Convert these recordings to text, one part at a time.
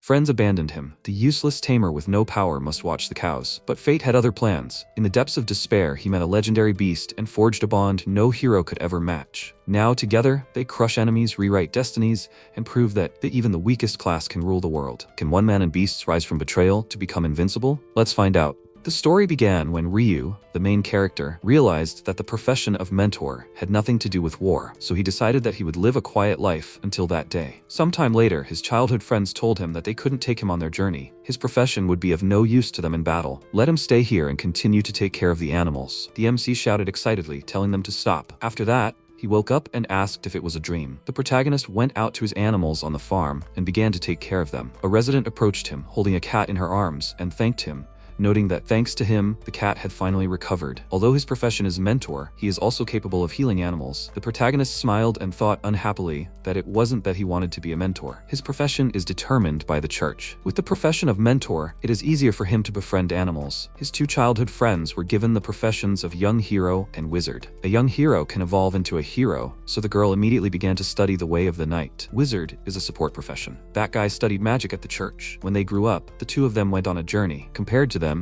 Friends abandoned him. The useless tamer with no power must watch the cows. But fate had other plans. In the depths of despair, he met a legendary beast and forged a bond no hero could ever match. Now, together, they crush enemies, rewrite destinies, and prove that even the weakest class can rule the world. Can one man and beasts rise from betrayal to become invincible? Let's find out. The story began when Ryu, the main character, realized that the profession of mentor had nothing to do with war, so he decided that he would live a quiet life until that day. Sometime later, his childhood friends told him that they couldn't take him on their journey. His profession would be of no use to them in battle. Let him stay here and continue to take care of the animals. The MC shouted excitedly, telling them to stop. After that, he woke up and asked if it was a dream. The protagonist went out to his animals on the farm and began to take care of them. A resident approached him, holding a cat in her arms, and thanked him, noting that thanks to him, the cat had finally recovered. Although his profession is mentor, he is also capable of healing animals. The protagonist smiled and thought unhappily that it wasn't that he wanted to be a mentor. His profession is determined by the church. With the profession of mentor, it is easier for him to befriend animals. His two childhood friends were given the professions of young hero and wizard. A young hero can evolve into a hero, so the girl immediately began to study the way of the knight. Wizard is a support profession. That guy studied magic at the church. When they grew up, the two of them went on a journey. Compared to them,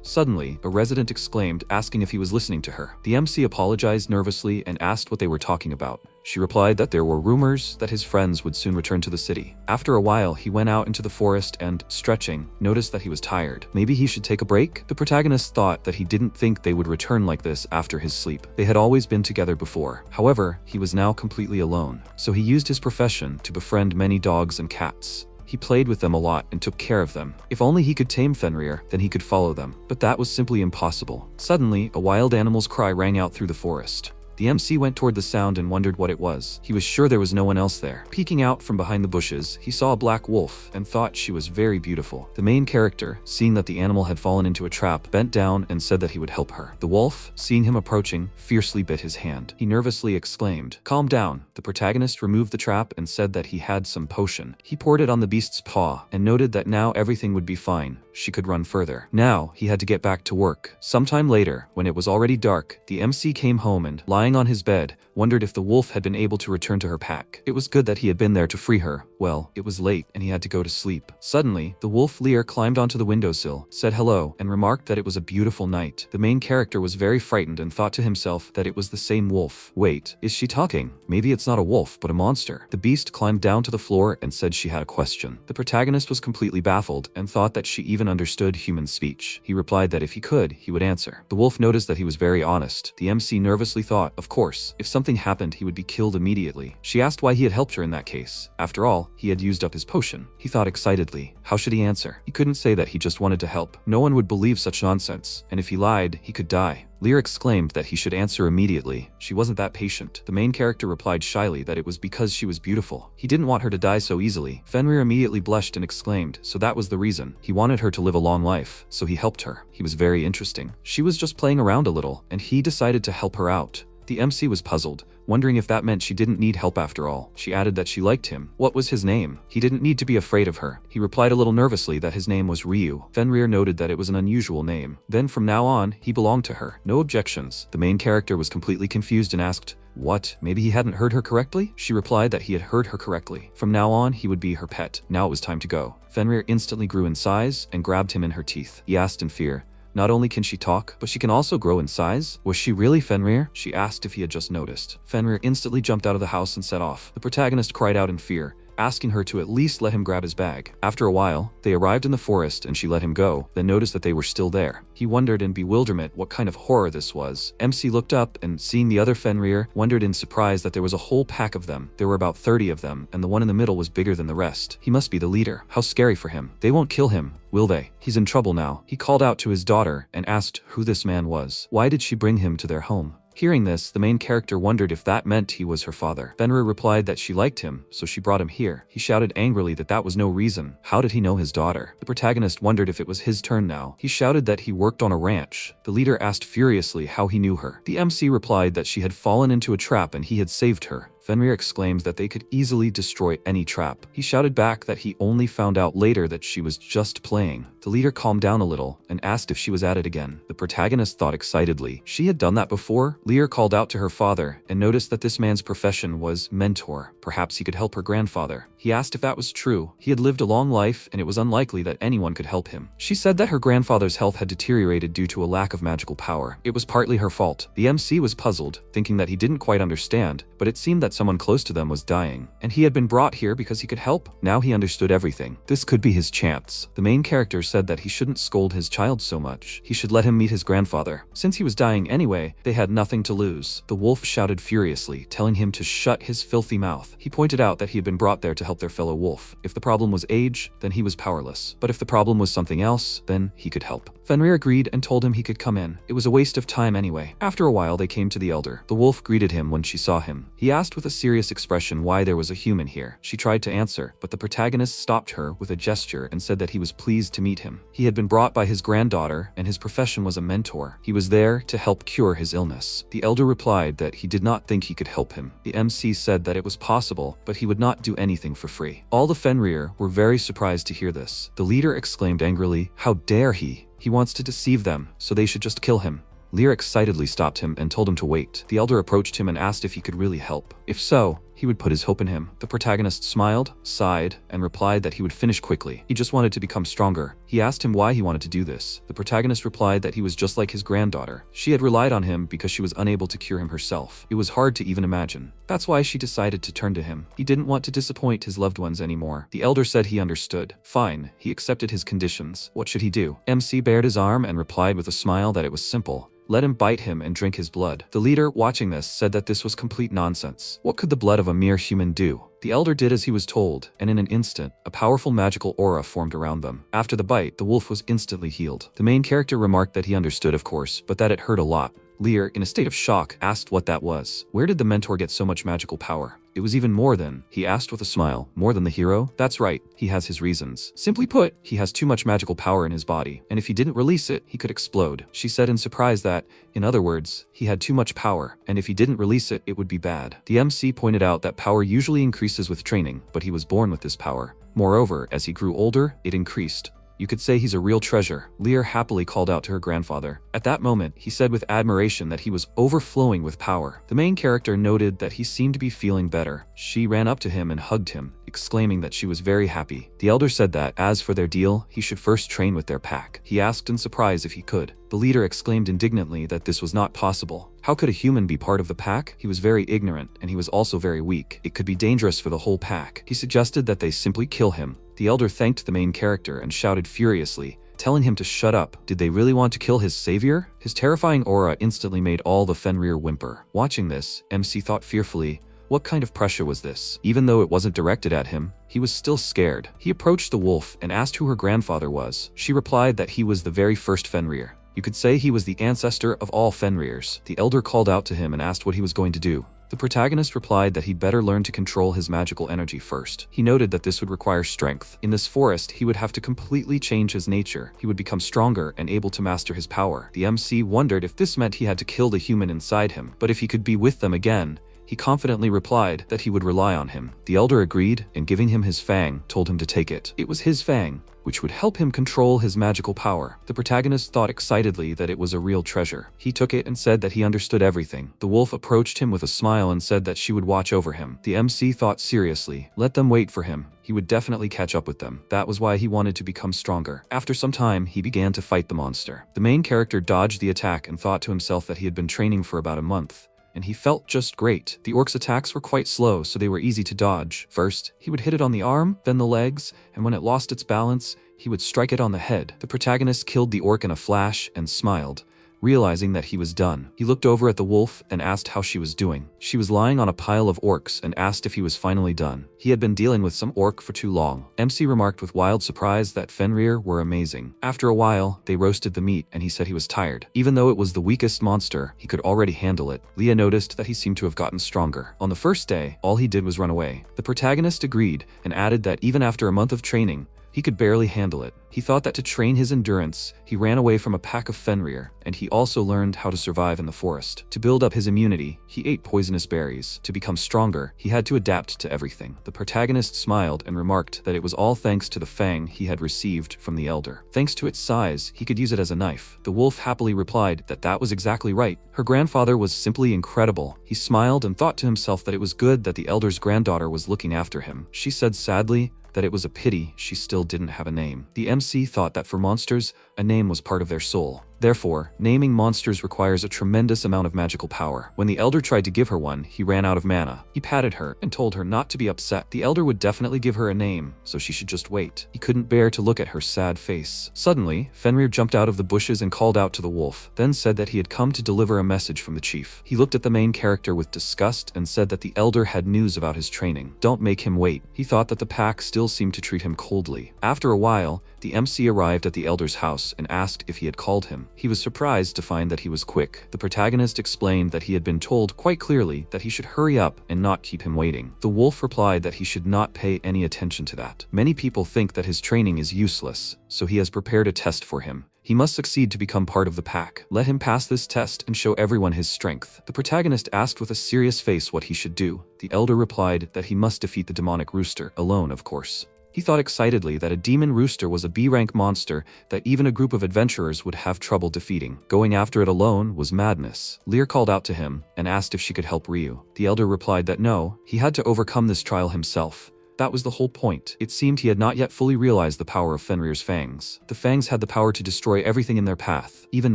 suddenly, a resident exclaimed, asking if he was listening to her. The MC apologized nervously and asked what they were talking about. She replied that there were rumors that his friends would soon return to the city. After a while, he went out into the forest and, stretching, noticed that he was tired. Maybe he should take a break? The protagonist thought that he didn't think they would return like this after his sleep. They had always been together before. However, he was now completely alone. So he used his profession to befriend many dogs and cats. He played with them a lot and took care of them. If only he could tame Fenrir, then he could follow them. But that was simply impossible. Suddenly, a wild animal's cry rang out through the forest. The MC went toward the sound and wondered what it was. He was sure there was no one else there. Peeking out from behind the bushes, he saw a black wolf and thought she was very beautiful. The main character, seeing that the animal had fallen into a trap, bent down and said that he would help her. The wolf, seeing him approaching, fiercely bit his hand. He nervously exclaimed, "Calm down." The protagonist removed the trap and said that he had some potion. He poured it on the beast's paw and noted that now everything would be fine. She could run further. Now, he had to get back to work. Sometime later, when it was already dark, the MC came home and, lying on his bed, wondered if the wolf had been able to return to her pack. It was good that he had been there to free her. Well, it was late and he had to go to sleep. Suddenly, the wolf Lear climbed onto the windowsill, said hello, and remarked that it was a beautiful night. The main character was very frightened and thought to himself that it was the same wolf. Wait, is she talking? Maybe it's not a wolf, but a monster. The beast climbed down to the floor and said she had a question. The protagonist was completely baffled and thought that she even understood human speech. He replied that if he could, he would answer. The wolf noticed that he was very honest. The MC nervously thought, of course, if something happened, he would be killed immediately. She asked why he had helped her in that case. After all, he had used up his potion. He thought excitedly. How should he answer? He couldn't say that he just wanted to help. No one would believe such nonsense, and if he lied, he could die. Lear exclaimed that he should answer immediately. She wasn't that patient. The main character replied shyly that it was because she was beautiful. He didn't want her to die so easily. Fenrir immediately blushed and exclaimed, so that was the reason. He wanted her to live a long life, so he helped her. He was very interesting. She was just playing around a little, and he decided to help her out. The MC was puzzled, wondering if that meant she didn't need help after all. She added that she liked him. What was his name? He didn't need to be afraid of her. He replied a little nervously that his name was Ryu. Fenrir noted that it was an unusual name. Then from now on, he belonged to her. No objections. The main character was completely confused and asked, what? Maybe he hadn't heard her correctly? She replied that he had heard her correctly. From now on, he would be her pet. Now it was time to go. Fenrir instantly grew in size and grabbed him in her teeth. He asked in fear, not only can she talk, but she can also grow in size? Was she really Fenrir? She asked if he had just noticed. Fenrir instantly jumped out of the house and set off. The protagonist cried out in fear, asking her to at least let him grab his bag. After a while, they arrived in the forest and she let him go, then noticed that they were still there. He wondered in bewilderment what kind of horror this was. MC looked up and, seeing the other Fenrir, wondered in surprise that there was a whole pack of them. There were about 30 of them, and the one in the middle was bigger than the rest. He must be the leader. How scary for him. They won't kill him, will they? He's in trouble now. He called out to his daughter and asked who this man was. Why did she bring him to their home? Hearing this, the main character wondered if that meant he was her father. Fenrir replied that she liked him, so she brought him here. He shouted angrily that that was no reason. How did he know his daughter? The protagonist wondered if it was his turn now. He shouted that he worked on a ranch. The leader asked furiously how he knew her. The MC replied that she had fallen into a trap and he had saved her. Fenrir exclaimed that they could easily destroy any trap. He shouted back that he only found out later that she was just playing. The leader calmed down a little and asked if she was at it again. The protagonist thought excitedly. She had done that before. Lear called out to her father and noticed that this man's profession was mentor. Perhaps he could help her grandfather. He asked if that was true. He had lived a long life and it was unlikely that anyone could help him. She said that her grandfather's health had deteriorated due to a lack of magical power. It was partly her fault. The MC was puzzled, thinking that he didn't quite understand, but it seemed that someone close to them was dying, and he had been brought here because he could help. Now he understood everything. This could be his chance. The main character said that he shouldn't scold his child so much. He should let him meet his grandfather. Since he was dying anyway, they had nothing to lose. The wolf shouted furiously, telling him to shut his filthy mouth. He pointed out that he had been brought there to help their fellow wolf. If the problem was age, then he was powerless. But if the problem was something else, then he could help. Fenrir agreed and told him he could come in. It was a waste of time anyway. After a while, they came to the elder. The wolf greeted him when she saw him. He asked with a serious expression why there was a human here. She tried to answer, but the protagonist stopped her with a gesture and said that he was pleased to meet him. He had been brought by his granddaughter, and his profession was a mentor. He was there to help cure his illness. The elder replied that he did not think he could help him. The MC said that it was possible, but he would not do anything for free. All the Fenrir were very surprised to hear this. The leader exclaimed angrily, "How dare he? He wants to deceive them, so they should just kill him." Lear excitedly stopped him and told him to wait. The elder approached him and asked if he could really help. If so, he would put his hope in him. The protagonist smiled, sighed, and replied that he would finish quickly. He just wanted to become stronger. He asked him why he wanted to do this. The protagonist replied that he was just like his granddaughter. She had relied on him because she was unable to cure him herself. It was hard to even imagine. That's why she decided to turn to him. He didn't want to disappoint his loved ones anymore. The elder said he understood. Fine, he accepted his conditions. What should he do? MC bared his arm and replied with a smile that it was simple. Let him bite him and drink his blood. The leader, watching this, said that this was complete nonsense. What could the blood of a mere human do? The elder did as he was told, and in an instant, a powerful magical aura formed around them. After the bite, the wolf was instantly healed. The main character remarked that he understood, of course, but that it hurt a lot. Lear, in a state of shock, asked what that was. Where did the mentor get so much magical power? It was even more than, he asked with a smile, more than the hero? That's right, he has his reasons. Simply put, he has too much magical power in his body, and if he didn't release it, he could explode. She said in surprise that, in other words, he had too much power, and if he didn't release it, it would be bad. The MC pointed out that power usually increases with training, but he was born with this power. Moreover, as he grew older, it increased. You could say he's a real treasure, Lear happily called out to her grandfather. At that moment, he said with admiration that he was overflowing with power. The main character noted that he seemed to be feeling better. She ran up to him and hugged him, exclaiming that she was very happy. The elder said that, as for their deal, he should first train with their pack. He asked in surprise if he could. The leader exclaimed indignantly that this was not possible. How could a human be part of the pack? He was very ignorant, and he was also very weak. It could be dangerous for the whole pack. He suggested that they simply kill him. The elder thanked the main character and shouted furiously, telling him to shut up. Did they really want to kill his savior? His terrifying aura instantly made all the Fenrir whimper. Watching this, MC thought fearfully, what kind of pressure was this? Even though it wasn't directed at him, he was still scared. He approached the wolf and asked who her grandfather was. She replied that he was the very first Fenrir. You could say he was the ancestor of all Fenrirs. The elder called out to him and asked what he was going to do. The protagonist replied that he'd better learn to control his magical energy first. He noted that this would require strength. In this forest, he would have to completely change his nature. He would become stronger and able to master his power. The MC wondered if this meant he had to kill the human inside him, but if he could be with them again, he confidently replied that he would rely on him. The elder agreed, and giving him his fang, told him to take it. It was his fang, which would help him control his magical power. The protagonist thought excitedly that it was a real treasure. He took it and said that he understood everything. The wolf approached him with a smile and said that she would watch over him. The MC thought seriously, let them wait for him. He would definitely catch up with them. That was why he wanted to become stronger. After some time, he began to fight the monster. The main character dodged the attack and thought to himself that he had been training for about a month, and he felt just great. The orc's attacks were quite slow, so they were easy to dodge. First, he would hit it on the arm, then the legs, and when it lost its balance, he would strike it on the head. The protagonist killed the orc in a flash and smiled, realizing that he was done. He looked over at the wolf and asked how she was doing. She was lying on a pile of orcs and asked if he was finally done. He had been dealing with some orc for too long. MC remarked with wild surprise that Fenrir were amazing. After a while, they roasted the meat and he said he was tired. Even though it was the weakest monster, he could already handle it. Leah noticed that he seemed to have gotten stronger. On the first day, all he did was run away. The protagonist agreed and added that even after a month of training, He could barely handle it. He thought that to train his endurance, he ran away from a pack of Fenrir, and he also learned how to survive in the forest. To build up his immunity, he ate poisonous berries. To become stronger, he had to adapt to everything. The protagonist smiled and remarked that it was all thanks to the fang he had received from the elder. Thanks to its size, he could use it as a knife. The wolf happily replied that that was exactly right. Her grandfather was simply incredible. He smiled and thought to himself that it was good that the elder's granddaughter was looking after him. She said sadly that it was a pity she still didn't have a name. The MC thought that for monsters, a name was part of their soul. Therefore, naming monsters requires a tremendous amount of magical power. When the elder tried to give her one, he ran out of mana. He patted her and told her not to be upset. The elder would definitely give her a name, so she should just wait. He couldn't bear to look at her sad face. Suddenly, Fenrir jumped out of the bushes and called out to the wolf, then said that he had come to deliver a message from the chief. He looked at the main character with disgust and said that the elder had news about his training. Don't make him wait. He thought that the pack still seemed to treat him coldly. After a while, the MC arrived at the elder's house and asked if he had called him. He was surprised to find that he was quick. The protagonist explained that he had been told quite clearly that he should hurry up and not keep him waiting. The wolf replied that he should not pay any attention to that. Many people think that his training is useless, so he has prepared a test for him. He must succeed to become part of the pack. Let him pass this test and show everyone his strength. The protagonist asked with a serious face what he should do. The elder replied that he must defeat the demonic rooster, alone of course. He thought excitedly that a demon rooster was a B-rank monster that even a group of adventurers would have trouble defeating. Going after it alone was madness. Lear called out to him and asked if she could help Ryu. The elder replied that no, he had to overcome this trial himself. That was the whole point. It seemed he had not yet fully realized the power of Fenrir's fangs. The fangs had the power to destroy everything in their path, even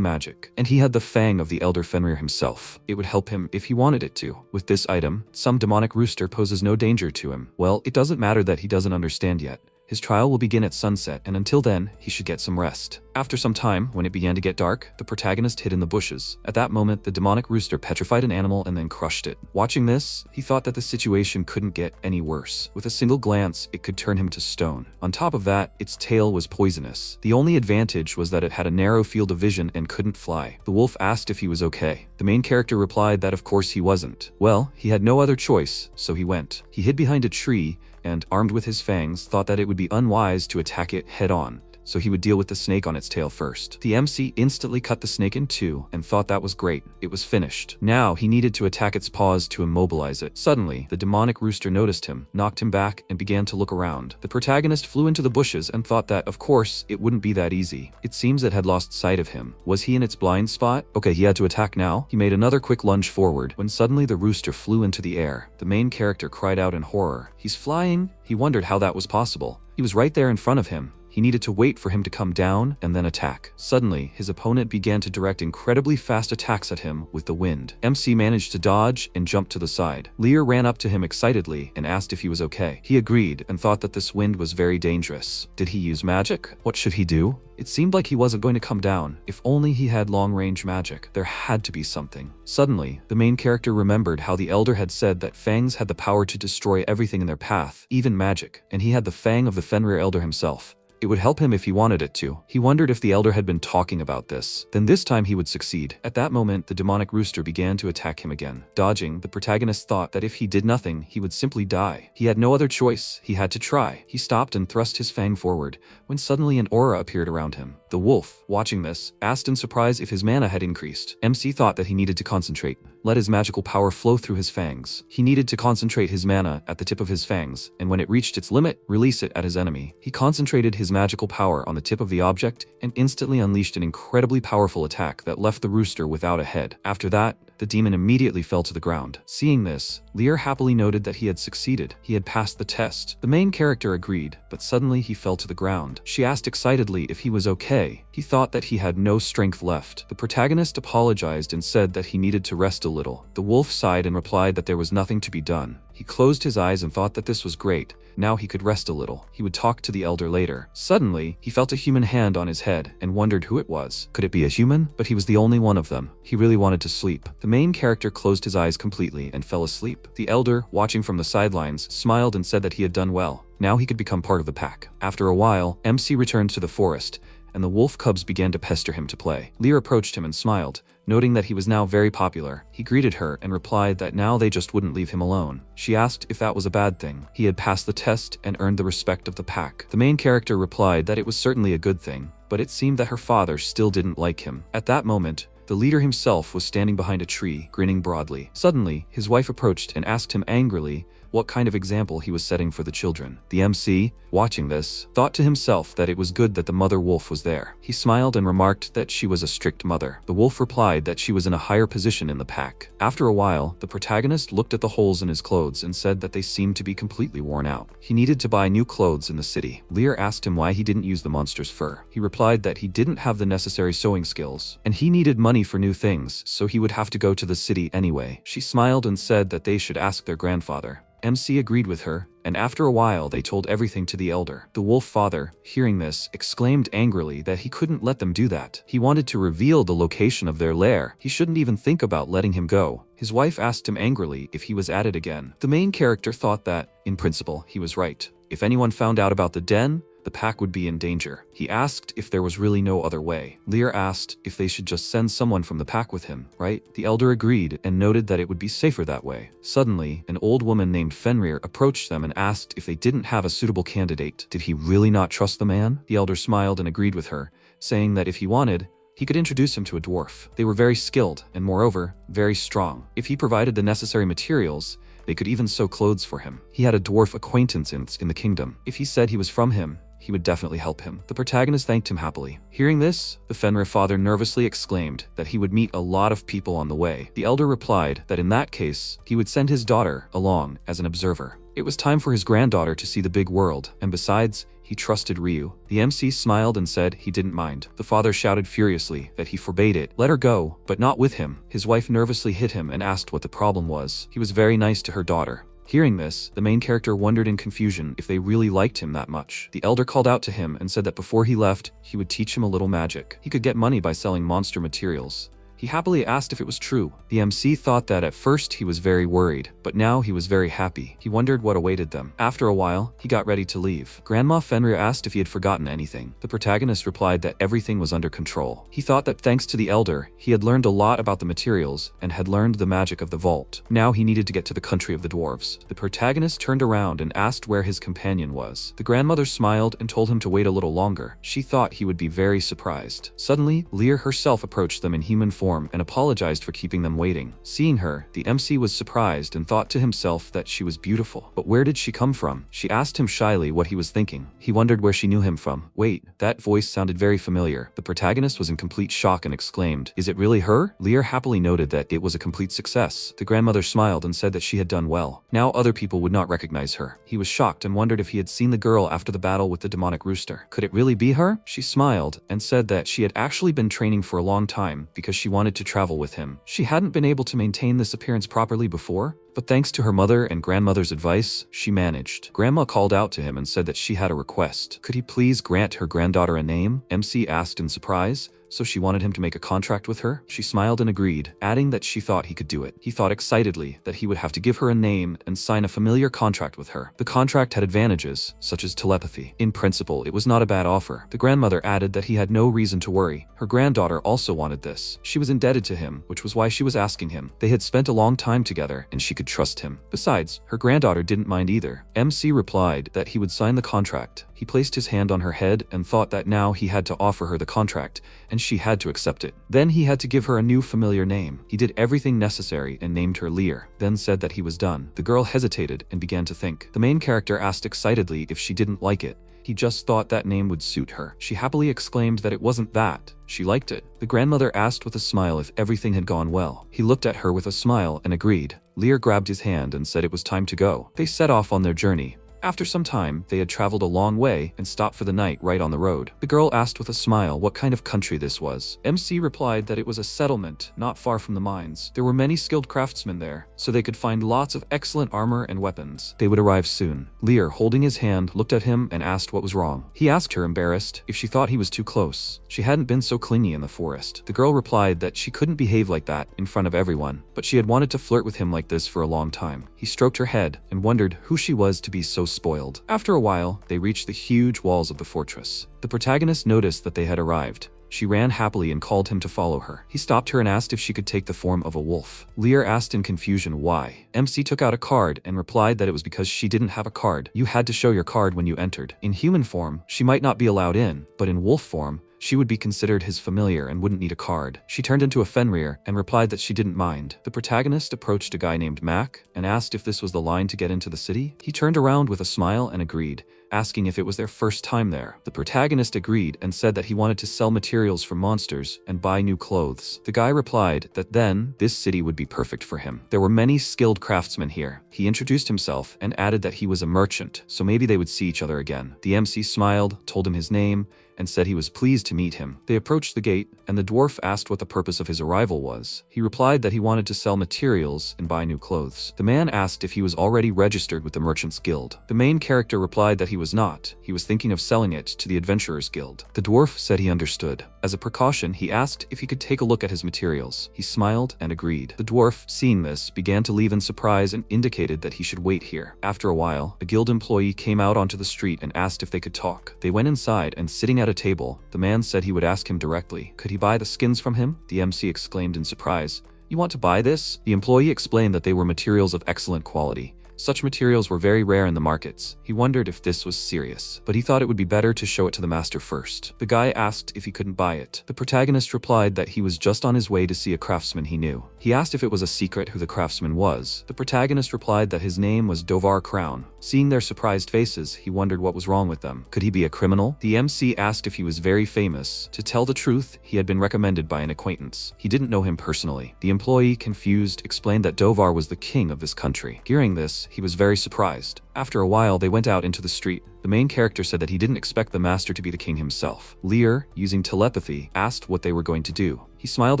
magic. And he had the fang of the elder Fenrir himself. It would help him if he wanted it to. With this item, some demonic rooster poses no danger to him. Well, it doesn't matter that he doesn't understand yet. His trial will begin at sunset, and until then, he should get some rest. After some time, when it began to get dark, the protagonist hid in the bushes. At that moment, the demonic rooster petrified an animal and then crushed it. Watching this, he thought that the situation couldn't get any worse. With a single glance, it could turn him to stone. On top of that, its tail was poisonous. The only advantage was that it had a narrow field of vision and couldn't fly. The wolf asked if he was okay. The main character replied that of course he wasn't. Well, he had no other choice, so he went. He hid behind a tree and, armed with his fangs, thought that it would be unwise to attack it head-on, so he would deal with the snake on its tail first. The MC instantly cut the snake in two and thought that was great. It was finished. Now he needed to attack its paws to immobilize it. Suddenly, the demonic rooster noticed him, knocked him back, and began to look around. The protagonist flew into the bushes and thought that, of course, it wouldn't be that easy. It seems it had lost sight of him. Was he in its blind spot? Okay, he had to attack now. He made another quick lunge forward, when suddenly the rooster flew into the air. The main character cried out in horror. He's flying? He wondered how that was possible. He was right there in front of him. He needed to wait for him to come down and then attack. Suddenly, his opponent began to direct incredibly fast attacks at him with the wind. MC managed to dodge and jump to the side. Lear ran up to him excitedly and asked if he was okay. He agreed and thought that this wind was very dangerous. Did he use magic? What should he do? It seemed like he wasn't going to come down. If only he had long-range magic. There had to be something. Suddenly, the main character remembered how the elder had said that fangs had the power to destroy everything in their path, even magic, and he had the fang of the Fenrir elder himself. It would help him if he wanted it to. He wondered if the elder had been talking about this. Then this time he would succeed. At that moment, the demonic rooster began to attack him again. Dodging, the protagonist thought that if he did nothing, he would simply die. He had no other choice. He had to try. He stopped and thrust his fang forward, when suddenly an aura appeared around him. The wolf, watching this, asked in surprise if his mana had increased. MC thought that he needed to concentrate. Let his magical power flow through his fangs. He needed to concentrate his mana at the tip of his fangs, and when it reached its limit, release it at his enemy. He concentrated his magical power on the tip of the object and instantly unleashed an incredibly powerful attack that left the rooster without a head. After that, the demon immediately fell to the ground. Seeing this, Lear happily noted that he had succeeded. He had passed the test. The main character agreed, but suddenly he fell to the ground. She asked excitedly if he was okay. He thought that he had no strength left. The protagonist apologized and said that he needed to rest a little. The wolf sighed and replied that there was nothing to be done. He closed his eyes and thought that this was great. Now he could rest a little. He would talk to the elder later. Suddenly, he felt a human hand on his head and wondered who it was. Could it be a human? But he was the only one of them. He really wanted to sleep. The main character closed his eyes completely and fell asleep. The elder, watching from the sidelines, smiled and said that he had done well. Now he could become part of the pack. After a while, MC returned to the forest and the wolf cubs began to pester him to play. Lear approached him and smiled, noting that he was now very popular. He greeted her and replied that now they just wouldn't leave him alone. She asked if that was a bad thing. He had passed the test and earned the respect of the pack. The main character replied that it was certainly a good thing, but it seemed that her father still didn't like him. At that moment, the leader himself was standing behind a tree, grinning broadly. Suddenly, his wife approached and asked him angrily what kind of example he was setting for the children. The MC, watching this, thought to himself that it was good that the mother wolf was there. He smiled and remarked that she was a strict mother. The wolf replied that she was in a higher position in the pack. After a while, the protagonist looked at the holes in his clothes and said that they seemed to be completely worn out. He needed to buy new clothes in the city. Lear asked him why he didn't use the monster's fur. He replied that he didn't have the necessary sewing skills, and he needed money for new things, so he would have to go to the city anyway. She smiled and said that they should ask their grandfather. MC agreed with her, and after a while they told everything to the elder. The wolf father, hearing this, exclaimed angrily that he couldn't let them do that. He wanted to reveal the location of their lair. He shouldn't even think about letting him go. His wife asked him angrily if he was at it again. The main character thought that, in principle, he was right. If anyone found out about the den, the pack would be in danger. He asked if there was really no other way. Lear asked if they should just send someone from the pack with him, right? The elder agreed and noted that it would be safer that way. Suddenly, an old woman named Fenrir approached them and asked if they didn't have a suitable candidate. Did he really not trust the man? The elder smiled and agreed with her, saying that if he wanted, he could introduce him to a dwarf. They were very skilled and, moreover, very strong. If he provided the necessary materials, they could even sew clothes for him. He had a dwarf acquaintance in the kingdom. If he said he was from him, he would definitely help him. The protagonist thanked him happily. Hearing this, the Fenrir father nervously exclaimed that he would meet a lot of people on the way. The elder replied that in that case, he would send his daughter along as an observer. It was time for his granddaughter to see the big world, and besides, he trusted Ryu. The MC smiled and said he didn't mind. The father shouted furiously that he forbade it. Let her go, but not with him. His wife nervously hit him and asked what the problem was. He was very nice to her daughter. Hearing this, the main character wondered in confusion if they really liked him that much. The elder called out to him and said that before he left, he would teach him a little magic. He could get money by selling monster materials. He happily asked if it was true. The MC thought that at first he was very worried, but now he was very happy. He wondered what awaited them. After a while, he got ready to leave. Grandma Fenrir asked if he had forgotten anything. The protagonist replied that everything was under control. He thought that thanks to the elder, he had learned a lot about the materials and had learned the magic of the vault. Now he needed to get to the country of the dwarves. The protagonist turned around and asked where his companion was. The grandmother smiled and told him to wait a little longer. She thought he would be very surprised. Suddenly, Lear herself approached them in human form and apologized for keeping them waiting. Seeing her, the MC was surprised and thought to himself that she was beautiful. But where did she come from? She asked him shyly what he was thinking. He wondered where she knew him from. Wait, that voice sounded very familiar. The protagonist was in complete shock and exclaimed, "Is it really her?" Lear happily noted that it was a complete success. The grandmother smiled and said that she had done well. Now other people would not recognize her. He was shocked and wondered if he had seen the girl after the battle with the demonic rooster. Could it really be her? She smiled and said that she had actually been training for a long time because she wanted to travel with him. She hadn't been able to maintain this appearance properly before, but thanks to her mother and grandmother's advice, she managed. Grandma called out to him and said that she had a request. Could he please grant her granddaughter a name? MC asked in surprise. So she wanted him to make a contract with her? She smiled and agreed, adding that she thought he could do it. He thought excitedly that he would have to give her a name and sign a familiar contract with her. The contract had advantages, such as telepathy. In principle, it was not a bad offer. The grandmother added that he had no reason to worry. Her granddaughter also wanted this. She was indebted to him, which was why she was asking him. They had spent a long time together, and she could trust him. Besides, her granddaughter didn't mind either. MC replied that he would sign the contract. He placed his hand on her head and thought that now he had to offer her the contract, and she had to accept it. Then he had to give her a new familiar name. He did everything necessary and named her Lear, then said that he was done. The girl hesitated and began to think. The main character asked excitedly if she didn't like it. He just thought that name would suit her. She happily exclaimed that it wasn't that. She liked it. The grandmother asked with a smile if everything had gone well. He looked at her with a smile and agreed. Lear grabbed his hand and said it was time to go. They set off on their journey. After some time, they had traveled a long way and stopped for the night right on the road. The girl asked with a smile what kind of country this was. MC replied that it was a settlement not far from the mines. There were many skilled craftsmen there, so they could find lots of excellent armor and weapons. They would arrive soon. Lear, holding his hand, looked at him and asked what was wrong. He asked her, embarrassed, if she thought he was too close. She hadn't been so clingy in the forest. The girl replied that she couldn't behave like that in front of everyone, but she had wanted to flirt with him like this for a long time. He stroked her head and wondered who she was to be so was spoiled. After a while, they reached the huge walls of the fortress. The protagonist noticed that they had arrived. She ran happily and called him to follow her. He stopped her and asked if she could take the form of a wolf. Lear asked in confusion why. MC took out a card and replied that it was because she didn't have a card. You had to show your card when you entered. In human form, she might not be allowed in, but in wolf form, she would be considered his familiar and wouldn't need a card. She turned into a Fenrir and replied that she didn't mind. The protagonist approached a guy named Mac and asked if this was the line to get into the city. He turned around with a smile and agreed, asking if it was their first time there. The protagonist agreed and said that he wanted to sell materials from monsters and buy new clothes. The guy replied that then this city would be perfect for him. There were many skilled craftsmen here. He introduced himself and added that he was a merchant, so maybe they would see each other again. The MC smiled, told him his name, and said he was pleased to meet him. They approached the gate, and the dwarf asked what the purpose of his arrival was. He replied that he wanted to sell materials and buy new clothes. The man asked if he was already registered with the Merchants Guild. The main character replied that he was not. He was thinking of selling it to the Adventurers Guild. The dwarf said he understood. As a precaution, he asked if he could take a look at his materials. He smiled and agreed. The dwarf, seeing this, began to leave in surprise and indicated that he should wait here. After a while, a guild employee came out onto the street and asked if they could talk. They went inside, and sitting at a table, the man said he would ask him directly. Could he buy the skins from him? The MC exclaimed in surprise. You want to buy this? The employee explained that they were materials of excellent quality. Such materials were very rare in the markets. He wondered if this was serious, but he thought it would be better to show it to the master first. The guy asked if he couldn't buy it. The protagonist replied that he was just on his way to see a craftsman he knew. He asked if it was a secret who the craftsman was. The protagonist replied that his name was Dovar Crown. Seeing their surprised faces, he wondered what was wrong with them. Could he be a criminal? The MC asked if he was very famous. To tell the truth, he had been recommended by an acquaintance. He didn't know him personally. The employee, confused, explained that Dovar was the king of this country. Hearing this, he was very surprised. After a while, they went out into the street. The main character said that he didn't expect the master to be the king himself. Lear, using telepathy, asked what they were going to do. He smiled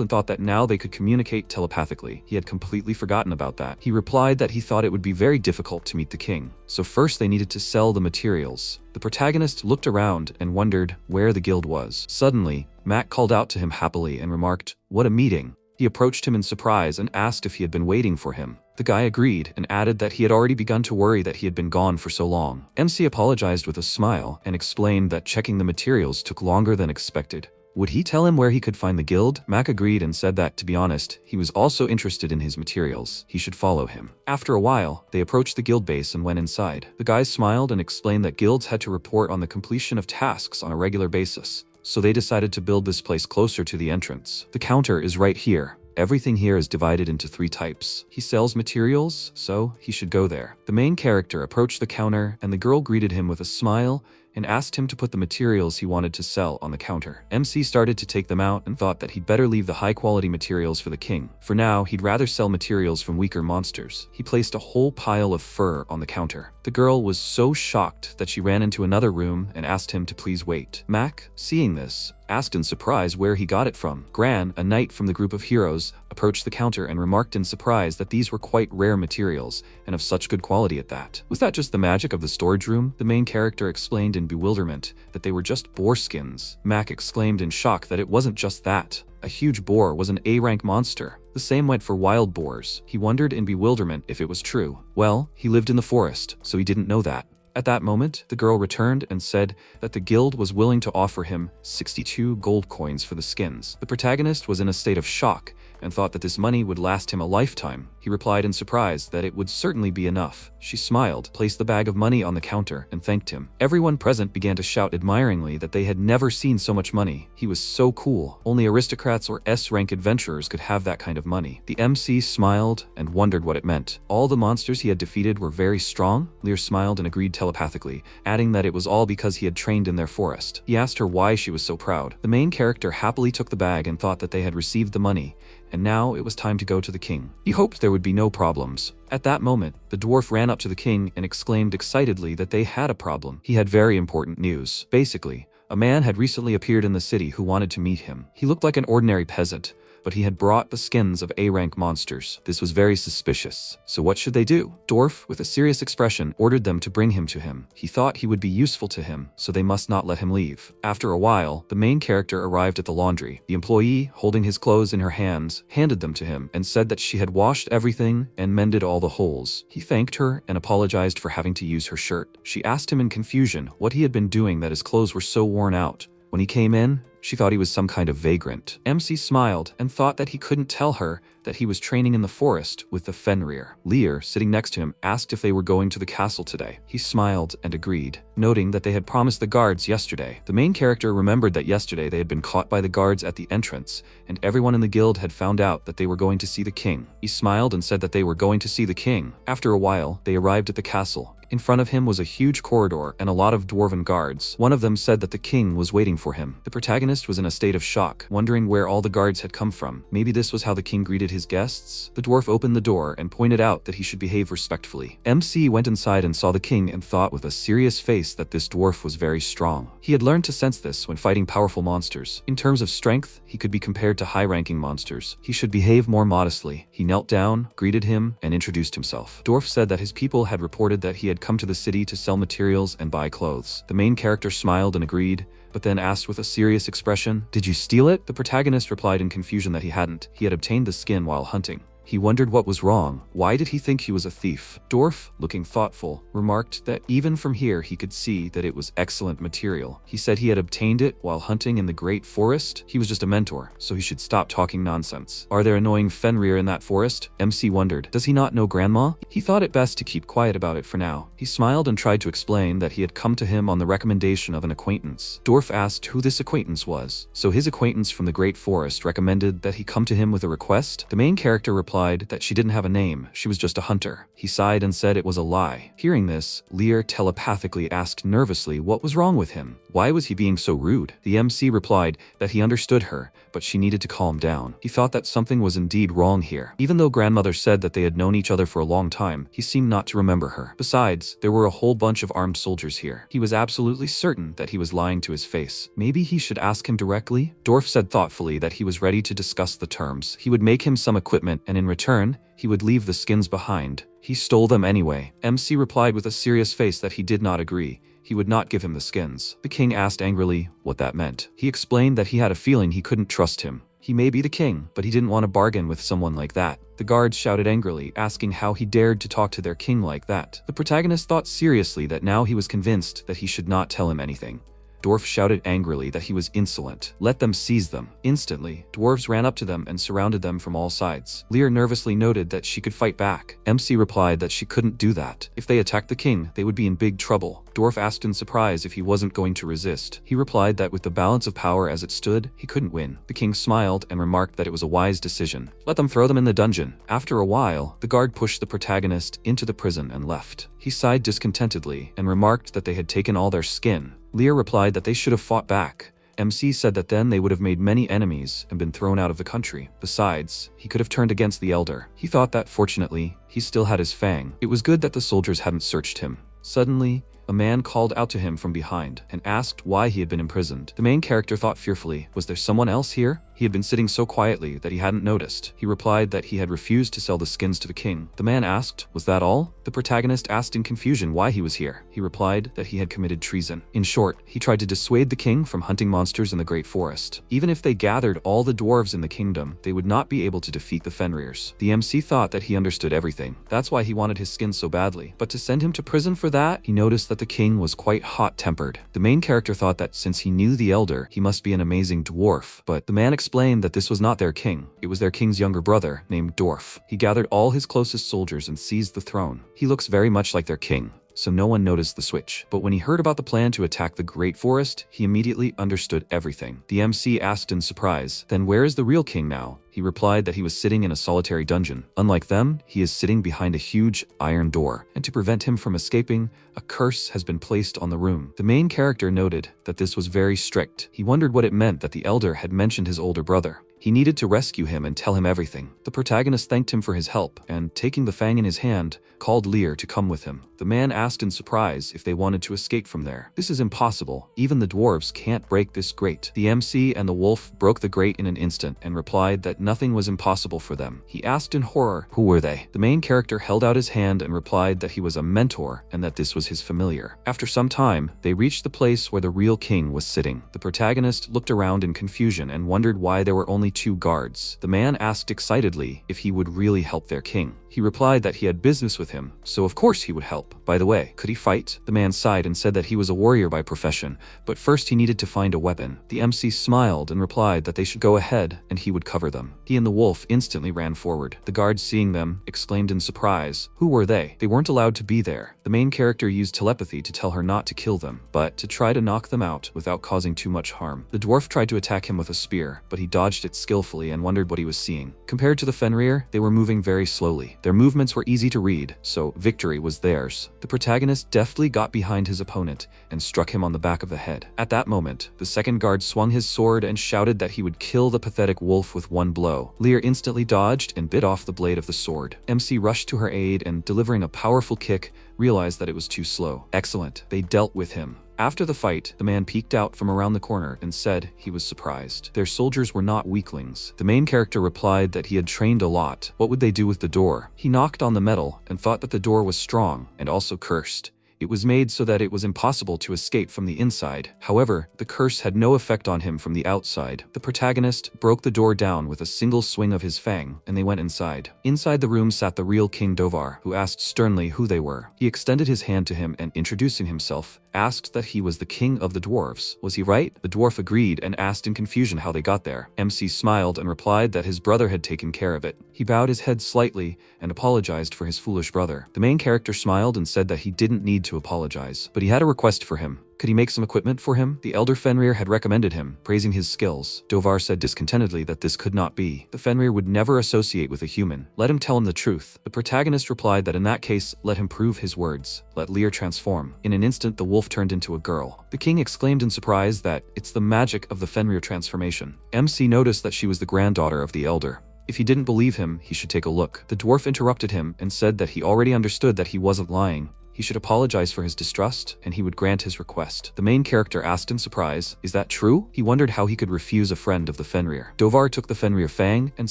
and thought that now they could communicate telepathically. He had completely forgotten about that. He replied that he thought it would be very difficult to meet the king. So first they needed to sell the materials. The protagonist looked around and wondered where the guild was. Suddenly, Matt called out to him happily and remarked, "What a meeting." He approached him in surprise and asked if he had been waiting for him. The guy agreed and added that he had already begun to worry that he had been gone for so long. MC apologized with a smile and explained that checking the materials took longer than expected. Would he tell him where he could find the guild? Mac agreed and said that, to be honest, he was also interested in his materials. He should follow him. After a while, they approached the guild base and went inside. The guy smiled and explained that guilds had to report on the completion of tasks on a regular basis, so they decided to build this place closer to the entrance. The counter is right here. Everything here is divided into 3 types. He sells materials, so he should go there. The main character approached the counter, and the girl greeted him with a smile and asked him to put the materials he wanted to sell on the counter. MC started to take them out and thought that he'd better leave the high-quality materials for the king. For now, he'd rather sell materials from weaker monsters. He placed a whole pile of fur on the counter. The girl was so shocked that she ran into another room and asked him to please wait. Mac, seeing this, asked in surprise where he got it from. Gran, a knight from the group of heroes, approached the counter and remarked in surprise that these were quite rare materials, and of such good quality at that. Was that just the magic of the storage room? The main character explained in bewilderment that they were just boar skins. Mac exclaimed in shock that it wasn't just that. A huge boar was an A-rank monster. The same went for wild boars. He wondered in bewilderment if it was true. Well, he lived in the forest, so he didn't know that. At that moment, the girl returned and said that the guild was willing to offer him 62 gold coins for the skins. The protagonist was in a state of shock and thought that this money would last him a lifetime. He replied in surprise that it would certainly be enough. She smiled, placed the bag of money on the counter, and thanked him. Everyone present began to shout admiringly that they had never seen so much money. He was so cool. Only aristocrats or S-rank adventurers could have that kind of money. The MC smiled and wondered what it meant. All the monsters he had defeated were very strong? Lear smiled and agreed telepathically, adding that it was all because he had trained in their forest. He asked her why she was so proud. The main character happily took the bag and thought that they had received the money, and now it was time to go to the king. He hoped there would be no problems. At that moment, the dwarf ran up to the king and exclaimed excitedly that they had a problem. He had very important news. Basically, a man had recently appeared in the city who wanted to meet him. He looked like an ordinary peasant, but he had brought the skins of A-rank monsters. This was very suspicious. So what should they do? Dwarf, with a serious expression, ordered them to bring him to him. He thought he would be useful to him, so they must not let him leave. After a while, the main character arrived at the laundry. The employee, holding his clothes in her hands, handed them to him and said that she had washed everything and mended all the holes. He thanked her and apologized for having to use her shirt. She asked him in confusion what he had been doing that his clothes were so worn out. When he came in, she thought he was some kind of vagrant. MC smiled and thought that he couldn't tell her that he was training in the forest with the Fenrir. Lear, sitting next to him, asked if they were going to the castle today. He smiled and agreed, noting that they had promised the guards yesterday. The main character remembered that yesterday they had been caught by the guards at the entrance, and everyone in the guild had found out that they were going to see the king. He smiled and said that they were going to see the king. After a while, they arrived at the castle. In front of him was a huge corridor and a lot of dwarven guards. One of them said that the king was waiting for him. The protagonist was in a state of shock, wondering where all the guards had come from. Maybe this was how the king greeted his guests? The dwarf opened the door and pointed out that he should behave respectfully. MC went inside and saw the king and thought with a serious face that this dwarf was very strong. He had learned to sense this when fighting powerful monsters. In terms of strength, he could be compared to high-ranking monsters. He should behave more modestly. He knelt down, greeted him, and introduced himself. Dwarf said that his people had reported that he had come to the city to sell materials and buy clothes. The main character smiled and agreed, but then asked with a serious expression, "Did you steal it?" The protagonist replied in confusion that he hadn't. He had obtained the skin while hunting. He wondered what was wrong. Why did he think he was a thief? Dwarf, looking thoughtful, remarked that even from here he could see that it was excellent material. He said he had obtained it while hunting in the great forest. He was just a mentor, so he should stop talking nonsense. Are there annoying Fenrir in that forest? MC wondered. Does he not know Grandma? He thought it best to keep quiet about it for now. He smiled and tried to explain that he had come to him on the recommendation of an acquaintance. Dwarf asked who this acquaintance was. So his acquaintance from the great forest recommended that he come to him with a request? The main character replied that she didn't have a name, she was just a hunter. He sighed and said it was a lie. Hearing this, Lear telepathically asked nervously what was wrong with him. Why was he being so rude? The MC replied that he understood her, but she needed to calm down. He thought that something was indeed wrong here. Even though grandmother said that they had known each other for a long time, he seemed not to remember her. Besides, there were a whole bunch of armed soldiers here. He was absolutely certain that he was lying to his face. Maybe he should ask him directly? Dwarf said thoughtfully that he was ready to discuss the terms. He would make him some equipment, and in return, he would leave the skins behind. He stole them anyway. MC replied with a serious face that he did not agree. He would not give him the skins. The king asked angrily what that meant. He explained that he had a feeling he couldn't trust him. He may be the king, but he didn't want to bargain with someone like that. The guards shouted angrily, asking how he dared to talk to their king like that. The protagonist thought seriously that now he was convinced that he should not tell him anything. Dwarf shouted angrily that he was insolent. Let them seize them. Instantly, dwarves ran up to them and surrounded them from all sides. Lear nervously noted that she could fight back. MC replied that she couldn't do that. If they attacked the king, they would be in big trouble. Dwarf asked in surprise if he wasn't going to resist. He replied that with the balance of power as it stood, he couldn't win. The king smiled and remarked that it was a wise decision. Let them throw them in the dungeon. After a while, the guard pushed the protagonist into the prison and left. He sighed discontentedly and remarked that they had taken all their skin. Lear replied that they should have fought back. MC said that then they would have made many enemies and been thrown out of the country. Besides, he could have turned against the elder. He thought that, fortunately, he still had his fang. It was good that the soldiers hadn't searched him. Suddenly, a man called out to him from behind and asked why he had been imprisoned. The main character thought fearfully, was there someone else here? He had been sitting so quietly that he hadn't noticed. He replied that he had refused to sell the skins to the king. The man asked, was that all? The protagonist asked in confusion why he was here. He replied that he had committed treason. In short, he tried to dissuade the king from hunting monsters in the great forest. Even if they gathered all the dwarves in the kingdom, they would not be able to defeat the Fenrirs. The MC thought that he understood everything. That's why he wanted his skins so badly. But to send him to prison for that, he noticed that the king was quite hot-tempered. The main character thought that since he knew the elder, he must be an amazing dwarf. But the man explained that this was not their king. It was their king's younger brother, named Dwarf. He gathered all his closest soldiers and seized the throne. He looks very much like their king, so no one noticed the switch. But when he heard about the plan to attack the Great Forest, he immediately understood everything. The MC asked in surprise, then where is the real king now? He replied that he was sitting in a solitary dungeon. Unlike them, he is sitting behind a huge iron door, and to prevent him from escaping, a curse has been placed on the room. The main character noted that this was very strict. He wondered what it meant that the elder had mentioned his older brother. He needed to rescue him and tell him everything. The protagonist thanked him for his help, and taking the fang in his hand, called Lear to come with him. The man asked in surprise if they wanted to escape from there. This is impossible. Even the dwarves can't break this grate. The MC and the wolf broke the grate in an instant and replied that nothing was impossible for them. He asked in horror, who were they? The main character held out his hand and replied that he was a mentor and that this was his familiar. After some time, they reached the place where the real king was sitting. The protagonist looked around in confusion and wondered why there were only 2 guards. The man asked excitedly if he would really help their king. He replied that he had business with him, so of course he would help. By the way, could he fight? The man sighed and said that he was a warrior by profession, but first he needed to find a weapon. The MC smiled and replied that they should go ahead and he would cover them. He and the wolf instantly ran forward. The guards, seeing them, exclaimed in surprise. Who were they? They weren't allowed to be there. The main character used telepathy to tell her not to kill them, but to try to knock them out without causing too much harm. The dwarf tried to attack him with a spear, but he dodged it skillfully and wondered what he was seeing. Compared to the Fenrir, they were moving very slowly. Their movements were easy to read, so victory was theirs. The protagonist deftly got behind his opponent and struck him on the back of the head. At that moment, the second guard swung his sword and shouted that he would kill the pathetic wolf with one blow. Lear instantly dodged and bit off the blade of the sword. MC rushed to her aid and, delivering a powerful kick, realized that it was too slow. Excellent. They dealt with him. After the fight, the man peeked out from around the corner and said he was surprised. Their soldiers were not weaklings. The main character replied that he had trained a lot. What would they do with the door? He knocked on the metal and thought that the door was strong and also cursed. It was made so that it was impossible to escape from the inside. However, the curse had no effect on him from the outside. The protagonist broke the door down with a single swing of his fang, and they went inside. Inside the room sat the real King Dovar, who asked sternly who they were. He extended his hand to him and, introducing himself, asked that he was the king of the dwarves. Was he right? The dwarf agreed and asked in confusion how they got there. MC smiled and replied that his brother had taken care of it. He bowed his head slightly and apologized for his foolish brother. The main character smiled and said that he didn't need to apologize, but he had a request for him. Could he make some equipment for him? The elder Fenrir had recommended him, praising his skills. Dovar said discontentedly that this could not be. The Fenrir would never associate with a human. Let him tell him the truth. The protagonist replied that in that case, let him prove his words. Let Lear transform. In an instant, the wolf turned into a girl. The king exclaimed in surprise that it's the magic of the Fenrir transformation. MC noticed that she was the granddaughter of the elder. If he didn't believe him, he should take a look. The dwarf interrupted him and said that he already understood that he wasn't lying. He should apologize for his distrust, and he would grant his request. The main character asked in surprise, is that true? He wondered how he could refuse a friend of the Fenrir. Dovar took the Fenrir fang and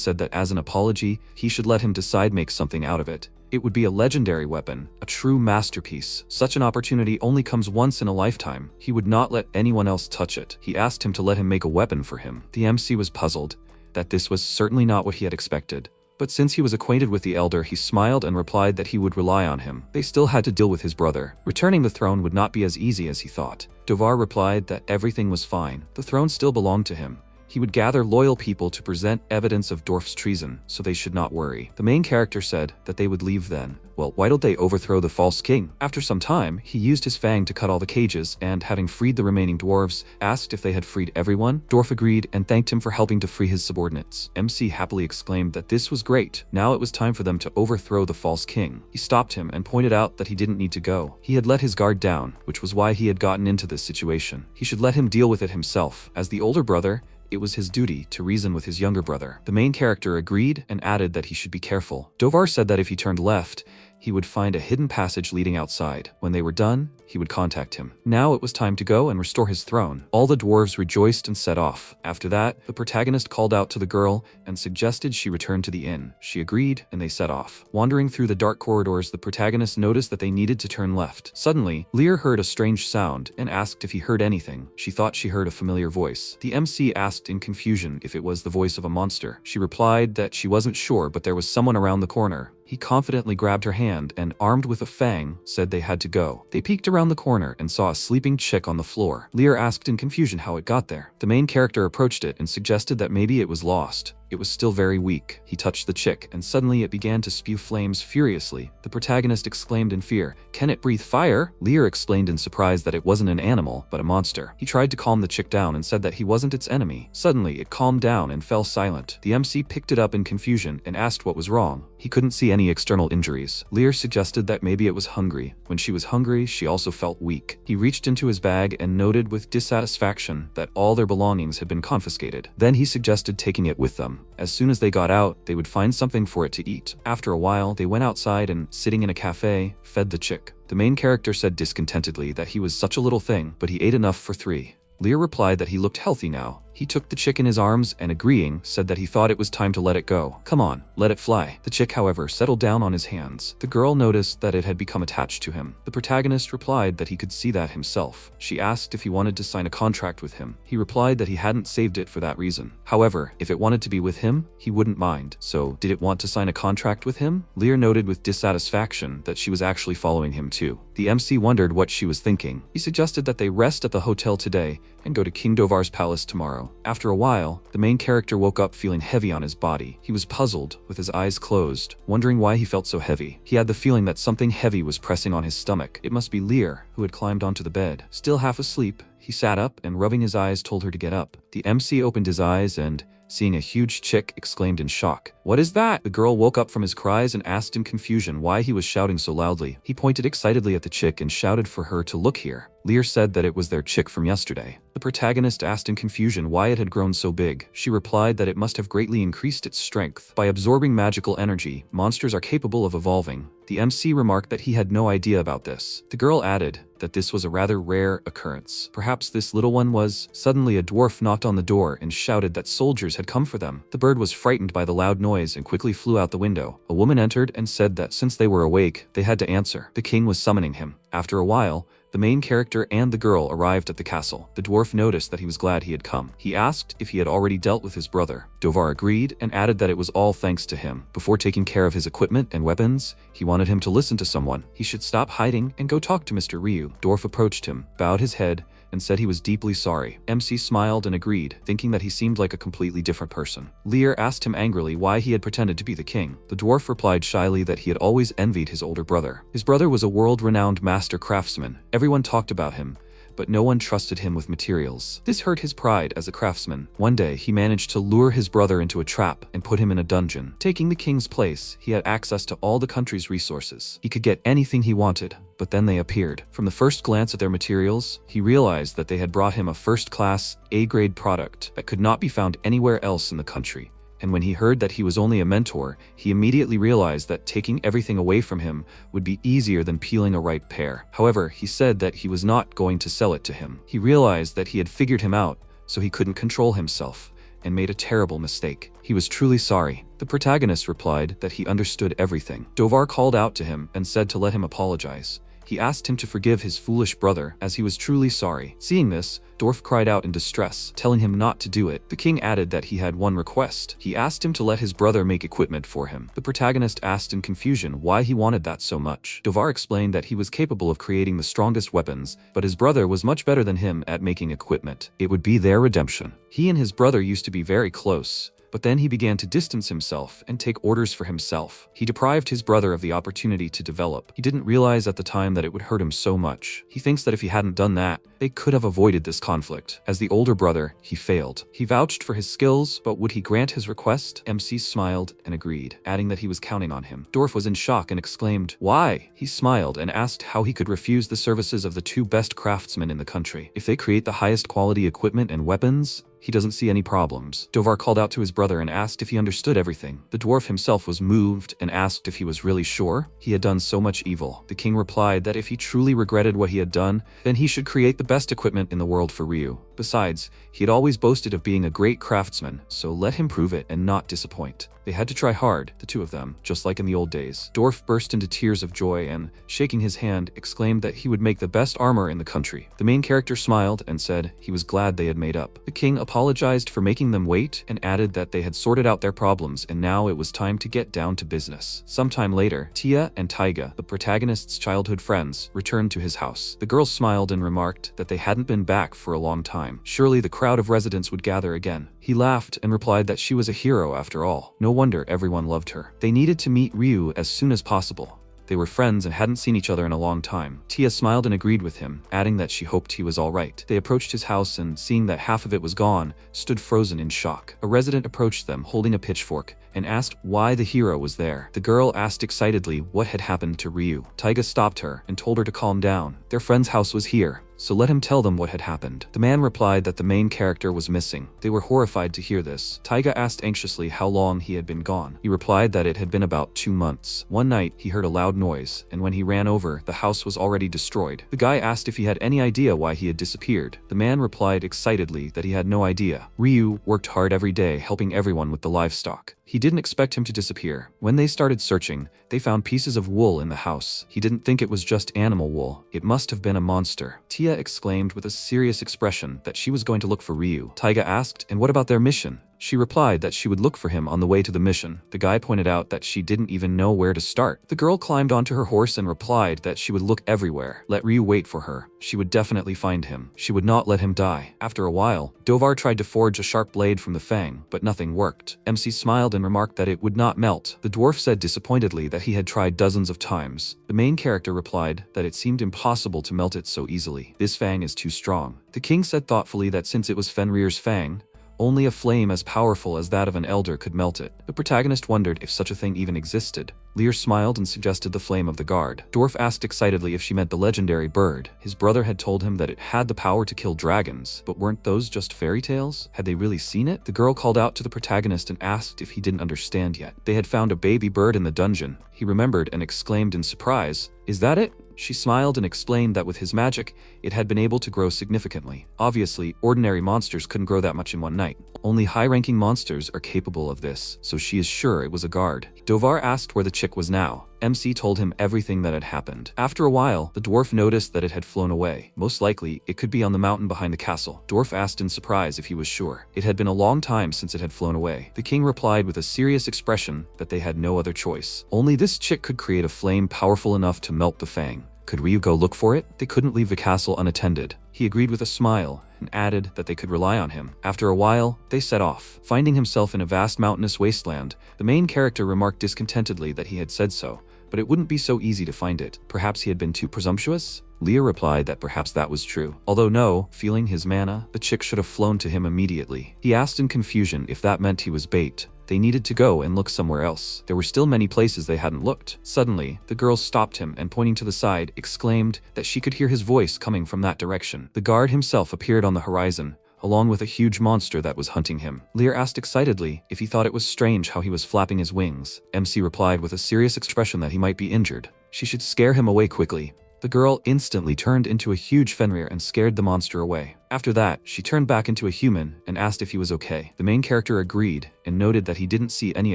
said that as an apology, he should let him decide make something out of it. It would be a legendary weapon, a true masterpiece. Such an opportunity only comes once in a lifetime. He would not let anyone else touch it. He asked him to let him make a weapon for him. The MC was puzzled that this was certainly not what he had expected. But since he was acquainted with the elder, he smiled and replied that he would rely on him. They still had to deal with his brother. Returning the throne would not be as easy as he thought. Dovar replied that everything was fine. The throne still belonged to him. He would gather loyal people to present evidence of Dwarf's treason, so they should not worry. The main character said that they would leave then. Well, why don't they overthrow the false king? After some time, he used his fang to cut all the cages, and having freed the remaining dwarves, asked if they had freed everyone. Dwarf agreed and thanked him for helping to free his subordinates. MC happily exclaimed that this was great. Now it was time for them to overthrow the false king. He stopped him and pointed out that he didn't need to go. He had let his guard down, which was why he had gotten into this situation. He should let him deal with it himself. As the older brother, it was his duty to reason with his younger brother. The main character agreed and added that he should be careful. Dovar said that if he turned left, he would find a hidden passage leading outside. When they were done, he would contact him. Now it was time to go and restore his throne. All the dwarves rejoiced and set off. After that, the protagonist called out to the girl and suggested she return to the inn. She agreed, and they set off. Wandering through the dark corridors, the protagonist noticed that they needed to turn left. Suddenly, Lear heard a strange sound and asked if he heard anything. She thought she heard a familiar voice. The MC asked in confusion if it was the voice of a monster. She replied that she wasn't sure, but there was someone around the corner. He confidently grabbed her hand and, armed with a fang, said they had to go. They peeked around the corner and saw a sleeping chick on the floor. Lear asked in confusion how it got there. The main character approached it and suggested that maybe it was lost. It was still very weak. He touched the chick, and suddenly it began to spew flames furiously. The protagonist exclaimed in fear, "Can it breathe fire?" Lear explained in surprise that it wasn't an animal, but a monster. He tried to calm the chick down and said that he wasn't its enemy. Suddenly, it calmed down and fell silent. The MC picked it up in confusion and asked what was wrong. He couldn't see any external injuries. Lear suggested that maybe it was hungry. When she was hungry, she also felt weak. He reached into his bag and noted with dissatisfaction that all their belongings had been confiscated. Then he suggested taking it with them. them. As soon as they got out, they would find something for it to eat. After a while, they went outside and, sitting in a cafe, fed the chick. The main character said discontentedly that he was such a little thing, but he ate enough for 3. Lear replied that he looked healthy now. He took the chick in his arms and, agreeing, said that he thought it was time to let it go. Come on, let it fly. The chick, however, settled down on his hands. The girl noticed that it had become attached to him. The protagonist replied that he could see that himself. She asked if he wanted to sign a contract with him. He replied that he hadn't saved it for that reason. However, if it wanted to be with him, he wouldn't mind. So, did it want to sign a contract with him? Lear noted with dissatisfaction that she was actually following him too. The MC wondered what she was thinking. He suggested that they rest at the hotel today and go to King Dovar's palace tomorrow. After a while, the main character woke up feeling heavy on his body. He was puzzled, with his eyes closed, wondering why he felt so heavy. He had the feeling that something heavy was pressing on his stomach. It must be Lear, who had climbed onto the bed. Still half asleep, he sat up and, rubbing his eyes, told her to get up. The MC opened his eyes and, seeing a huge chick, exclaimed in shock, "What is that?" The girl woke up from his cries and asked in confusion why he was shouting so loudly. He pointed excitedly at the chick and shouted for her to look here. Lear said that it was their chick from yesterday. The protagonist asked in confusion why it had grown so big. She replied that it must have greatly increased its strength. By absorbing magical energy, monsters are capable of evolving. The MC remarked that he had no idea about this. The girl added that this was a rather rare occurrence. Perhaps this little one was. Suddenly a dwarf knocked on the door and shouted that soldiers had come for them. The bird was frightened by the loud noise and quickly flew out the window. A woman entered and said that since they were awake, they had to answer. The king was summoning him. After a while, the main character and the girl arrived at the castle. The dwarf noticed that he was glad he had come. He asked if he had already dealt with his brother. Dovar agreed and added that it was all thanks to him. Before taking care of his equipment and weapons, he wanted him to listen to someone. He should stop hiding and go talk to Mr. Ryu. Dwarf approached him, bowed his head, and said he was deeply sorry. MC smiled and agreed, thinking that he seemed like a completely different person. Lear asked him angrily why he had pretended to be the king. The dwarf replied shyly that he had always envied his older brother. His brother was a world-renowned master craftsman. Everyone talked about him, but no one trusted him with materials. This hurt his pride as a craftsman. One day, he managed to lure his brother into a trap and put him in a dungeon. Taking the king's place, he had access to all the country's resources. He could get anything he wanted, but then they appeared. From the first glance at their materials, he realized that they had brought him a first-class, A-grade product that could not be found anywhere else in the country. And when he heard that he was only a mentor, he immediately realized that taking everything away from him would be easier than peeling a ripe pear. However, he said that he was not going to sell it to him. He realized that he had figured him out, so he couldn't control himself, and made a terrible mistake. He was truly sorry. The protagonist replied that he understood everything. Dovar called out to him and said to let him apologize. He asked him to forgive his foolish brother, as he was truly sorry. Seeing this, Dwarf cried out in distress, telling him not to do it. The king added that he had one request. He asked him to let his brother make equipment for him. The protagonist asked in confusion why he wanted that so much. Dovar explained that he was capable of creating the strongest weapons, but his brother was much better than him at making equipment. It would be their redemption. He and his brother used to be very close, but then he began to distance himself and take orders for himself. He deprived his brother of the opportunity to develop. He didn't realize at the time that it would hurt him so much. He thinks that if he hadn't done that, they could have avoided this conflict. As the older brother, he failed. He vouched for his skills, but would he grant his request? MC smiled and agreed, adding that he was counting on him. Dwarf was in shock and exclaimed, "Why?" He smiled and asked how he could refuse the services of the two best craftsmen in the country. If they create the highest quality equipment and weapons, he doesn't see any problems. Dovar called out to his brother and asked if he understood everything. The dwarf himself was moved and asked if he was really sure. He had done so much evil. The king replied that if he truly regretted what he had done, then he should create the best equipment in the world for Ryu. Besides, he had always boasted of being a great craftsman, so let him prove it and not disappoint. They had to try hard, the two of them, just like in the old days. Dwarf burst into tears of joy and, shaking his hand, exclaimed that he would make the best armor in the country. The main character smiled and said he was glad they had made up. The king apologized for making them wait and added that they had sorted out their problems and now it was time to get down to business. Sometime later, Tia and Taiga, the protagonist's childhood friends, returned to his house. The girls smiled and remarked that they hadn't been back for a long time. Surely the crowd of residents would gather again. He laughed and replied that she was a hero after all. No wonder everyone loved her. They needed to meet Ryu as soon as possible. They were friends and hadn't seen each other in a long time. Tia smiled and agreed with him, adding that she hoped he was all right. They approached his house and, seeing that half of it was gone, stood frozen in shock. A resident approached them holding a pitchfork and asked why the hero was there. The girl asked excitedly what had happened to Ryu. Taiga stopped her and told her to calm down. Their friend's house was here, so let him tell them what had happened. The man replied that the main character was missing. They were horrified to hear this. Taiga asked anxiously how long he had been gone. He replied that it had been about 2 months. One night, he heard a loud noise, and when he ran over, the house was already destroyed. The guy asked if he had any idea why he had disappeared. The man replied excitedly that he had no idea. Ryu worked hard every day helping everyone with the livestock. He didn't expect him to disappear. When they started searching, they found pieces of wool in the house. He didn't think it was just animal wool. It must have been a monster. Tia exclaimed with a serious expression that she was going to look for Ryu. Taiga asked, "And what about their mission?" She replied that she would look for him on the way to the mission. The guy pointed out that she didn't even know where to start. The girl climbed onto her horse and replied that she would look everywhere. Let Ryu wait for her. She would definitely find him. She would not let him die. After a while, Dovar tried to forge a sharp blade from the fang, but nothing worked. MC smiled and remarked that it would not melt. The dwarf said disappointedly that he had tried dozens of times. The main character replied that it seemed impossible to melt it so easily. This fang is too strong. The king said thoughtfully that since it was Fenrir's fang, only a flame as powerful as that of an elder could melt it. The protagonist wondered if such a thing even existed. Lear smiled and suggested the flame of the guard. Dwarf asked excitedly if she meant the legendary bird. His brother had told him that it had the power to kill dragons, but weren't those just fairy tales? Had they really seen it? The girl called out to the protagonist and asked if he didn't understand yet. They had found a baby bird in the dungeon. He remembered and exclaimed in surprise, "Is that it?" She smiled and explained that with his magic, it had been able to grow significantly. Obviously, ordinary monsters couldn't grow that much in one night. Only high-ranking monsters are capable of this, so she is sure it was a guard. Dovar asked where the chick was now. MC told him everything that had happened. After a while, the dwarf noticed that it had flown away. Most likely, it could be on the mountain behind the castle. Dwarf asked in surprise if he was sure. It had been a long time since it had flown away. The king replied with a serious expression that they had no other choice. Only this chick could create a flame powerful enough to melt the fang. Could Ryu go look for it? They couldn't leave the castle unattended. He agreed with a smile and added that they could rely on him. After a while, they set off. Finding himself in a vast mountainous wasteland, the main character remarked discontentedly that he had said so, but it wouldn't be so easy to find it. Perhaps he had been too presumptuous? Leah replied that perhaps that was true. Although no, feeling his mana, the chick should have flown to him immediately. He asked in confusion if that meant he was bait. They needed to go and look somewhere else. There were still many places they hadn't looked. Suddenly, the girl stopped him and pointing to the side, exclaimed that she could hear his voice coming from that direction. The guard himself appeared on the horizon, along with a huge monster that was hunting him. Lear asked excitedly if he thought it was strange how he was flapping his wings. MC replied with a serious expression that he might be injured. She should scare him away quickly. The girl instantly turned into a huge Fenrir and scared the monster away. After that, she turned back into a human and asked if he was okay. The main character agreed and noted that he didn't see any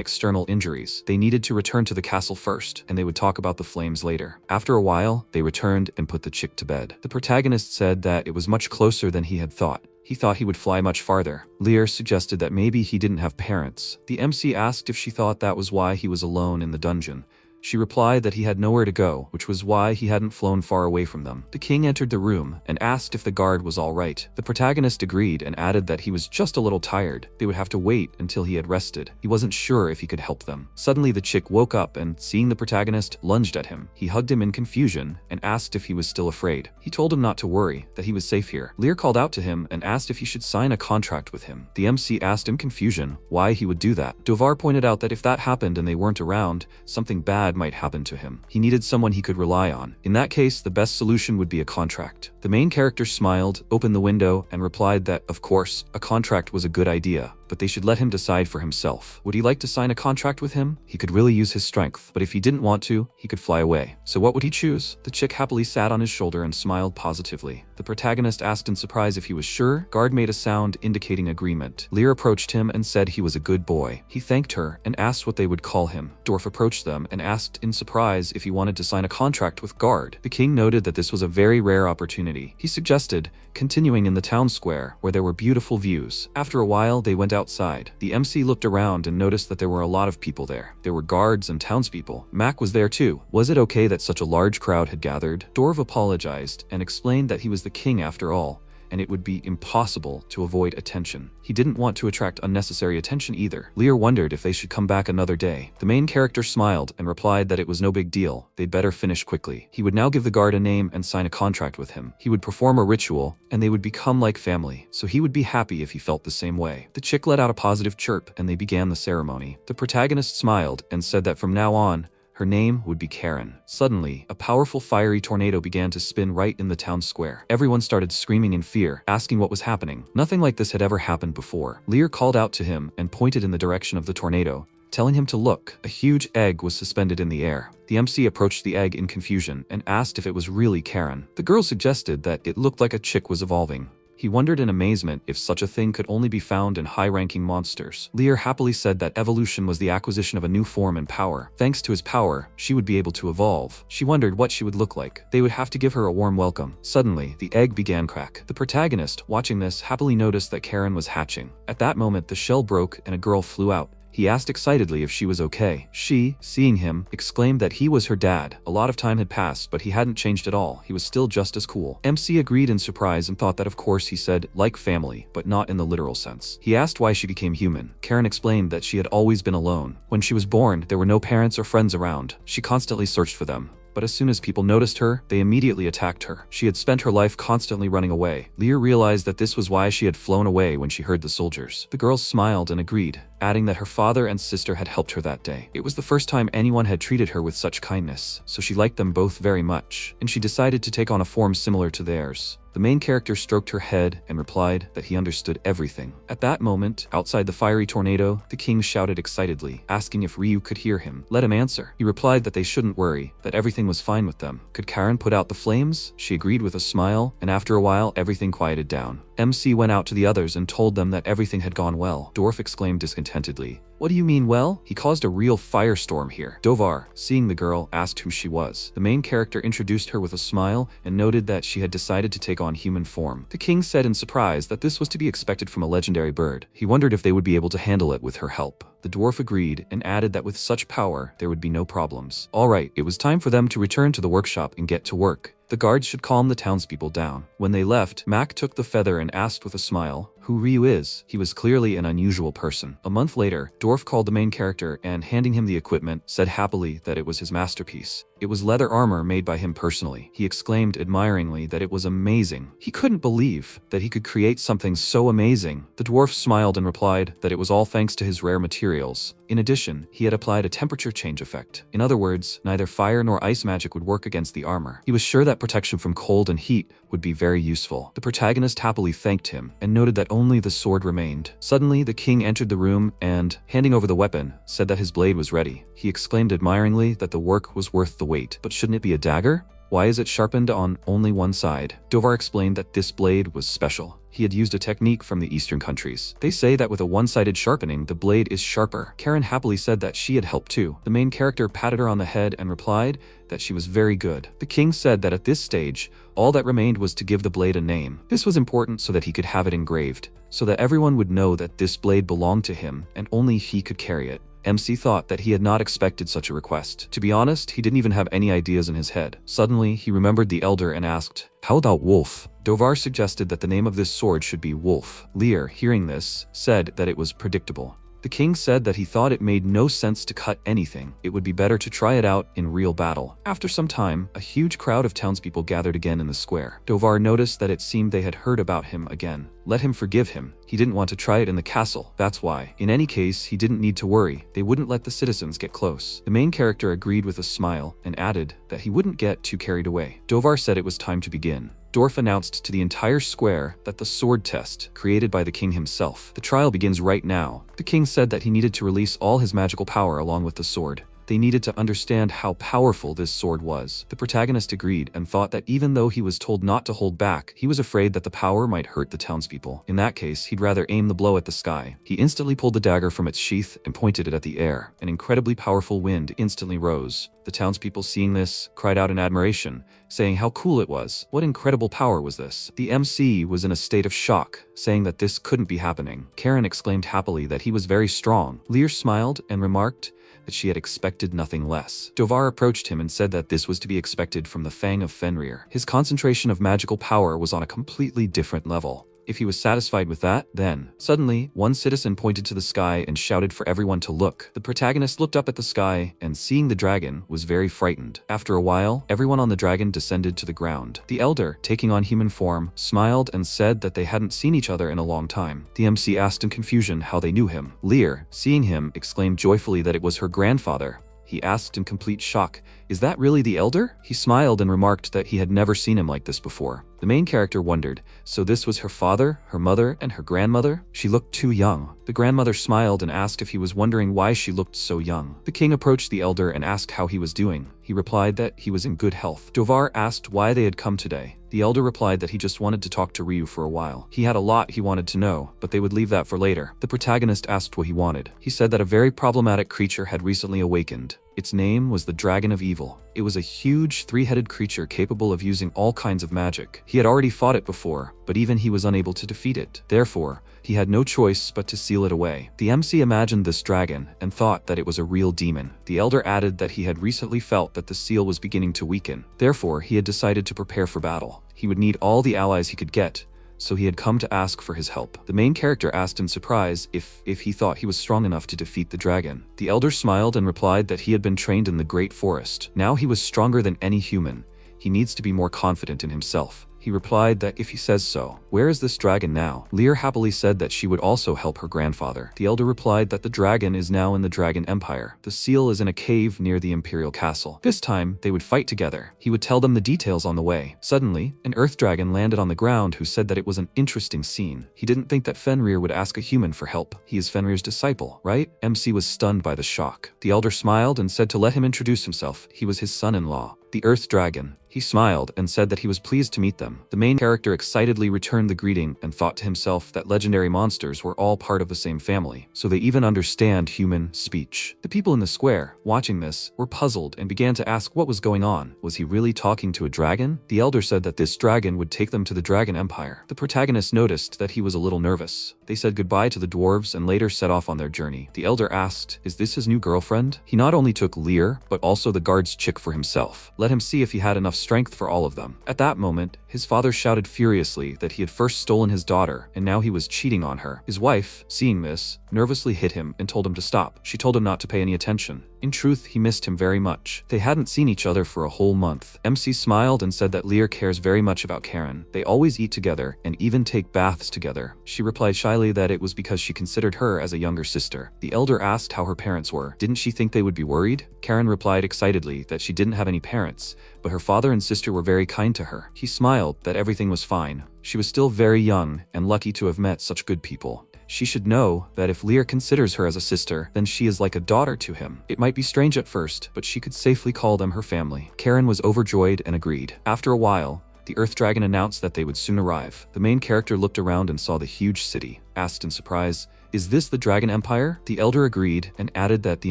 external injuries. They needed to return to the castle first, and they would talk about the flames later. After a while, they returned and put the chick to bed. The protagonist said that it was much closer than he had thought. He thought he would fly much farther. Lear suggested that maybe he didn't have parents. The MC asked if she thought that was why he was alone in the dungeon. She replied that he had nowhere to go, which was why he hadn't flown far away from them. The king entered the room and asked if the guard was all right. The protagonist agreed and added that he was just a little tired. They would have to wait until he had rested. He wasn't sure if he could help them. Suddenly, the chick woke up and, seeing the protagonist, lunged at him. He hugged him in confusion and asked if he was still afraid. He told him not to worry, that he was safe here. Lear called out to him and asked if he should sign a contract with him. The MC asked in confusion why he would do that. Dovar pointed out that if that happened and they weren't around, something bad might happen to him. He needed someone he could rely on. In that case, the best solution would be a contract. The main character smiled, opened the window, and replied that, of course, a contract was a good idea, but they should let him decide for himself. Would he like to sign a contract with him? He could really use his strength, but if he didn't want to, he could fly away. So what would he choose? The chick happily sat on his shoulder and smiled positively. The protagonist asked in surprise if he was sure. Guard made a sound indicating agreement. Lear approached him and said he was a good boy. He thanked her and asked what they would call him. Dwarf approached them and asked in surprise if he wanted to sign a contract with Guard. The king noted that this was a very rare opportunity. He suggested continuing in the town square, where there were beautiful views. After a while, they went outside. The MC looked around and noticed that there were a lot of people there. There were guards and townspeople. Mac was there too. Was it okay that such a large crowd had gathered? Dwarf apologized and explained that he was the king after all, and it would be impossible to avoid attention. He didn't want to attract unnecessary attention either. Lear wondered if they should come back another day. The main character smiled and replied that it was no big deal. They'd better finish quickly. He would now give the guard a name and sign a contract with him. He would perform a ritual, and they would become like family, so he would be happy if he felt the same way. The chick let out a positive chirp, and they began the ceremony. The protagonist smiled and said that from now on, Her name would be Karen. Suddenly, a powerful fiery tornado began to spin right in the town square. Everyone started screaming in fear, asking what was happening. Nothing like this had ever happened before. Lear called out to him and pointed in the direction of the tornado, telling him to look. A huge egg was suspended in the air. The MC approached the egg in confusion and asked if it was really Karen. The girl suggested that it looked like a chick was evolving. He wondered in amazement if such a thing could only be found in high-ranking monsters. Lear happily said that evolution was the acquisition of a new form and power. Thanks to his power, she would be able to evolve. She wondered what she would look like. They would have to give her a warm welcome. Suddenly, the egg began crack. The protagonist, watching this, happily noticed that Karen was hatching. At that moment, the shell broke and a girl flew out. He asked excitedly if she was okay. She, seeing him, exclaimed that he was her dad. A lot of time had passed, but he hadn't changed at all. He was still just as cool. MC agreed in surprise and thought that of course he said, like family, but not in the literal sense. He asked why she became human. Karen explained that she had always been alone. When she was born, there were no parents or friends around. She constantly searched for them. But as soon as people noticed her, they immediately attacked her. She had spent her life constantly running away. Lear realized that this was why she had flown away when she heard the soldiers. The girl smiled and agreed, adding that her father and sister had helped her that day. It was the first time anyone had treated her with such kindness, so she liked them both very much, and she decided to take on a form similar to theirs. The main character stroked her head and replied that he understood everything. At that moment, outside the fiery tornado, the king shouted excitedly, asking if Ryu could hear him. Let him answer. He replied that they shouldn't worry, that everything was fine with them. Could Karen put out the flames? She agreed with a smile, and after a while, everything quieted down. MC went out to the others and told them that everything had gone well. Dwarf exclaimed discontentedly, "What do you mean well? He caused a real firestorm here." Dovar, seeing the girl, asked who she was. The main character introduced her with a smile and noted that she had decided to take on human form. The king said in surprise that this was to be expected from a legendary bird. He wondered if they would be able to handle it with her help. The dwarf agreed and added that with such power, there would be no problems. Alright, it was time for them to return to the workshop and get to work. The guards should calm the townspeople down. When they left, Mac took the feather and asked with a smile who Ryu is. He was clearly an unusual person. A month later, Dwarf called the main character and, handing him the equipment, said happily that it was his masterpiece. It was leather armor made by him personally. He exclaimed admiringly that it was amazing. He couldn't believe that he could create something so amazing. The dwarf smiled and replied that it was all thanks to his rare materials. In addition, he had applied a temperature change effect. In other words, neither fire nor ice magic would work against the armor. He was sure that protection from cold and heat would be very useful. The protagonist happily thanked him and noted that only the sword remained. Suddenly, the king entered the room and, handing over the weapon, said that his blade was ready. He exclaimed admiringly that the work was worth the wait. But shouldn't it be a dagger? Why is it sharpened on only one side? Dovar explained that this blade was special. He had used a technique from the eastern countries. They say that with a one-sided sharpening, the blade is sharper. Karen happily said that she had helped too. The main character patted her on the head and replied that she was very good. The king said that at this stage, all that remained was to give the blade a name. This was important so that he could have it engraved, so that everyone would know that this blade belonged to him and only he could carry it. MC thought that he had not expected such a request. To be honest, he didn't even have any ideas in his head. Suddenly, he remembered the elder and asked, "How about Wolf?" Dovar suggested that the name of this sword should be Wolf. Lear, hearing this, said that it was predictable. The king said that he thought it made no sense to cut anything. It would be better to try it out in real battle. After some time, a huge crowd of townspeople gathered again in the square. Dovar noticed that it seemed they had heard about him again. Let him forgive him. He didn't want to try it in the castle, that's why. In any case, he didn't need to worry. They wouldn't let the citizens get close. The main character agreed with a smile and added that he wouldn't get too carried away. Dovar said it was time to begin. Dwarf announced to the entire square that the sword test, created by the king himself. The trial begins right now. The king said that he needed to release all his magical power along with the sword. They needed to understand how powerful this sword was. The protagonist agreed and thought that even though he was told not to hold back, he was afraid that the power might hurt the townspeople. In that case, he'd rather aim the blow at the sky. He instantly pulled the dagger from its sheath and pointed it at the air. An incredibly powerful wind instantly rose. The townspeople, seeing this, cried out in admiration, saying how cool it was. What incredible power was this? The MC was in a state of shock, saying that this couldn't be happening. Karen exclaimed happily that he was very strong. Lear smiled and remarked that she had expected nothing less. Dovar approached him and said that this was to be expected from the Fang of Fenrir. His concentration of magical power was on a completely different level. If he was satisfied with that, then, suddenly, one citizen pointed to the sky and shouted for everyone to look. The protagonist looked up at the sky and, seeing the dragon, was very frightened. After a while, everyone on the dragon descended to the ground. The elder, taking on human form, smiled and said that they hadn't seen each other in a long time. The MC asked in confusion how they knew him. Lear, seeing him, exclaimed joyfully that it was her grandfather. He asked in complete shock, "Is that really the elder?" He smiled and remarked that he had never seen him like this before. The main character wondered, so this was her father, her mother, and her grandmother? She looked too young. The grandmother smiled and asked if he was wondering why she looked so young. The king approached the elder and asked how he was doing. He replied that he was in good health. Dovar asked why they had come today. The elder replied that he just wanted to talk to Ryu for a while. He had a lot he wanted to know, but they would leave that for later. The protagonist asked what he wanted. He said that a very problematic creature had recently awakened. Its name was the Dragon of Evil. It was a huge, three-headed creature capable of using all kinds of magic. He had already fought it before, but even he was unable to defeat it. Therefore, he had no choice but to seal it away. The MC imagined this dragon and thought that it was a real demon. The elder added that he had recently felt that the seal was beginning to weaken. Therefore, he had decided to prepare for battle. He would need all the allies he could get, so he had come to ask for his help. The main character asked in surprise if he thought he was strong enough to defeat the dragon. The elder smiled and replied that he had been trained in the Great Forest. Now he was stronger than any human. He needs to be more confident in himself. He replied that if he says so. Where is this dragon now? Lear happily said that she would also help her grandfather. The elder replied that the dragon is now in the Dragon Empire. The seal is in a cave near the Imperial Castle. This time, they would fight together. He would tell them the details on the way. Suddenly, an earth dragon landed on the ground who said that it was an interesting scene. He didn't think that Fenrir would ask a human for help. He is Fenrir's disciple, right? MC was stunned by the shock. The elder smiled and said to let him introduce himself. He was his son-in-law, the Earth Dragon. He smiled and said that he was pleased to meet them. The main character excitedly returned the greeting and thought to himself that legendary monsters were all part of the same family, so they even understand human speech. The people in the square, watching this, were puzzled and began to ask what was going on. Was he really talking to a dragon? The elder said that this dragon would take them to the Dragon Empire. The protagonist noticed that he was a little nervous. They said goodbye to the dwarves and later set off on their journey. The elder asked, "Is this his new girlfriend?" He not only took Lear, but also the guard's chick for himself. Let him see if he had enough strength for all of them. At that moment, his father shouted furiously that he had first stolen his daughter and now he was cheating on her. His wife, seeing this, nervously hit him and told him to stop. She told him not to pay any attention. In truth, he missed him very much. They hadn't seen each other for a whole month. MC smiled and said that Lear cares very much about Karen. They always eat together and even take baths together. She replied shyly that it was because she considered her as a younger sister. The elder asked how her parents were. Didn't she think they would be worried? Karen replied excitedly that she didn't have any parents, but her father and sister were very kind to her. He smiled that everything was fine. She was still very young and lucky to have met such good people. She should know that if Lear considers her as a sister, then she is like a daughter to him. It might be strange at first, but she could safely call them her family. Karen was overjoyed and agreed. After a while, the Earth Dragon announced that they would soon arrive. The main character looked around and saw the huge city, asked in surprise, "Is this the Dragon Empire?" The elder agreed and added that the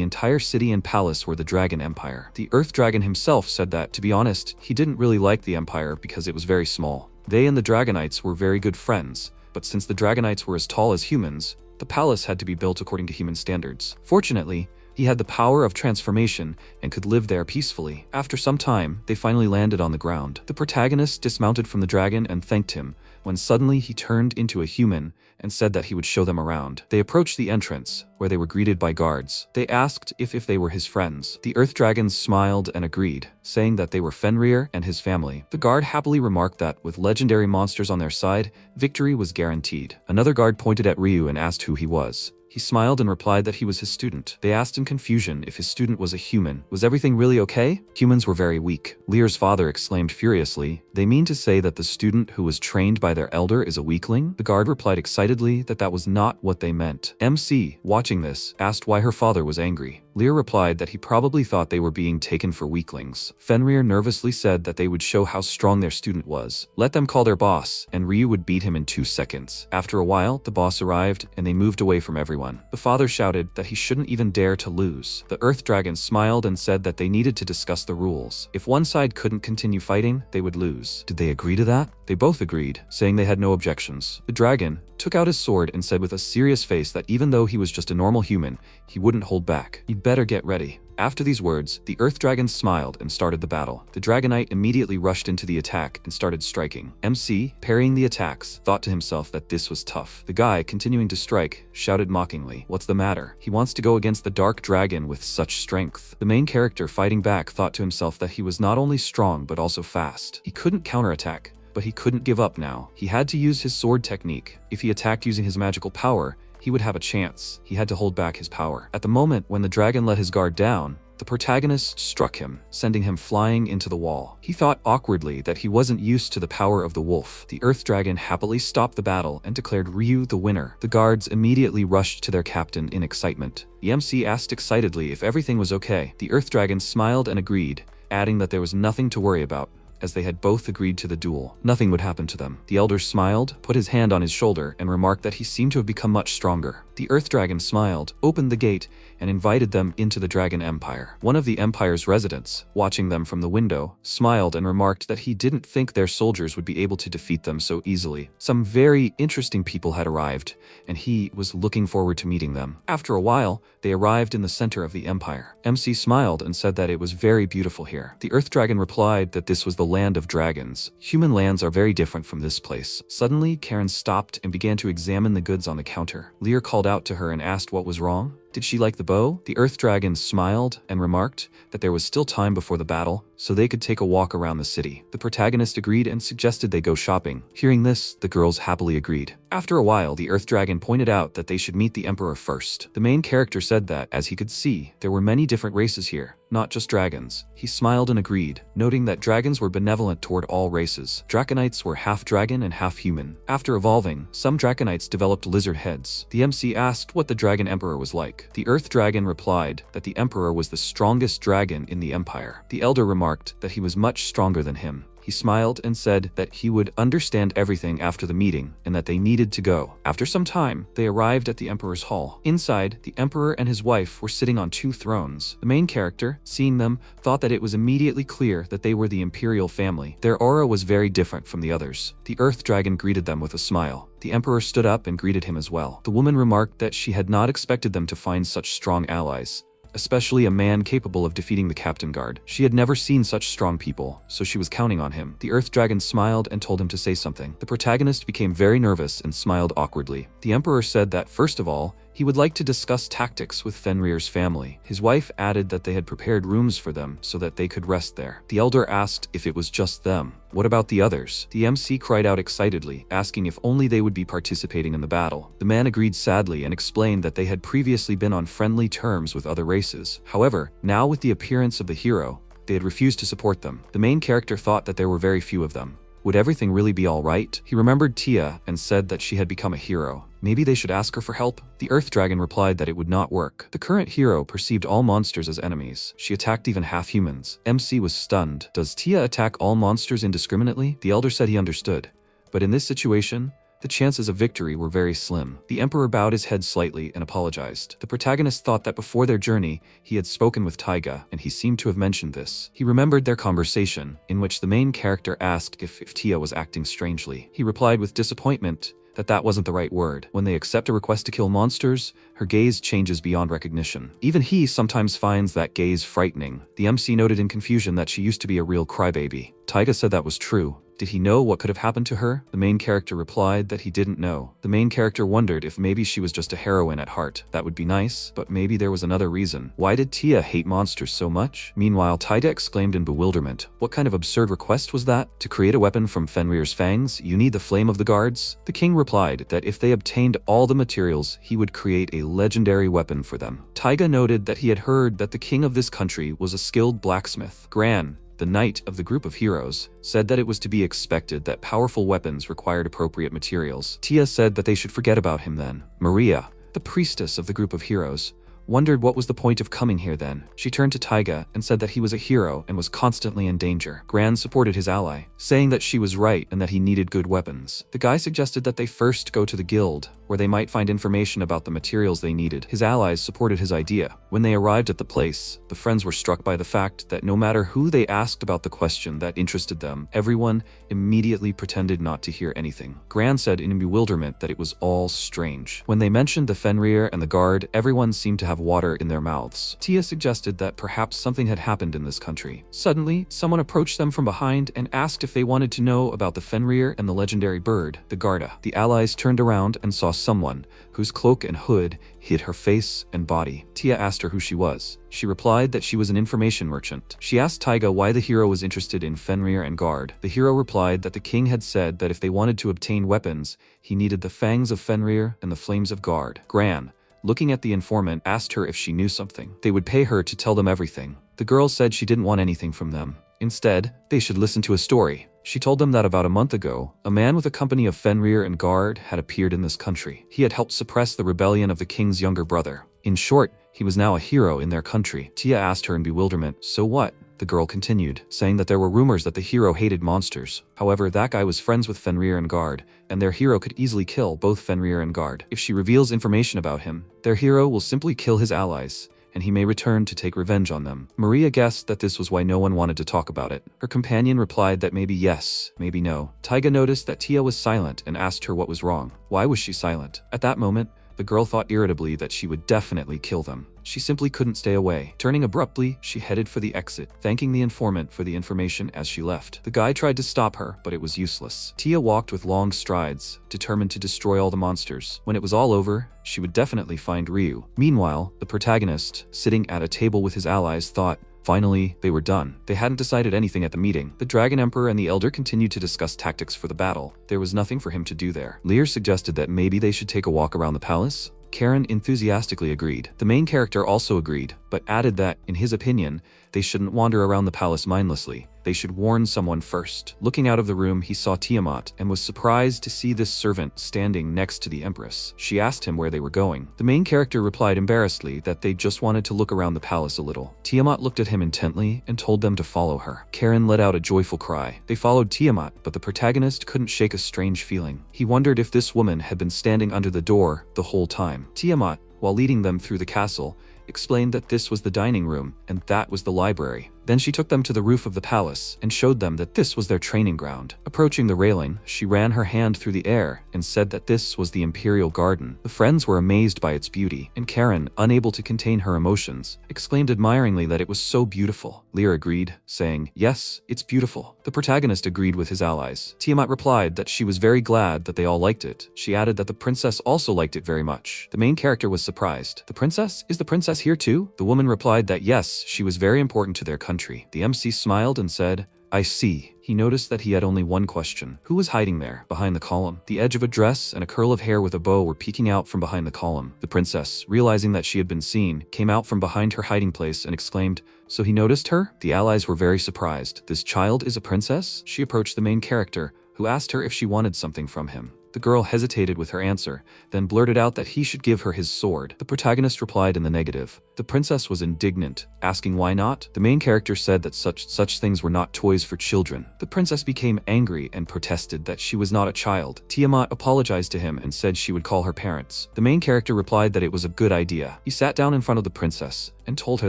entire city and palace were the Dragon Empire. The Earth Dragon himself said that, to be honest, he didn't really like the Empire because it was very small. They and the Dragonites were very good friends, but since the Dragonites were as tall as humans, the palace had to be built according to human standards. Fortunately, he had the power of transformation and could live there peacefully. After some time, they finally landed on the ground. The protagonist dismounted from the dragon and thanked him, when suddenly he turned into a human and said that he would show them around. They approached the entrance, where they were greeted by guards. They asked if they were his friends. The Earth Dragons smiled and agreed, saying that they were Fenrir and his family. The guard happily remarked that, with legendary monsters on their side, victory was guaranteed. Another guard pointed at Ryu and asked who he was. He smiled and replied that he was his student. They asked in confusion if his student was a human. Was everything really okay? Humans were very weak. Lear's father exclaimed furiously, "They mean to say that the student who was trained by their elder is a weakling?" The guard replied excitedly that that was not what they meant. MC, watching this, asked why her father was angry. Lear replied that he probably thought they were being taken for weaklings. Fenrir nervously said that they would show how strong their student was. Let them call their boss, and Ryu would beat him in 2 seconds. After a while, the boss arrived, and they moved away from everyone. The father shouted that he shouldn't even dare to lose. The Earth Dragon smiled and said that they needed to discuss the rules. If one side couldn't continue fighting, they would lose. Did they agree to that? They both agreed, saying they had no objections. The dragon took out his sword and said with a serious face that even though he was just a normal human, he wouldn't hold back. You'd better get ready. After these words, the Earth Dragon smiled and started the battle. The Dragonite immediately rushed into the attack and started striking. MC, parrying the attacks, thought to himself that this was tough. The guy, continuing to strike, shouted mockingly, "What's the matter? He wants to go against the Dark Dragon with such strength." The main character fighting back thought to himself that he was not only strong but also fast. He couldn't counterattack, but he couldn't give up now. He had to use his sword technique. If he attacked using his magical power, he would have a chance. He had to hold back his power. At the moment when the dragon let his guard down, The protagonist struck him, sending him flying into the wall. He thought awkwardly that he wasn't used to the power of the wolf. The Earth Dragon happily stopped the battle and declared Ryu the winner. The guards immediately rushed to their captain in excitement. The MC asked excitedly if everything was okay. The Earth Dragon smiled and agreed, adding that there was nothing to worry about, as they had both agreed to the duel. Nothing would happen to them. The elder smiled, put his hand on his shoulder, and remarked that he seemed to have become much stronger. The Earth Dragon smiled, opened the gate, and invited them into the Dragon Empire. One of the Empire's residents, watching them from the window, smiled and remarked that he didn't think their soldiers would be able to defeat them so easily. Some very interesting people had arrived, and he was looking forward to meeting them. After a while, they arrived in the center of the Empire. MC smiled and said that it was very beautiful here. The Earth Dragon replied that this was the land of dragons. Human lands are very different from this place. Suddenly, Karen stopped and began to examine the goods on the counter. Lear called out to her and asked what was wrong. Did she like the bow? The Earth Dragon smiled and remarked that there was still time before the battle, so they could take a walk around the city. The protagonist agreed and suggested they go shopping. Hearing this, the girls happily agreed. After a while, the Earth Dragon pointed out that they should meet the Emperor first. The main character said that, as he could see, there were many different races here, not just dragons. He smiled and agreed, noting that dragons were benevolent toward all races. Draconites were half dragon and half human. After evolving, some draconites developed lizard heads. The MC asked what the Dragon Emperor was like. The Earth Dragon replied that the Emperor was the strongest dragon in the Empire. The Elder remarked that he was much stronger than him. He smiled and said that he would understand everything after the meeting and that they needed to go. After some time, they arrived at the Emperor's hall. Inside, the Emperor and his wife were sitting on 2 thrones. The main character, seeing them, thought that it was immediately clear that they were the Imperial family. Their aura was very different from the others. The Earth Dragon greeted them with a smile. The Emperor stood up and greeted him as well. The woman remarked that she had not expected them to find such strong allies, especially a man capable of defeating the Captain Guard. She had never seen such strong people, so she was counting on him. The Earth Dragon smiled and told him to say something. The protagonist became very nervous and smiled awkwardly. The Emperor said that, first of all, he would like to discuss tactics with Fenrir's family. His wife added that they had prepared rooms for them so that they could rest there. The Elder asked if it was just them. What about the others? The MC cried out excitedly, asking if only they would be participating in the battle. The man agreed sadly and explained that they had previously been on friendly terms with other races. However, now with the appearance of the hero, they had refused to support them. The main character thought that there were very few of them. Would everything really be all right? He remembered Tia and said that she had become a hero. Maybe they should ask her for help? The Earth Dragon replied that it would not work. The current hero perceived all monsters as enemies. She attacked even half-humans. MC was stunned. Does Tia attack all monsters indiscriminately? The Elder said he understood. But in this situation, the chances of victory were very slim. The Emperor bowed his head slightly and apologized. The protagonist thought that before their journey, he had spoken with Taiga, and he seemed to have mentioned this. He remembered their conversation, in which the main character asked if Tia was acting strangely. He replied with disappointment that that wasn't the right word. When they accept a request to kill monsters, her gaze changes beyond recognition. Even he sometimes finds that gaze frightening. The MC noted in confusion that she used to be a real crybaby. Taiga said that was true. Did he know what could have happened to her? The main character replied that he didn't know. The main character wondered if maybe she was just a heroine at heart. That would be nice, but maybe there was another reason. Why did Tia hate monsters so much? Meanwhile, Taiga exclaimed in bewilderment. What kind of absurd request was that? To create a weapon from Fenrir's fangs, you need the flame of the guards? The king replied that if they obtained all the materials, he would create a legendary weapon for them. Taiga noted that he had heard that the king of this country was a skilled blacksmith. Gran, the knight of the group of heroes, said that it was to be expected that powerful weapons required appropriate materials. Tia said that they should forget about him then. Maria, the priestess of the group of heroes, wondered what was the point of coming here then. She turned to Taiga and said that he was a hero and was constantly in danger. Gran supported his ally, saying that she was right and that he needed good weapons. The guy suggested that they first go to the guild, where they might find information about the materials they needed. His allies supported his idea. When they arrived at the place, the friends were struck by the fact that no matter who they asked about the question that interested them, everyone immediately pretended not to hear anything. Gran said in bewilderment that it was all strange. When they mentioned the Fenrir and the guard, everyone seemed to have water in their mouths. Tia suggested that perhaps something had happened in this country. Suddenly, someone approached them from behind and asked if they wanted to know about the Fenrir and the legendary bird, the Garda. The allies turned around and saw someone whose cloak and hood hid her face and body. Tia asked her who she was. She replied that she was an information merchant. She asked Taiga why the hero was interested in Fenrir and Guard. The hero replied that the king had said that if they wanted to obtain weapons, he needed the fangs of Fenrir and the flames of Guard. Gran, looking at the informant, asked her if she knew something. They would pay her to tell them everything. The girl said she didn't want anything from them. Instead, they should listen to a story. She told them that about a month ago, a man with a company of Fenrir and guard had appeared in this country. He had helped suppress the rebellion of the king's younger brother. In short, he was now a hero in their country. Tia asked her in bewilderment, "So what?" The girl continued, saying that there were rumors that the hero hated monsters. However, that guy was friends with Fenrir and guard, and their hero could easily kill both Fenrir and guard. If she reveals information about him, their hero will simply kill his allies, and he may return to take revenge on them. Maria guessed that this was why no one wanted to talk about it. Her companion replied that maybe yes, maybe no. Taiga noticed that Tia was silent and asked her what was wrong. Why was she silent? At that moment, the girl thought irritably that she would definitely kill them. She simply couldn't stay away. Turning abruptly, she headed for the exit, thanking the informant for the information as she left. The guy tried to stop her, but it was useless. Tia walked with long strides, determined to destroy all the monsters. When it was all over, she would definitely find Ryu. Meanwhile, the protagonist, sitting at a table with his allies, thought, finally, they were done. They hadn't decided anything at the meeting. The Dragon Emperor and the Elder continued to discuss tactics for the battle. There was nothing for him to do there. Lear suggested that maybe they should take a walk around the palace. Karen enthusiastically agreed. The main character also agreed, but added that, in his opinion, they shouldn't wander around the palace mindlessly. They should warn someone first. Looking out of the room, he saw Tiamat and was surprised to see this servant standing next to the Empress. She asked him where they were going. The main character replied embarrassedly that they just wanted to look around the palace a little. Tiamat looked at him intently and told them to follow her. Karen let out a joyful cry. They followed Tiamat, but the protagonist couldn't shake a strange feeling. He wondered if this woman had been standing under the door the whole time. Tiamat, while leading them through the castle, explained that this was the dining room and that was the library. Then she took them to the roof of the palace and showed them that this was their training ground. Approaching the railing, she ran her hand through the air and said that this was the Imperial Garden. The friends were amazed by its beauty, and Karen, unable to contain her emotions, exclaimed admiringly that it was so beautiful. Lear agreed, saying, "Yes, it's beautiful." The protagonist agreed with his allies. Tiamat replied that she was very glad that they all liked it. She added that the princess also liked it very much. The main character was surprised. "The princess? Is the princess here too?" The woman replied that yes, she was very important to their country. The MC smiled and said, "I see." He noticed that he had only one question. Who was hiding there, behind the column? The edge of a dress and a curl of hair with a bow were peeking out from behind the column. The princess, realizing that she had been seen, came out from behind her hiding place and exclaimed, "So he noticed her?" The allies were very surprised. "This child is a princess?" She approached the main character, who asked her if she wanted something from him. The girl hesitated with her answer, then blurted out that he should give her his sword. The protagonist replied in the negative. The princess was indignant, asking why not. The main character said that such things were not toys for children. The princess became angry and protested that she was not a child. Tiamat apologized to him and said she would call her parents. The main character replied that it was a good idea. He sat down in front of the princess and told her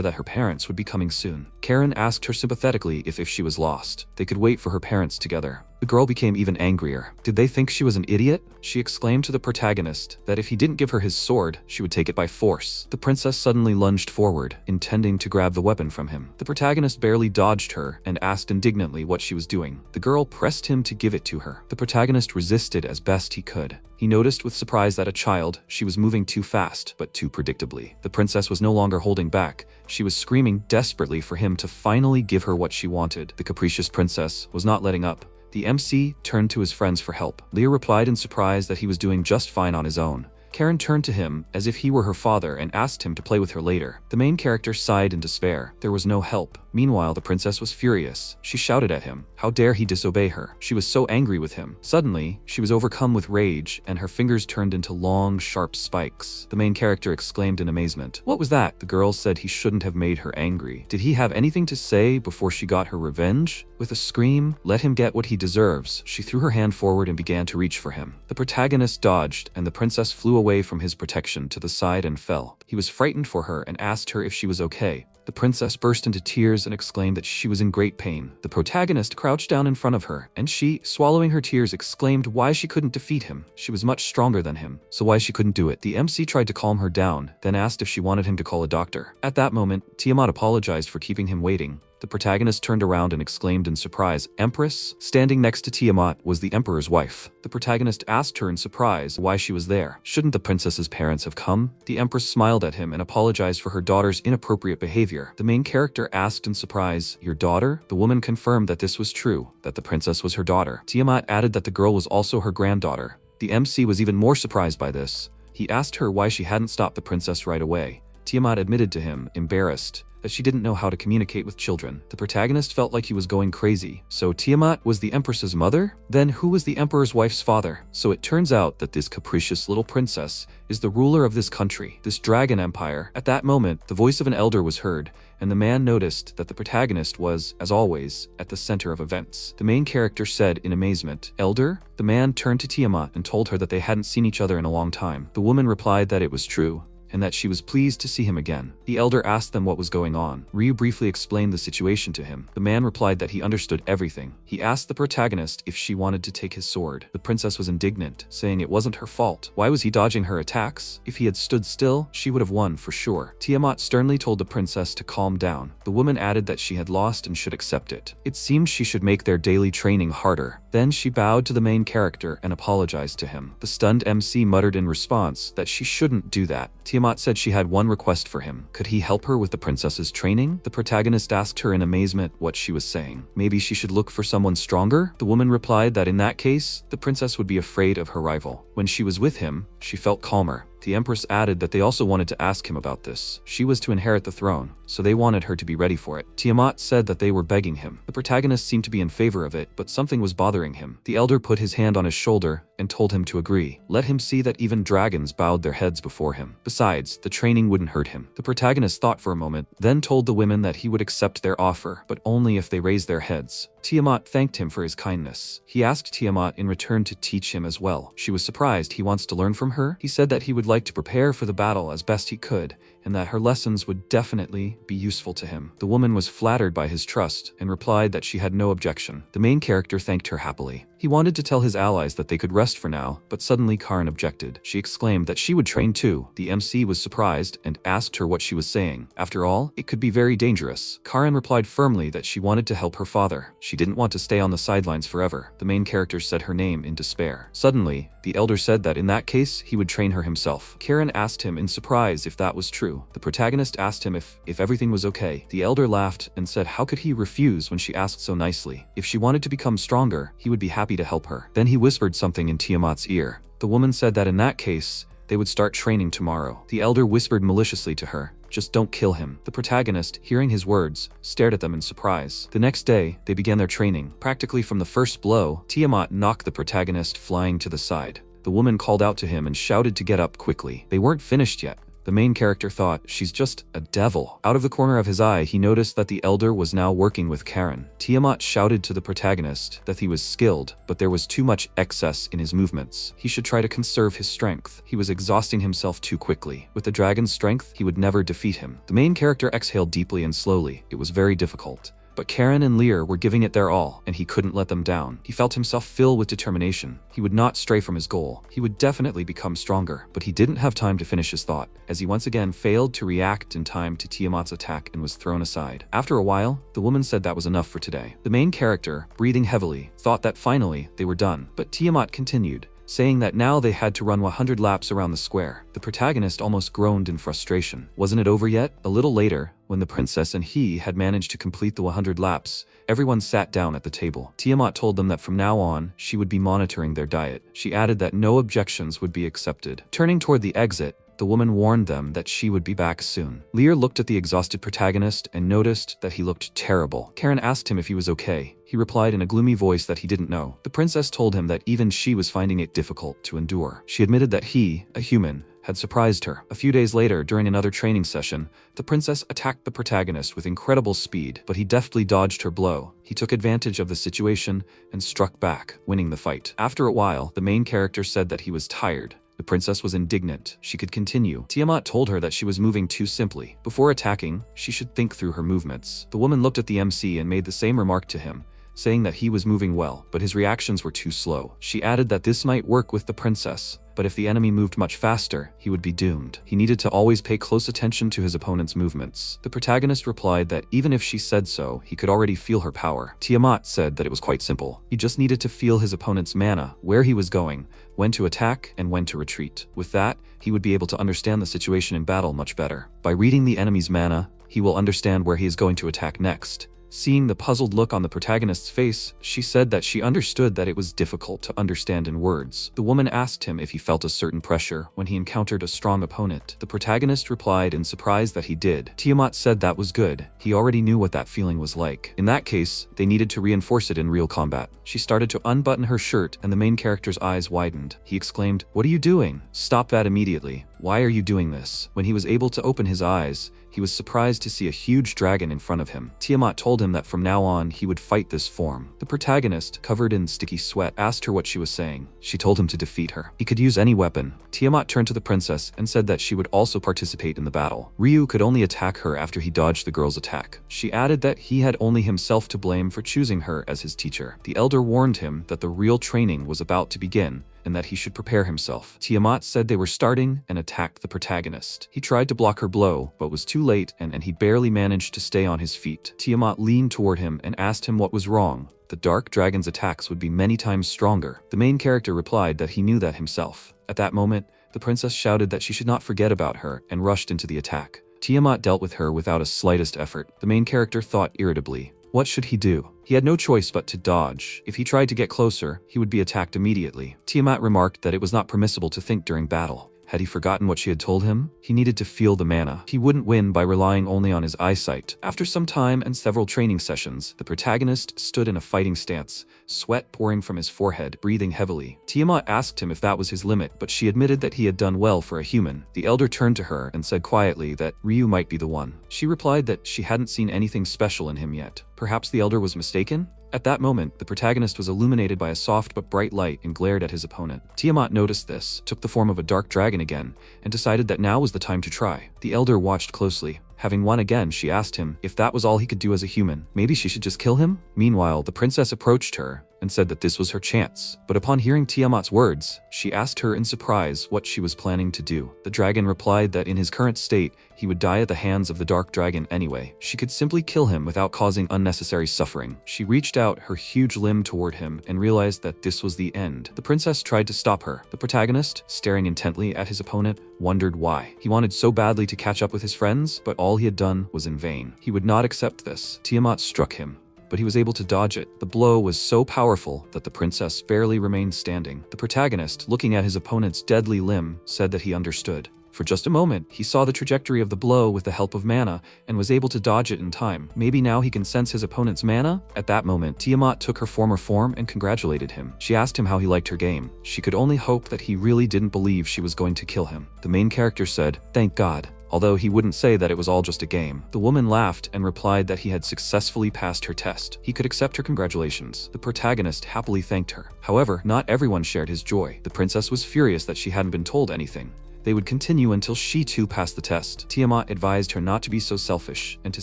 that her parents would be coming soon. Karen asked her sympathetically if she was lost, they could wait for her parents together. The girl became even angrier. Did they think she was an idiot? She exclaimed to the protagonist that if he didn't give her his sword, she would take it by force. The princess suddenly lunged forward, intending to grab the weapon from him. The protagonist barely dodged her and asked indignantly what she was doing. The girl pressed him to give it to her. The protagonist resisted as best he could. He noticed with surprise that a child, she was moving too fast, but too predictably. The princess was no longer holding back. She was screaming desperately for him to finally give her what she wanted. The capricious princess was not letting up. The MC turned to his friends for help. Lear replied in surprise that he was doing just fine on his own. Karen turned to him as if he were her father and asked him to play with her later. The main character sighed in despair. There was no help. Meanwhile, the princess was furious. She shouted at him. How dare he disobey her? She was so angry with him. Suddenly, she was overcome with rage, and her fingers turned into long, sharp spikes. The main character exclaimed in amazement. What was that? The girl said he shouldn't have made her angry. Did he have anything to say before she got her revenge? With a scream, "Let him get what he deserves," she threw her hand forward and began to reach for him. The protagonist dodged, and the princess flew away from his protection to the side and fell. He was frightened for her and asked her if she was okay. The princess burst into tears and exclaimed that she was in great pain. The protagonist crouched down in front of her, and she, swallowing her tears, exclaimed why she couldn't defeat him. She was much stronger than him, so why she couldn't do it. The MC tried to calm her down, then asked if she wanted him to call a doctor. At that moment, Tiamat apologized for keeping him waiting. The protagonist turned around and exclaimed in surprise, "Empress?" Standing next to Tiamat was the Emperor's wife. The protagonist asked her in surprise why she was there. Shouldn't the princess's parents have come? The Empress smiled at him and apologized for her daughter's inappropriate behavior. The main character asked in surprise, "Your daughter?" The woman confirmed that this was true, that the princess was her daughter. Tiamat added that the girl was also her granddaughter. The MC was even more surprised by this. He asked her why she hadn't stopped the princess right away. Tiamat admitted to him, embarrassed, that she didn't know how to communicate with children. The protagonist felt like he was going crazy. So Tiamat was the empress's mother? Then who was the emperor's wife's father? So it turns out that this capricious little princess is the ruler of this country, this dragon empire. At that moment, the voice of an elder was heard, and the man noticed that the protagonist was, as always, at the center of events. The main character said in amazement, "Elder?" The man turned to Tiamat and told her that they hadn't seen each other in a long time. The woman replied that it was true, and that she was pleased to see him again. The elder asked them what was going on. Ryu briefly explained the situation to him. The man replied that he understood everything. He asked the protagonist if she wanted to take his sword. The princess was indignant, saying it wasn't her fault. Why was he dodging her attacks? If he had stood still, she would have won for sure. Tiamat sternly told the princess to calm down. The woman added that she had lost and should accept it. It seemed she should make their daily training harder. Then she bowed to the main character and apologized to him. The stunned MC muttered in response that she shouldn't do that. Tiamat said she had one request for him. Could he help her with the princess's training? The protagonist asked her in amazement what she was saying. Maybe she should look for someone stronger? The woman replied that in that case, the princess would be afraid of her rival. When she was with him, she felt calmer. The empress added that they also wanted to ask him about this. She was to inherit the throne, so they wanted her to be ready for it. Tiamat said that they were begging him. The protagonist seemed to be in favor of it, but something was bothering him. The elder put his hand on his shoulder and told him to agree. Let him see that even dragons bowed their heads before him. Besides, the training wouldn't hurt him. The protagonist thought for a moment, then told the women that he would accept their offer, but only if they raised their heads. Tiamat thanked him for his kindness. He asked Tiamat in return to teach him as well. She was surprised he wants to learn from her. He said that he would like to prepare for the battle as best he could, and that her lessons would definitely be useful to him. The woman was flattered by his trust and replied that she had no objection. The main character thanked her happily. He wanted to tell his allies that they could rest for now, but suddenly Karin objected. She exclaimed that she would train too. The MC was surprised and asked her what she was saying. After all, it could be very dangerous. Karin replied firmly that she wanted to help her father. She didn't want to stay on the sidelines forever. The main character said her name in despair. Suddenly, the elder said that in that case, he would train her himself. Karin asked him in surprise if that was true. The protagonist asked him if everything was okay. The elder laughed and said how could he refuse when she asked so nicely. If she wanted to become stronger, he would be happy to help her. Then he whispered something in Tiamat's ear. The woman said that in that case, they would start training tomorrow. The elder whispered maliciously to her, "Just don't kill him." The protagonist, hearing his words, stared at them in surprise. The next day, they began their training. Practically from the first blow, Tiamat knocked the protagonist flying to the side. The woman called out to him and shouted to get up quickly. They weren't finished yet. The main character thought, she's just a devil. Out of the corner of his eye, he noticed that the elder was now working with Karin. Tiamat shouted to the protagonist that he was skilled, but there was too much excess in his movements. He should try to conserve his strength. He was exhausting himself too quickly. With the dragon's strength, he would never defeat him. The main character exhaled deeply and slowly. It was very difficult. But Karin and Lear were giving it their all, and he couldn't let them down. He felt himself fill with determination. He would not stray from his goal. He would definitely become stronger, but he didn't have time to finish his thought, as he once again failed to react in time to Tiamat's attack and was thrown aside. After a while, the woman said that was enough for today. The main character, breathing heavily, thought that finally they were done, but Tiamat continued, saying that now they had to run 100 laps around the square. The protagonist almost groaned in frustration. Wasn't it over yet? A little later, when the princess and he had managed to complete the 100 laps, everyone sat down at the table. Tiamat told them that from now on, she would be monitoring their diet. She added that no objections would be accepted. Turning toward the exit, the woman warned them that she would be back soon. Lear looked at the exhausted protagonist and noticed that he looked terrible. Karin asked him if he was okay. He replied in a gloomy voice that he didn't know. The princess told him that even she was finding it difficult to endure. She admitted that he, a human, had surprised her. A few days later, during another training session, the princess attacked the protagonist with incredible speed, but he deftly dodged her blow. He took advantage of the situation and struck back, winning the fight. After a while, the main character said that he was tired. The princess was indignant. She could continue. Tiamat told her that she was moving too simply. Before attacking, she should think through her movements. The woman looked at the MC and made the same remark to him, saying that he was moving well, but his reactions were too slow. She added that this might work with the princess, but if the enemy moved much faster, he would be doomed. He needed to always pay close attention to his opponent's movements. The protagonist replied that even if she said so, he could already feel her power. Tiamat said that it was quite simple. He just needed to feel his opponent's mana, where he was going, when to attack, and when to retreat. With that, he would be able to understand the situation in battle much better. By reading the enemy's mana, he will understand where he is going to attack next, Seeing the puzzled look on the protagonist's face, she said that she understood that it was difficult to understand in words. The woman asked him if he felt a certain pressure when he encountered a strong opponent. The protagonist replied in surprise that he did. Tiamat said that was good. He already knew what that feeling was like. In that case, they needed to reinforce it in real combat. She started to unbutton her shirt and the main character's eyes widened. He exclaimed, "What are you doing? Stop that immediately. Why are you doing this?" When he was able to open his eyes, he was surprised to see a huge dragon in front of him. Tiamat told him that from now on he would fight this form. The protagonist, covered in sticky sweat, asked her what she was saying. She told him to defeat her. He could use any weapon. Tiamat turned to the princess and said that she would also participate in the battle. Ryu could only attack her after he dodged the girl's attack. She added that he had only himself to blame for choosing her as his teacher. The elder warned him that the real training was about to begin and that he should prepare himself. Tiamat said they were starting and attacked the protagonist. He tried to block her blow, but was too late and he barely managed to stay on his feet. Tiamat leaned toward him and asked him what was wrong. The dark dragon's attacks would be many times stronger. The main character replied that he knew that himself. At that moment, the princess shouted that she should not forget about her and rushed into the attack. Tiamat dealt with her without a slightest effort. The main character thought irritably. What should he do? He had no choice but to dodge. If he tried to get closer, he would be attacked immediately. Tiamat remarked that it was not permissible to think during battle. Had he forgotten what she had told him? He needed to feel the mana. He wouldn't win by relying only on his eyesight. After some time and several training sessions, the protagonist stood in a fighting stance, sweat pouring from his forehead, breathing heavily. Tiamat asked him if that was his limit, but she admitted that he had done well for a human. The elder turned to her and said quietly that Ryu might be the one. She replied that she hadn't seen anything special in him yet. Perhaps the elder was mistaken? At that moment, the protagonist was illuminated by a soft but bright light and glared at his opponent. Tiamat noticed this, took the form of a dark dragon again, and decided that now was the time to try. The elder watched closely. Having won again, she asked him if that was all he could do as a human. Maybe she should just kill him? Meanwhile, the princess approached her and said that this was her chance. But upon hearing Tiamat's words, she asked her in surprise what she was planning to do. The dragon replied that in his current state, he would die at the hands of the dark dragon anyway. She could simply kill him without causing unnecessary suffering. She reached out her huge limb toward him and realized that this was the end. The princess tried to stop her. The protagonist, staring intently at his opponent, wondered why. He wanted so badly to catch up with his friends, but all he had done was in vain. He would not accept this. Tiamat struck him, but he was able to dodge it. The blow was so powerful that the princess barely remained standing. The protagonist, looking at his opponent's deadly limb, said that he understood. For just a moment, he saw the trajectory of the blow with the help of mana and was able to dodge it in time. Maybe now he can sense his opponent's mana? At that moment, Tiamat took her former form and congratulated him. She asked him how he liked her game. She could only hope that he really didn't believe she was going to kill him. The main character said, "Thank God," although he wouldn't say that it was all just a game. The woman laughed and replied that he had successfully passed her test. He could accept her congratulations. The protagonist happily thanked her. However, not everyone shared his joy. The princess was furious that she hadn't been told anything. They would continue until she too passed the test. Tiamat advised her not to be so selfish and to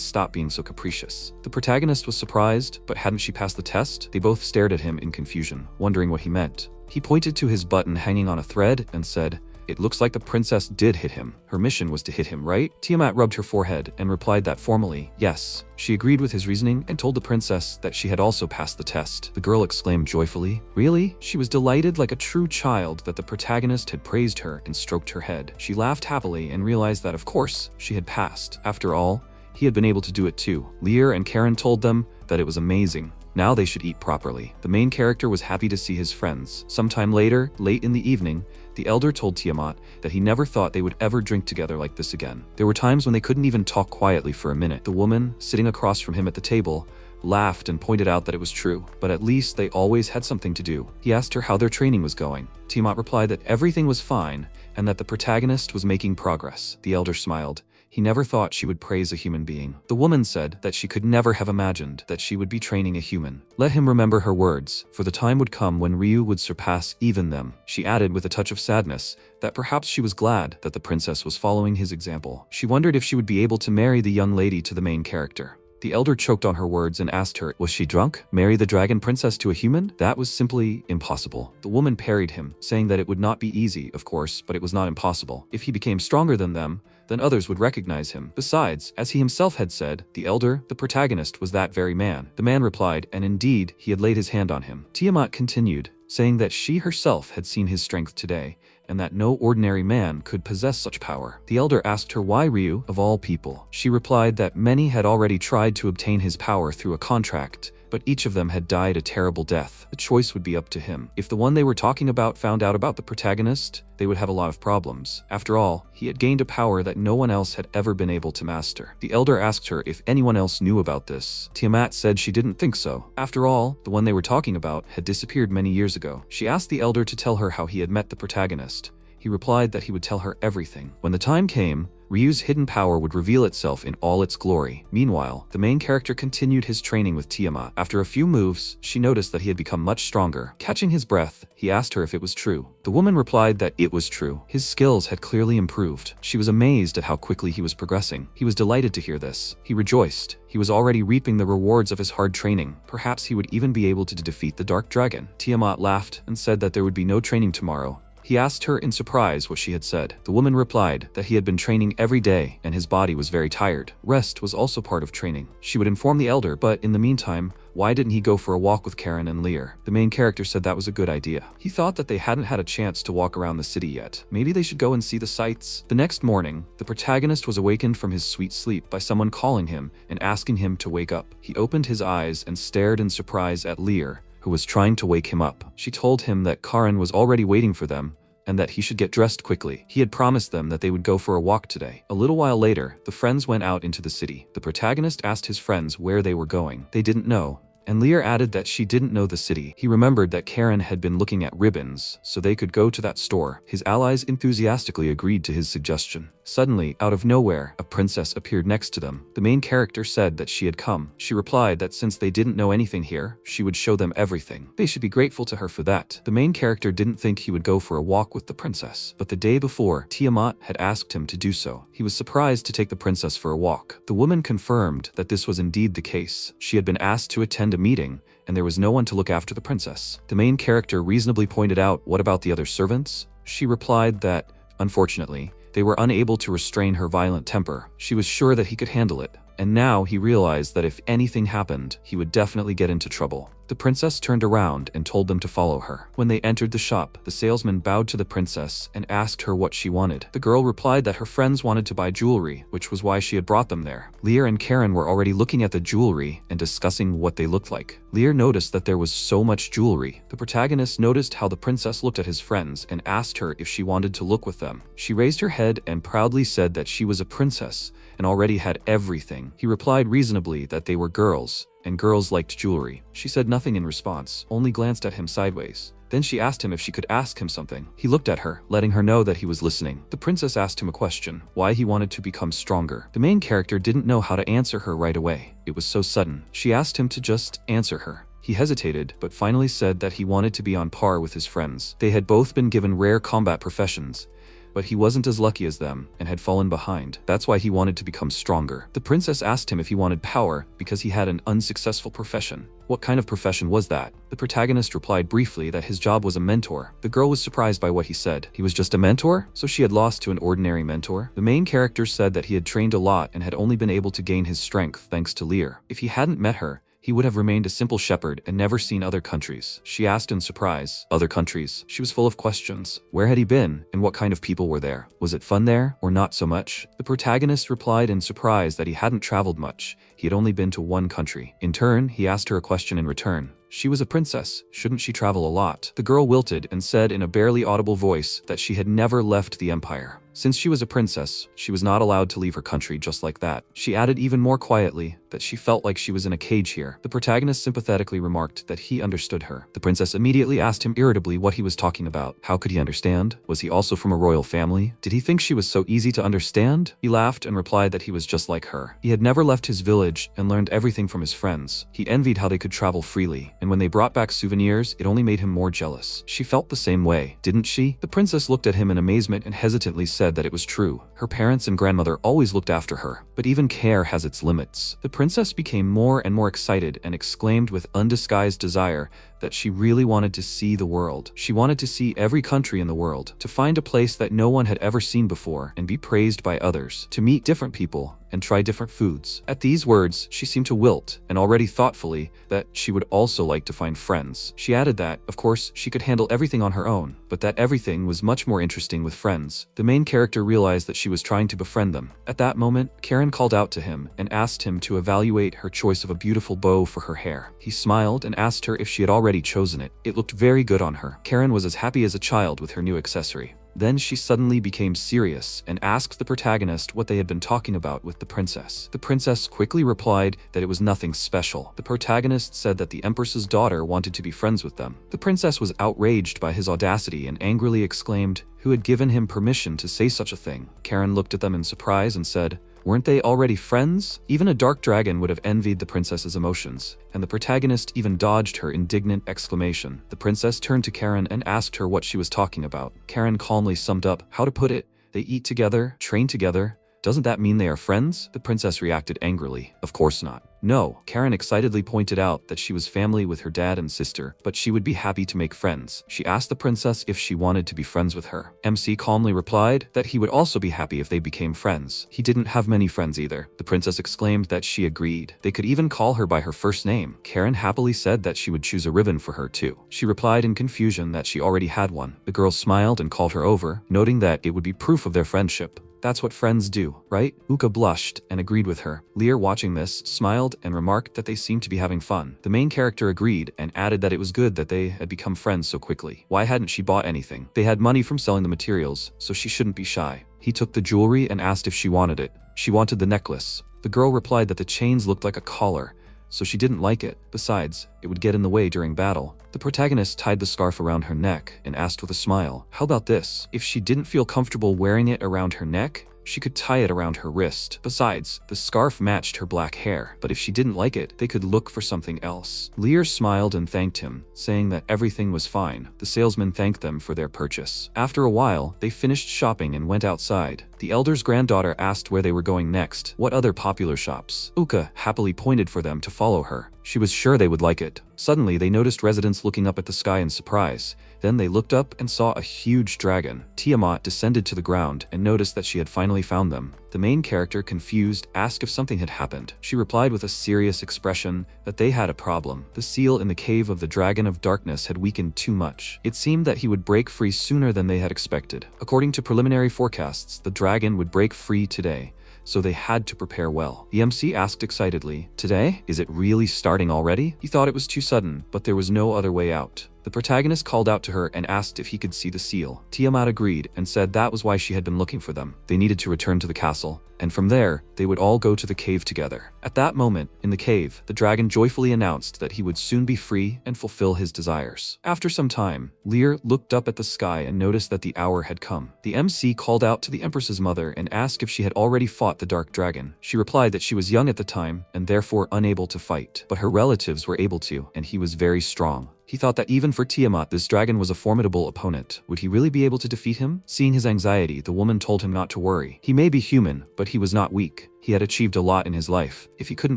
stop being so capricious. The protagonist was surprised, but hadn't she passed the test? They both stared at him in confusion, wondering what he meant. He pointed to his button hanging on a thread and said, "It looks like the princess did hit him. Her mission was to hit him, right?" Tiamat rubbed her forehead and replied that formally, yes. She agreed with his reasoning and told the princess that she had also passed the test. The girl exclaimed joyfully, "Really?" She was delighted like a true child that the protagonist had praised her and stroked her head. She laughed happily and realized that, of course, she had passed. After all, he had been able to do it too. Lear and Karen told them that it was amazing. Now they should eat properly. The main character was happy to see his friends. Sometime later, late in the evening, the elder told Tiamat that he never thought they would ever drink together like this again. There were times when they couldn't even talk quietly for a minute. The woman, sitting across from him at the table, laughed and pointed out that it was true, but at least they always had something to do. He asked her how their training was going. Tiamat replied that everything was fine and that the protagonist was making progress. The elder smiled. He never thought she would praise a human being. The woman said that she could never have imagined that she would be training a human. Let him remember her words, for the time would come when Ryu would surpass even them. She added with a touch of sadness that perhaps she was glad that the princess was following his example. She wondered if she would be able to marry the young lady to the main character. The elder choked on her words and asked her, was she drunk? Marry the dragon princess to a human? That was simply impossible. The woman parried him, saying that it would not be easy, of course, but it was not impossible. If he became stronger than them, then others would recognize him. Besides, as he himself had said, the elder, the protagonist, was that very man. The man replied, and indeed, he had laid his hand on him. Tiamat continued, saying that she herself had seen his strength today, and that no ordinary man could possess such power. The elder asked her why Ryu, of all people. She replied that many had already tried to obtain his power through a contract, but each of them had died a terrible death. The choice would be up to him. If the one they were talking about found out about the protagonist, they would have a lot of problems. After all, he had gained a power that no one else had ever been able to master. The elder asked her if anyone else knew about this. Tiamat said she didn't think so. After all, the one they were talking about had disappeared many years ago. She asked the elder to tell her how he had met the protagonist. He replied that he would tell her everything. When the time came, Ryu's hidden power would reveal itself in all its glory. Meanwhile, the main character continued his training with Tiamat. After a few moves, she noticed that he had become much stronger. Catching his breath, he asked her if it was true. The woman replied that it was true. His skills had clearly improved. She was amazed at how quickly he was progressing. He was delighted to hear this. He rejoiced. He was already reaping the rewards of his hard training. Perhaps he would even be able to defeat the dark dragon. Tiamat laughed and said that there would be no training tomorrow. He asked her in surprise what she had said. The woman replied that he had been training every day and his body was very tired. Rest was also part of training. She would inform the elder, but in the meantime, why didn't he go for a walk with Karen and Lear? The main character said that was a good idea. He thought that they hadn't had a chance to walk around the city yet. Maybe they should go and see the sights. The next morning, the protagonist was awakened from his sweet sleep by someone calling him and asking him to wake up. He opened his eyes and stared in surprise at Lear, who was trying to wake him up. She told him that Karen was already waiting for them and that he should get dressed quickly. He had promised them that they would go for a walk today. A little while later, the friends went out into the city. The protagonist asked his friends where they were going. They didn't know, and Lear added that she didn't know the city. He remembered that Karen had been looking at ribbons, so they could go to that store. His allies enthusiastically agreed to his suggestion. Suddenly, out of nowhere, a princess appeared next to them. The main character said that she had come. She replied that since they didn't know anything here, she would show them everything. They should be grateful to her for that. The main character didn't think he would go for a walk with the princess, but the day before, Tiamat had asked him to do so. He was surprised to take the princess for a walk. The woman confirmed that this was indeed the case. She had been asked to attend a meeting, and there was no one to look after the princess. The main character reasonably pointed out, "What about the other servants?" She replied that, unfortunately, they were unable to restrain her violent temper. She was sure that he could handle it, and now he realized that if anything happened, he would definitely get into trouble. The princess turned around and told them to follow her. When they entered the shop, the salesman bowed to the princess and asked her what she wanted. The girl replied that her friends wanted to buy jewelry, which was why she had brought them there. Lear and Karen were already looking at the jewelry and discussing what they looked like. Lear noticed that there was so much jewelry. The protagonist noticed how the princess looked at his friends and asked her if she wanted to look with them. She raised her head and proudly said that she was a princess and already had everything. He replied reasonably that they were girls, and girls liked jewelry. She said nothing in response, only glanced at him sideways. Then she asked him if she could ask him something. He looked at her, letting her know that he was listening. The princess asked him a question, why he wanted to become stronger. The main character didn't know how to answer her right away. It was so sudden. She asked him to just answer her. He hesitated, but finally said that he wanted to be on par with his friends. They had both been given rare combat professions, but he wasn't as lucky as them and had fallen behind. That's why he wanted to become stronger. The princess asked him if he wanted power because he had an unsuccessful profession. What kind of profession was that? The protagonist replied briefly that his job was a mentor. The girl was surprised by what he said. He was just a mentor? So she had lost to an ordinary mentor? The main character said that he had trained a lot and had only been able to gain his strength thanks to Lear. If he hadn't met her, he would have remained a simple shepherd and never seen other countries. She asked in surprise. Other countries? She was full of questions. Where had he been, and what kind of people were there? Was it fun there, or not so much? The protagonist replied in surprise that he hadn't traveled much. He had only been to one country. In turn, he asked her a question in return. She was a princess. Shouldn't she travel a lot? The girl wilted and said in a barely audible voice that she had never left the empire. Since she was a princess, she was not allowed to leave her country just like that. She added even more quietly that she felt like she was in a cage here. The protagonist sympathetically remarked that he understood her. The princess immediately asked him irritably what he was talking about. How could he understand? Was he also from a royal family? Did he think she was so easy to understand? He laughed and replied that he was just like her. He had never left his village and learned everything from his friends. He envied how they could travel freely, and when they brought back souvenirs, it only made him more jealous. She felt the same way, didn't she? The princess looked at him in amazement and hesitantly said that it was true. Her parents and grandmother always looked after her. but even care has its limits. The princess became more and more excited and exclaimed with undisguised desire that she really wanted to see the world. She wanted to see every country in the world, to find a place that no one had ever seen before and be praised by others, to meet different people and try different foods. At these words, she seemed to wilt, and already thoughtfully that she would also like to find friends. She added that, of course, she could handle everything on her own, but that everything was much more interesting with friends. The main character realized that she was trying to befriend them. At that moment, Karen called out to him and asked him to evaluate her choice of a beautiful bow for her hair. He smiled and asked her if she had already chosen it. It looked very good on her. Karen was as happy as a child with her new accessory. Then she suddenly became serious and asked the protagonist what they had been talking about with the princess. The princess quickly replied that it was nothing special. The protagonist said that the empress's daughter wanted to be friends with them. The princess was outraged by his audacity and angrily exclaimed, "Who had given him permission to say such a thing?" Karen looked at them in surprise and said, "Weren't they already friends?" Even a dark dragon would have envied the princess's emotions, and the protagonist even dodged her indignant exclamation. The princess turned to Karen and asked her what she was talking about. Karen calmly summed up, "How to put it? They eat together, train together. Doesn't that mean they are friends?" The princess reacted angrily. "Of course not." "No." Karen excitedly pointed out that she was family with her dad and sister, but she would be happy to make friends. She asked the princess if she wanted to be friends with her. MC calmly replied that he would also be happy if they became friends. He didn't have many friends either. The princess exclaimed that she agreed. They could even call her by her first name. Karen happily said that she would choose a ribbon for her too. She replied in confusion that she already had one. The girl smiled and called her over, noting that it would be proof of their friendship. "That's what friends do, right?" Uka blushed and agreed with her. Lear, watching this, smiled and remarked that they seemed to be having fun. The main character agreed and added that it was good that they had become friends so quickly. Why hadn't she bought anything? They had money from selling the materials, so she shouldn't be shy. He took the jewelry and asked if she wanted it. She wanted the necklace. The girl replied that the chains looked like a collar, so she didn't like it. Besides, it would get in the way during battle. The protagonist tied the scarf around her neck and asked with a smile, "How about this? If she didn't feel comfortable wearing it around her neck, she could tie it around her wrist. Besides, the scarf matched her black hair, but if she didn't like it, they could look for something else." Lear smiled and thanked him, saying that everything was fine. The salesman thanked them for their purchase. After a while, they finished shopping and went outside. The elder's granddaughter asked where they were going next, what other popular shops. Uka happily pointed for them to follow her. She was sure they would like it. Suddenly, they noticed residents looking up at the sky in surprise. Then they looked up and saw a huge dragon. Tiamat descended to the ground and noticed that she had finally found them. The main character, confused, asked if something had happened. She replied with a serious expression that they had a problem. The seal in the cave of the Dragon of Darkness had weakened too much. It seemed that he would break free sooner than they had expected. According to preliminary forecasts, the dragon would break free today, so they had to prepare well. The MC asked excitedly, "Today? Is it really starting already?" He thought it was too sudden, but there was no other way out. The protagonist called out to her and asked if he could see the seal. Tiamat agreed and said that was why she had been looking for them. They needed to return to the castle, and from there, they would all go to the cave together. At that moment, in the cave, the dragon joyfully announced that he would soon be free and fulfill his desires. After some time, Lear looked up at the sky and noticed that the hour had come. The MC called out to the Empress's mother and asked if she had already fought the dark dragon. She replied that she was young at the time and therefore unable to fight, but her relatives were able to, and he was very strong. He thought that even for Tiamat, this dragon was a formidable opponent. Would he really be able to defeat him? Seeing his anxiety, the woman told him not to worry. He may be human, but he was not weak. He had achieved a lot in his life. If he couldn't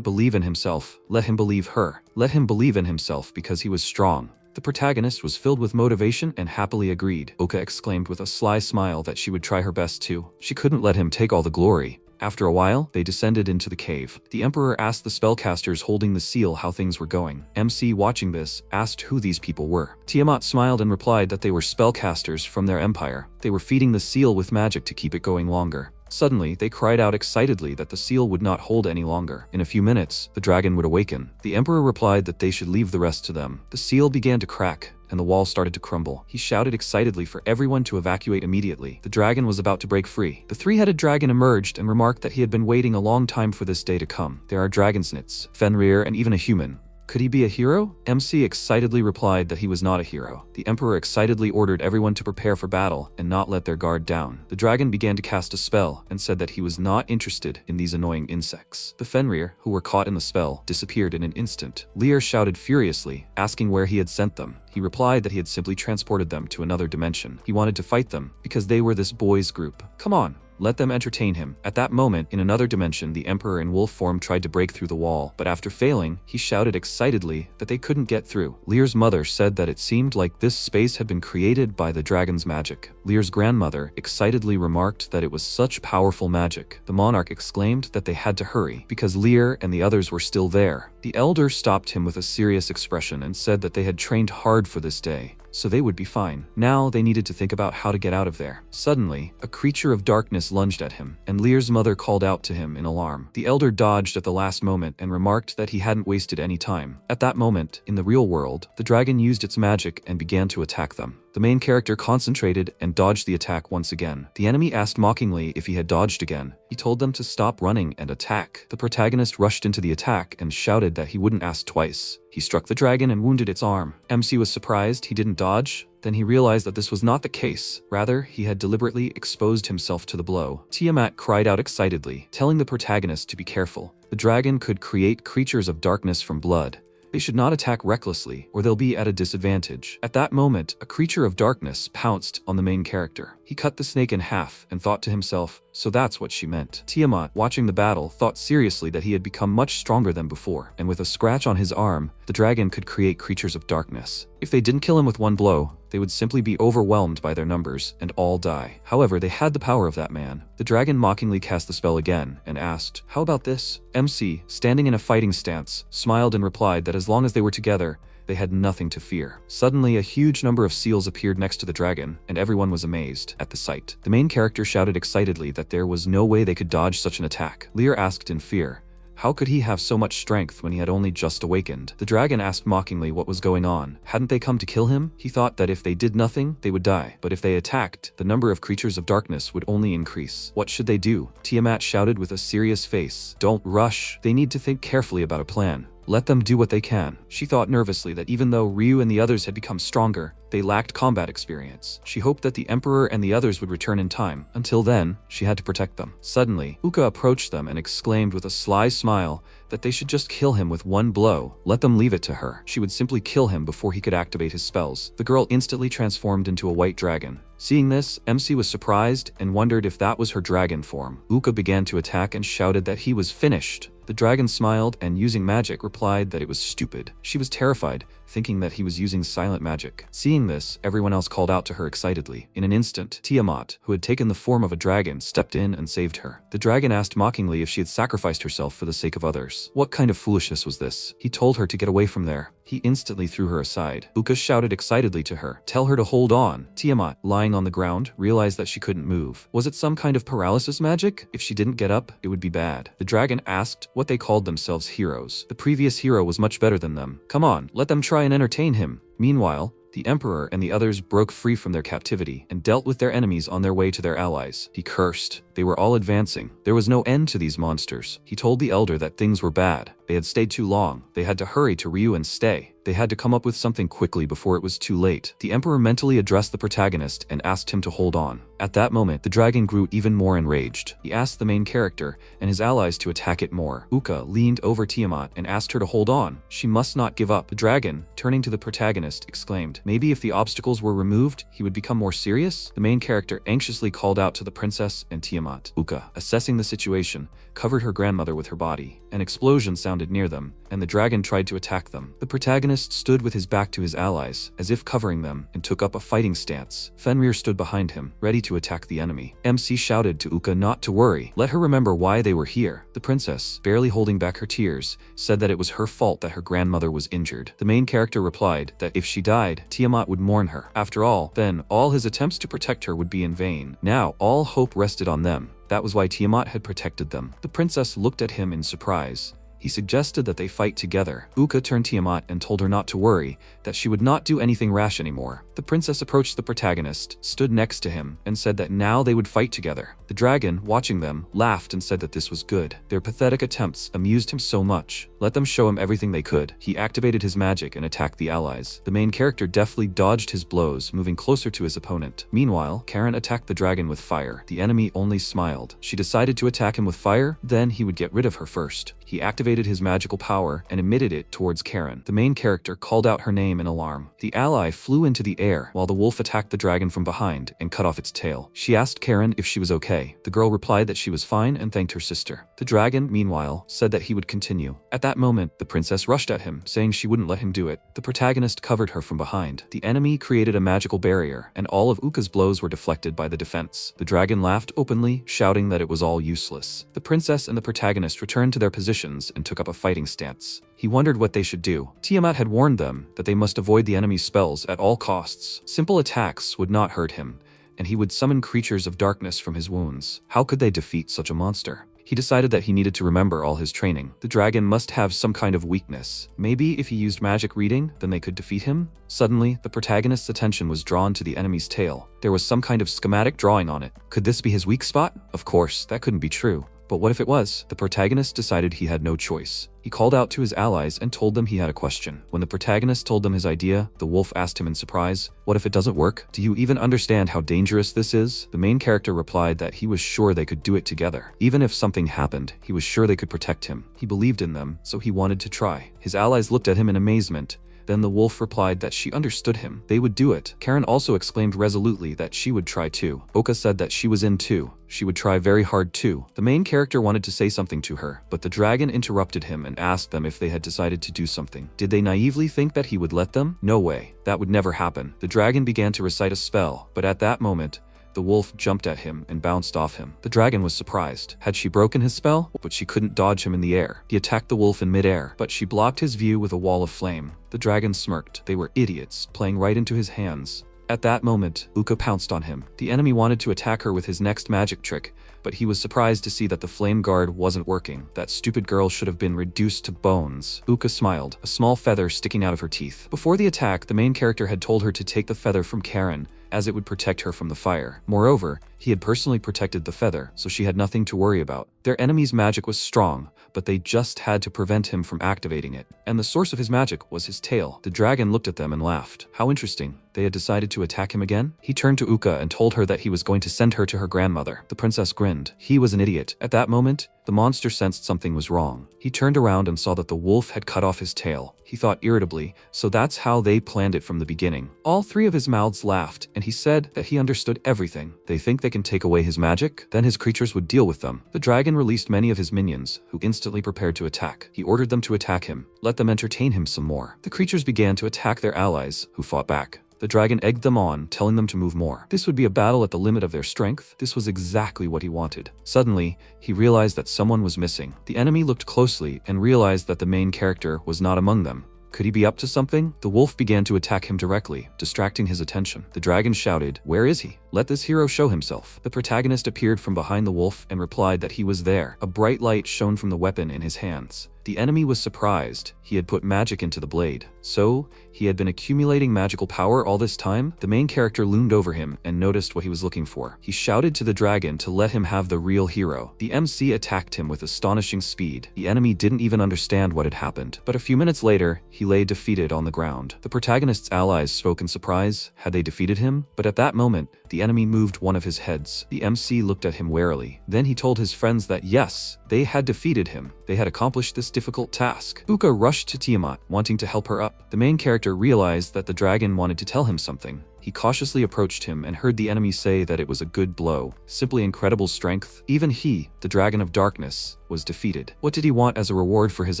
believe in himself, let him believe her. Let him believe in himself because he was strong. The protagonist was filled with motivation and happily agreed. Oka exclaimed with a sly smile that she would try her best too. She couldn't let him take all the glory. After a while, they descended into the cave. The emperor asked the spellcasters holding the seal how things were going. MC, watching this, asked who these people were. Tiamat smiled and replied that they were spellcasters from their empire. They were feeding the seal with magic to keep it going longer. Suddenly, they cried out excitedly that the seal would not hold any longer. In a few minutes, the dragon would awaken. The emperor replied that they should leave the rest to them. The seal began to crack, and the wall started to crumble. He shouted excitedly for everyone to evacuate immediately. The dragon was about to break free. The three-headed dragon emerged and remarked that he had been waiting a long time for this day to come. There are dragonsnits, Fenrir, and even a human. Could he be a hero? MC excitedly replied that he was not a hero. The emperor excitedly ordered everyone to prepare for battle and not let their guard down. The dragon began to cast a spell and said that he was not interested in these annoying insects. The Fenrir, who were caught in the spell, disappeared in an instant. Lear shouted furiously, asking where he had sent them. He replied that he had simply transported them to another dimension. He wanted to fight them because they were this boys' group. "Come on, Let them entertain him. At that moment, in another dimension, the Emperor in wolf form tried to break through the wall, but after failing, he shouted excitedly that they couldn't get through. Lear's mother said that it seemed like this space had been created by the dragon's magic. Lear's grandmother excitedly remarked that it was such powerful magic. The monarch exclaimed that they had to hurry, because Lear and the others were still there. The elder stopped him with a serious expression and said that they had trained hard for this day, so they would be fine. Now they needed to think about how to get out of there. Suddenly, a creature of darkness lunged at him, and Lear's mother called out to him in alarm. The elder dodged at the last moment and remarked that he hadn't wasted any time. At that moment, in the real world, the dragon used its magic and began to attack them. The main character concentrated and dodged the attack once again. The enemy asked mockingly if he had dodged again. He told them to stop running and attack. The protagonist rushed into the attack and shouted that he wouldn't ask twice. He struck the dragon and wounded its arm. MC was surprised he didn't dodge. Then he realized that this was not the case. Rather, he had deliberately exposed himself to the blow. Tiamat cried out excitedly, telling the protagonist to be careful. The dragon could create creatures of darkness from blood. They should not attack recklessly, or they'll be at a disadvantage. At that moment, a creature of darkness pounced on the main character. He cut the snake in half and thought to himself, so that's what she meant. Tiamat, watching the battle, thought seriously that he had become much stronger than before, and with a scratch on his arm, the dragon could create creatures of darkness. If they didn't kill him with one blow, they would simply be overwhelmed by their numbers and all die. However, they had the power of that man. The dragon mockingly cast the spell again and asked, "How about this?" MC, standing in a fighting stance, smiled and replied that as long as they were together, they had nothing to fear. Suddenly, a huge number of seals appeared next to the dragon, and everyone was amazed at the sight. The main character shouted excitedly that there was no way they could dodge such an attack. Lear asked in fear, how could he have so much strength when he had only just awakened? The dragon asked mockingly what was going on. Hadn't they come to kill him? He thought that if they did nothing, they would die. But if they attacked, the number of creatures of darkness would only increase. What should they do? Tiamat shouted with a serious face. Don't rush. They need to think carefully about a plan. Let them do what they can. She thought nervously that even though Ryu and the others had become stronger, they lacked combat experience. She hoped that the Emperor and the others would return in time. Until then, she had to protect them. Suddenly, Uka approached them and exclaimed with a sly smile that they should just kill him with one blow. Let them leave it to her. She would simply kill him before he could activate his spells. The girl instantly transformed into a white dragon. Seeing this, MC was surprised and wondered if that was her dragon form. Uka began to attack and shouted that he was finished. The dragon smiled and, using magic, replied that it was stupid. She was terrified, thinking that he was using silent magic. Seeing this, everyone else called out to her excitedly. In an instant, Tiamat, who had taken the form of a dragon, stepped in and saved her. The dragon asked mockingly if she had sacrificed herself for the sake of others. What kind of foolishness was this? He told her to get away from there. He instantly threw her aside. Uka shouted excitedly to her, "Tell her to hold on." Tiamat, lying on the ground, realized that she couldn't move. Was it some kind of paralysis magic? If she didn't get up, it would be bad. The dragon asked what they called themselves heroes. The previous hero was much better than them. Come on, let them try and entertain him. Meanwhile, the Emperor and the others broke free from their captivity and dealt with their enemies on their way to their allies. He cursed. They were all advancing. There was no end to these monsters. He told the elder that things were bad. They had stayed too long. They had to hurry to Ryu and stay. They had to come up with something quickly before it was too late. The Emperor mentally addressed the protagonist and asked him to hold on. At that moment, the dragon grew even more enraged. He asked the main character and his allies to attack it more. Uka leaned over Tiamat and asked her to hold on. She must not give up. The dragon, turning to the protagonist, exclaimed, maybe if the obstacles were removed, he would become more serious? The main character anxiously called out to the princess and Tiamat. Uka, assessing the situation, covered her grandmother with her body. An explosion sounded near them, and the dragon tried to attack them. The protagonist stood with his back to his allies, as if covering them, and took up a fighting stance. Fenrir stood behind him, ready to attack the enemy. MC shouted to Uka not to worry. Let her remember why they were here. The princess, barely holding back her tears, said that it was her fault that her grandmother was injured. The main character replied that if she died, Tiamat would mourn her. After all, then all his attempts to protect her would be in vain. Now, all hope rested on them. That was why Tiamat had protected them. The princess looked at him in surprise. He suggested that they fight together. Uka turned Tiamat and told her not to worry, that she would not do anything rash anymore. The princess approached the protagonist, stood next to him, and said that now they would fight together. The dragon, watching them, laughed and said that this was good. Their pathetic attempts amused him so much. Let them show him everything they could. He activated his magic and attacked the allies. The main character deftly dodged his blows, moving closer to his opponent. Meanwhile, Karen attacked the dragon with fire. The enemy only smiled. She decided to attack him with fire, then he would get rid of her first. He activated activated his magical power and emitted it towards Karen. The main character called out her name in alarm. The ally flew into the air while the wolf attacked the dragon from behind and cut off its tail. She asked Karen if she was okay. The girl replied that she was fine and thanked her sister. The dragon, meanwhile, said that he would continue. At that moment, the princess rushed at him, saying she wouldn't let him do it. The protagonist covered her from behind. The enemy created a magical barrier, and all of Uka's blows were deflected by the defense. The dragon laughed openly, shouting that it was all useless. The princess and the protagonist returned to their positions and took up a fighting stance. He wondered what they should do. Tiamat had warned them that they must avoid the enemy's spells at all costs. Simple attacks would not hurt him, and he would summon creatures of darkness from his wounds. How could they defeat such a monster? He decided that he needed to remember all his training. The dragon must have some kind of weakness. Maybe if he used magic reading, then they could defeat him? Suddenly, the protagonist's attention was drawn to the enemy's tail. There was some kind of schematic drawing on it. Could this be his weak spot? Of course, that couldn't be true. But what if it was? The protagonist decided he had no choice. He called out to his allies and told them he had a question. When the protagonist told them his idea, the wolf asked him in surprise, "What if it doesn't work? Do you even understand how dangerous this is?" The main character replied that he was sure they could do it together. Even if something happened, he was sure they could protect him. He believed in them, so he wanted to try. His allies looked at him in amazement. Then the wolf replied that she understood him. They would do it. Karen also exclaimed resolutely that she would try too. Oka said that she was in too. She would try very hard too. The main character wanted to say something to her, but the dragon interrupted him and asked them if they had decided to do something. Did they naively think that he would let them? No way. That would never happen. The dragon began to recite a spell, but at that moment, the wolf jumped at him and bounced off him. The dragon was surprised. Had she broken his spell? But she couldn't dodge him in the air. He attacked the wolf in midair, but she blocked his view with a wall of flame. The dragon smirked. They were idiots, playing right into his hands. At that moment, Uka pounced on him. The enemy wanted to attack her with his next magic trick, but he was surprised to see that the flame guard wasn't working. That stupid girl should have been reduced to bones. Uka smiled, a small feather sticking out of her teeth. Before the attack, the main character had told her to take the feather from Karen, as it would protect her from the fire. Moreover, he had personally protected the feather, so she had nothing to worry about. Their enemy's magic was strong, but they just had to prevent him from activating it. And the source of his magic was his tail. The dragon looked at them and laughed. How interesting. They had decided to attack him again? He turned to Uka and told her that he was going to send her to her grandmother. The princess grinned. He was an idiot. At that moment, the monster sensed something was wrong. He turned around and saw that the wolf had cut off his tail. He thought irritably, so that's how they planned it from the beginning. All three of his mouths laughed, and he said that he understood everything. They think they can take away his magic? Then his creatures would deal with them. The dragon released many of his minions, who instantly prepared to attack. He ordered them to attack him. Let them entertain him some more. The creatures began to attack their allies, who fought back. The dragon egged them on, telling them to move more. This would be a battle at the limit of their strength. This was exactly what he wanted. Suddenly, he realized that someone was missing. The enemy looked closely and realized that the main character was not among them. Could he be up to something? The wolf began to attack him directly, distracting his attention. The dragon shouted, "Where is he? Let this hero show himself." The protagonist appeared from behind the wolf and replied that he was there. A bright light shone from the weapon in his hands. The enemy was surprised. He had put magic into the blade. So, he had been accumulating magical power all this time? The main character loomed over him and noticed what he was looking for. He shouted to the dragon to let him have the real hero. The MC attacked him with astonishing speed. The enemy didn't even understand what had happened. But a few minutes later, he lay defeated on the ground. The protagonist's allies spoke in surprise. Had they defeated him? But at that moment, the enemy moved one of his heads. The MC looked at him warily. Then he told his friends that yes, they had defeated him. They had accomplished this difficult task. Uka rushed to Tiamat, wanting to help her up. The main character realized that the dragon wanted to tell him something. He cautiously approached him and heard the enemy say that it was a good blow. Simply incredible strength. Even he, the dragon of darkness, was defeated. What did he want as a reward for his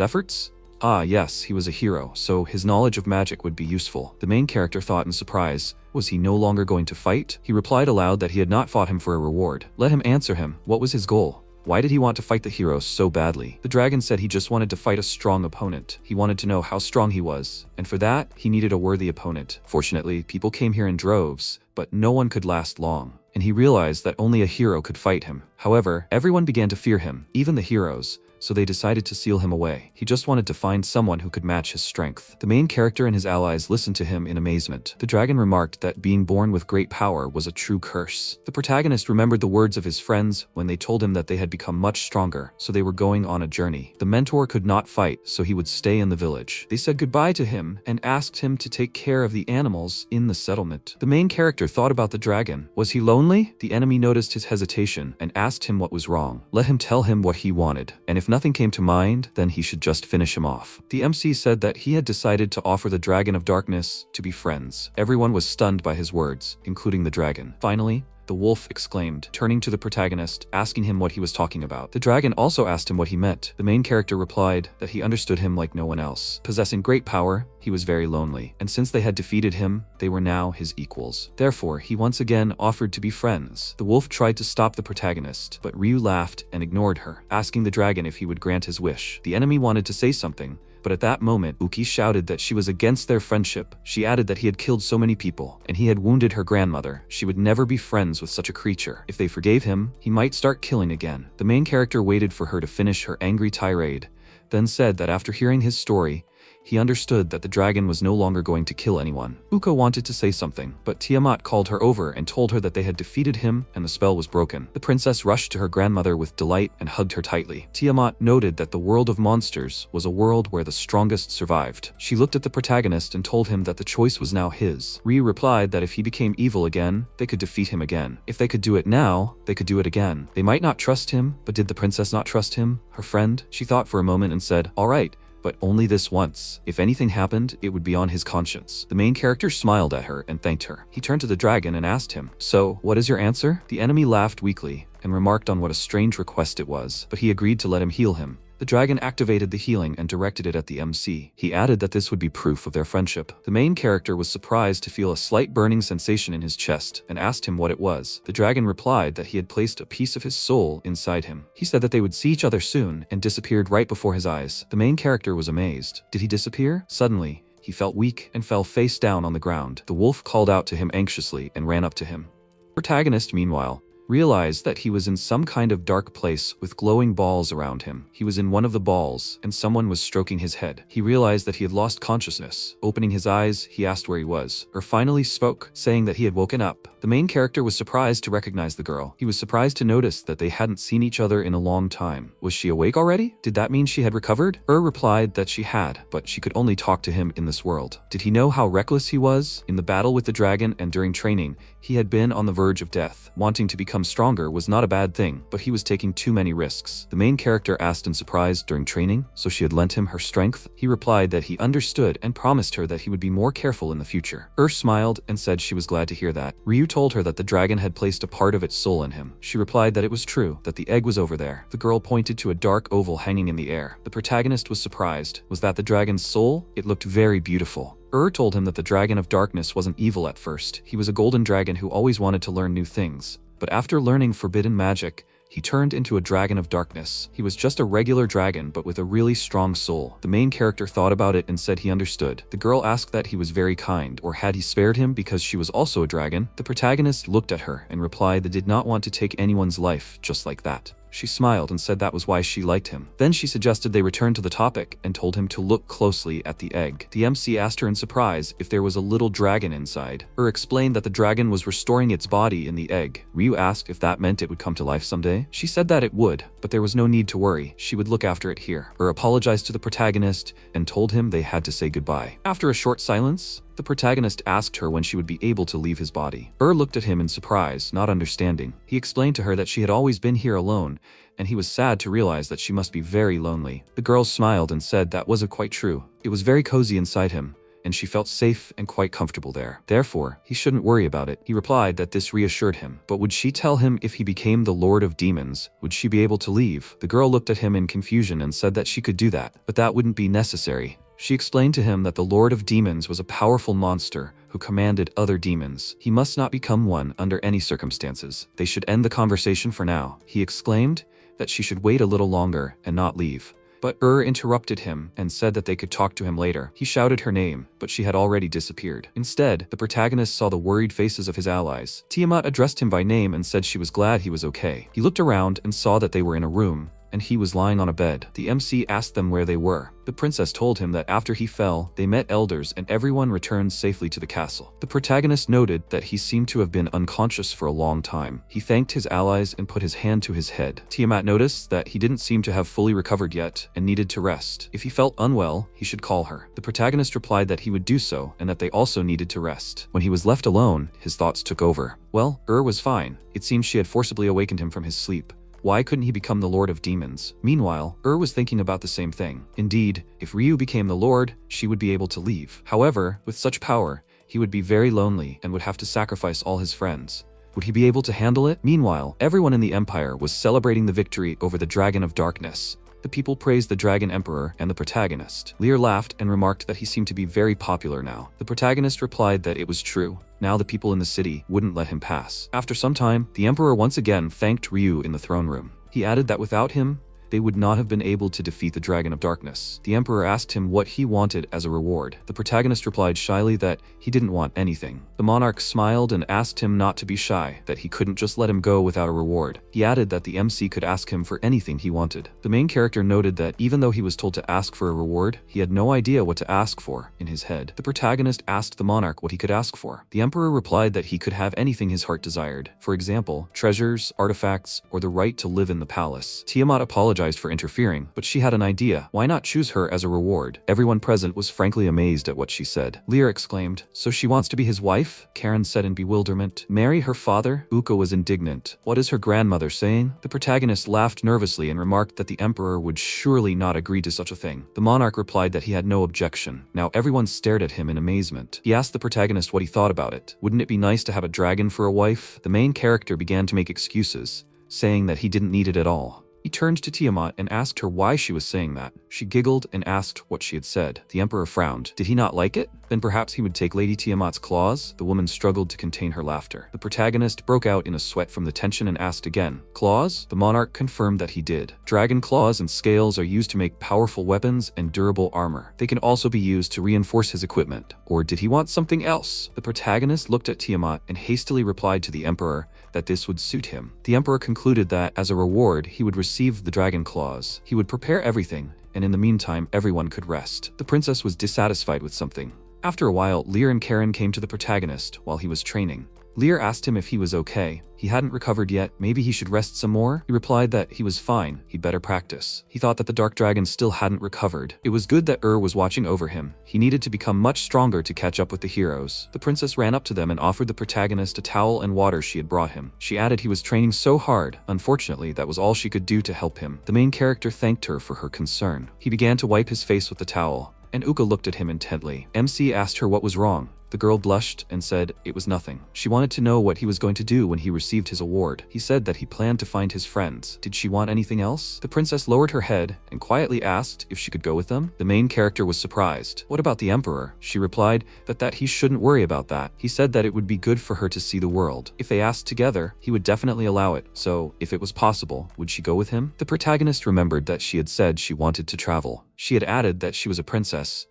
efforts? Ah, yes, he was a hero, so his knowledge of magic would be useful. The main character thought in surprise. Was he no longer going to fight? He replied aloud that he had not fought him for a reward. Let him answer him. What was his goal? Why did he want to fight the hero so badly? The dragon said he just wanted to fight a strong opponent. He wanted to know how strong he was, and for that, he needed a worthy opponent. Fortunately, people came here in droves, but no one could last long, and he realized that only a hero could fight him. However, everyone began to fear him, even the heroes, so they decided to seal him away. He just wanted to find someone who could match his strength. The main character and his allies listened to him in amazement. The dragon remarked that being born with great power was a true curse. The protagonist remembered the words of his friends when they told him that they had become much stronger, so they were going on a journey. The mentor could not fight, so he would stay in the village. They said goodbye to him and asked him to take care of the animals in the settlement. The main character thought about the dragon. Was he lonely? The enemy noticed his hesitation and asked him what was wrong. Let him tell him what he wanted, and if nothing came to mind, then he should just finish him off. The MC said that he had decided to offer the Dragon of Darkness to be friends. Everyone was stunned by his words, including the dragon. Finally, the wolf exclaimed, turning to the protagonist, asking him what he was talking about. The dragon also asked him what he meant. The main character replied that he understood him like no one else. Possessing great power, he was very lonely, and since they had defeated him, they were now his equals. Therefore, he once again offered to be friends. The wolf tried to stop the protagonist, but Ryu laughed and ignored her, asking the dragon if he would grant his wish. The enemy wanted to say something, but at that moment, Uki shouted that she was against their friendship. She added that he had killed so many people, and he had wounded her grandmother. She would never be friends with such a creature. If they forgave him, he might start killing again. The main character waited for her to finish her angry tirade, then said that after hearing his story, he understood that the dragon was no longer going to kill anyone. Uko wanted to say something, but Tiamat called her over and told her that they had defeated him and the spell was broken. The princess rushed to her grandmother with delight and hugged her tightly. Tiamat noted that the world of monsters was a world where the strongest survived. She looked at the protagonist and told him that the choice was now his. Ryu replied that if he became evil again, they could defeat him again. If they could do it now, they could do it again. They might not trust him, but did the princess not trust him? Her friend? She thought for a moment and said, "All right, but only this once. If anything happened, it would be on his conscience." The main character smiled at her and thanked her. He turned to the dragon and asked him, "So, what is your answer?" The enemy laughed weakly and remarked on what a strange request it was, but he agreed to let him heal him. The dragon activated the healing and directed it at the MC. He added that this would be proof of their friendship. The main character was surprised to feel a slight burning sensation in his chest and asked him what it was. The dragon replied that he had placed a piece of his soul inside him. He said that they would see each other soon and disappeared right before his eyes. The main character was amazed. Did he disappear? Suddenly, he felt weak and fell face down on the ground. The wolf called out to him anxiously and ran up to him. The protagonist, meanwhile, realized that he was in some kind of dark place with glowing balls around him. He was in one of the balls, and someone was stroking his head. He realized that he had lost consciousness. Opening his eyes, he asked where he was, or finally spoke, saying that he had woken up. The main character was surprised to recognize the girl. He was surprised to notice that they hadn't seen each other in a long time. Was she awake already? Did that mean she had recovered? Replied that she had, but she could only talk to him in this world. Did he know how reckless he was? In the battle with the dragon and during training, he had been on the verge of death. Wanting to become stronger was not a bad thing, but he was taking too many risks. The main character asked in surprise during training, so she had lent him her strength. He replied that he understood and promised her that he would be more careful in the future. Smiled and said she was glad to hear that. Ryu told her that the dragon had placed a part of its soul in him. She replied that it was true, that the egg was over there. The girl pointed to a dark oval hanging in the air. The protagonist was surprised. Was that the dragon's soul? It looked very beautiful. Told him that the Dragon of Darkness wasn't evil at first. He was a golden dragon who always wanted to learn new things. But after learning forbidden magic, he turned into a dragon of darkness. He was just a regular dragon, but with a really strong soul. The main character thought about it and said he understood. The girl asked that he was very kind, or had he spared him because she was also a dragon? The protagonist looked at her and replied that did not want to take anyone's life just like that. She smiled and said that was why she liked him. Then she suggested they return to the topic and told him to look closely at the egg. The MC asked her in surprise if there was a little dragon inside. Explained that the dragon was restoring its body in the egg. Ryu asked if that meant it would come to life someday. She said that it would, but there was no need to worry. She would look after it here. Apologized to the protagonist and told him they had to say goodbye. After a short silence, the protagonist asked her when she would be able to leave his body. Looked at him in surprise, not understanding. He explained to her that she had always been here alone, and he was sad to realize that she must be very lonely. The girl smiled and said that wasn't quite true. It was very cozy inside him, and she felt safe and quite comfortable there. Therefore, he shouldn't worry about it. He replied that this reassured him. But would she tell him if he became the Lord of Demons? Would she be able to leave? The girl looked at him in confusion and said that she could do that, but that wouldn't be necessary. She explained to him that the Lord of Demons was a powerful monster who commanded other demons. He must not become one under any circumstances. They should end the conversation for now. He exclaimed that she should wait a little longer and not leave. But interrupted him and said that they could talk to him later. He shouted her name, but she had already disappeared. Instead, the protagonist saw the worried faces of his allies. Tiamat addressed him by name and said she was glad he was okay. He looked around and saw that they were in a room, and he was lying on a bed. The MC asked them where they were. The princess told him that after he fell, they met elders and everyone returned safely to the castle. The protagonist noted that he seemed to have been unconscious for a long time. He thanked his allies and put his hand to his head. Tiamat noticed that he didn't seem to have fully recovered yet and needed to rest. If he felt unwell, he should call her. The protagonist replied that he would do so and that they also needed to rest. When he was left alone, his thoughts took over. Well, was fine. It seemed she had forcibly awakened him from his sleep. Why couldn't he become the Lord of Demons? Meanwhile, was thinking about the same thing. Indeed, if Ryu became the Lord, she would be able to leave. However, with such power, he would be very lonely and would have to sacrifice all his friends. Would he be able to handle it? Meanwhile, everyone in the Empire was celebrating the victory over the Dragon of Darkness. The people praised the Dragon Emperor and the protagonist. Lear laughed and remarked that he seemed to be very popular now. The protagonist replied that it was true. Now the people in the city wouldn't let him pass. After some time, the Emperor once again thanked Ryu in the throne room. He added that without him, they would not have been able to defeat the Dragon of Darkness. The Emperor asked him what he wanted as a reward. The protagonist replied shyly that he didn't want anything. The monarch smiled and asked him not to be shy, that he couldn't just let him go without a reward. He added that the MC could ask him for anything he wanted. The main character noted that even though he was told to ask for a reward, he had no idea what to ask for in his head. The protagonist asked the monarch what he could ask for. The Emperor replied that he could have anything his heart desired. For example, treasures, artifacts, or the right to live in the palace. Tiamat apologized for interfering, but she had an idea. Why not choose her as a reward? Everyone present was frankly amazed at what she said. Lear exclaimed, "So she wants to be his wife?" Karen said in bewilderment. "Marry her father?" Uka was indignant. "What is her grandmother saying?" The protagonist laughed nervously and remarked that the Emperor would surely not agree to such a thing. The monarch replied that he had no objection. Now everyone stared at him in amazement. He asked the protagonist what he thought about it. Wouldn't it be nice to have a dragon for a wife? The main character began to make excuses, saying that he didn't need it at all. He turned to Tiamat and asked her why she was saying that. She giggled and asked what she had said. The Emperor frowned. Did he not like it? Then perhaps he would take Lady Tiamat's claws? The woman struggled to contain her laughter. The protagonist broke out in a sweat from the tension and asked again, "Claws?" The monarch confirmed that he did. Dragon claws and scales are used to make powerful weapons and durable armor. They can also be used to reinforce his equipment. Or did he want something else? The protagonist looked at Tiamat and hastily replied to the Emperor that this would suit him. The Emperor concluded that, as a reward, he would receive the dragon claws. He would prepare everything, and in the meantime, everyone could rest. The princess was dissatisfied with something. After a while, Lear and Karen came to the protagonist while he was training. Lear asked him if he was okay. He hadn't recovered yet, maybe he should rest some more? He replied that he was fine, he'd better practice. He thought that the dark dragon still hadn't recovered. It was good that was watching over him. He needed to become much stronger to catch up with the heroes. The princess ran up to them and offered the protagonist a towel and water she had brought him. She added he was training so hard. Unfortunately, that was all she could do to help him. The main character thanked her for her concern. He began to wipe his face with the towel, and Uka looked at him intently. MC asked her what was wrong. The girl blushed and said it was nothing. She wanted to know what he was going to do when he received his award. He said that he planned to find his friends. Did she want anything else? The princess lowered her head and quietly asked if she could go with them. The main character was surprised. What about the Emperor? She replied that he shouldn't worry about that. He said that it would be good for her to see the world. If they asked together, he would definitely allow it. So, if it was possible, would she go with him? The protagonist remembered that she had said she wanted to travel. She had added that she was a princess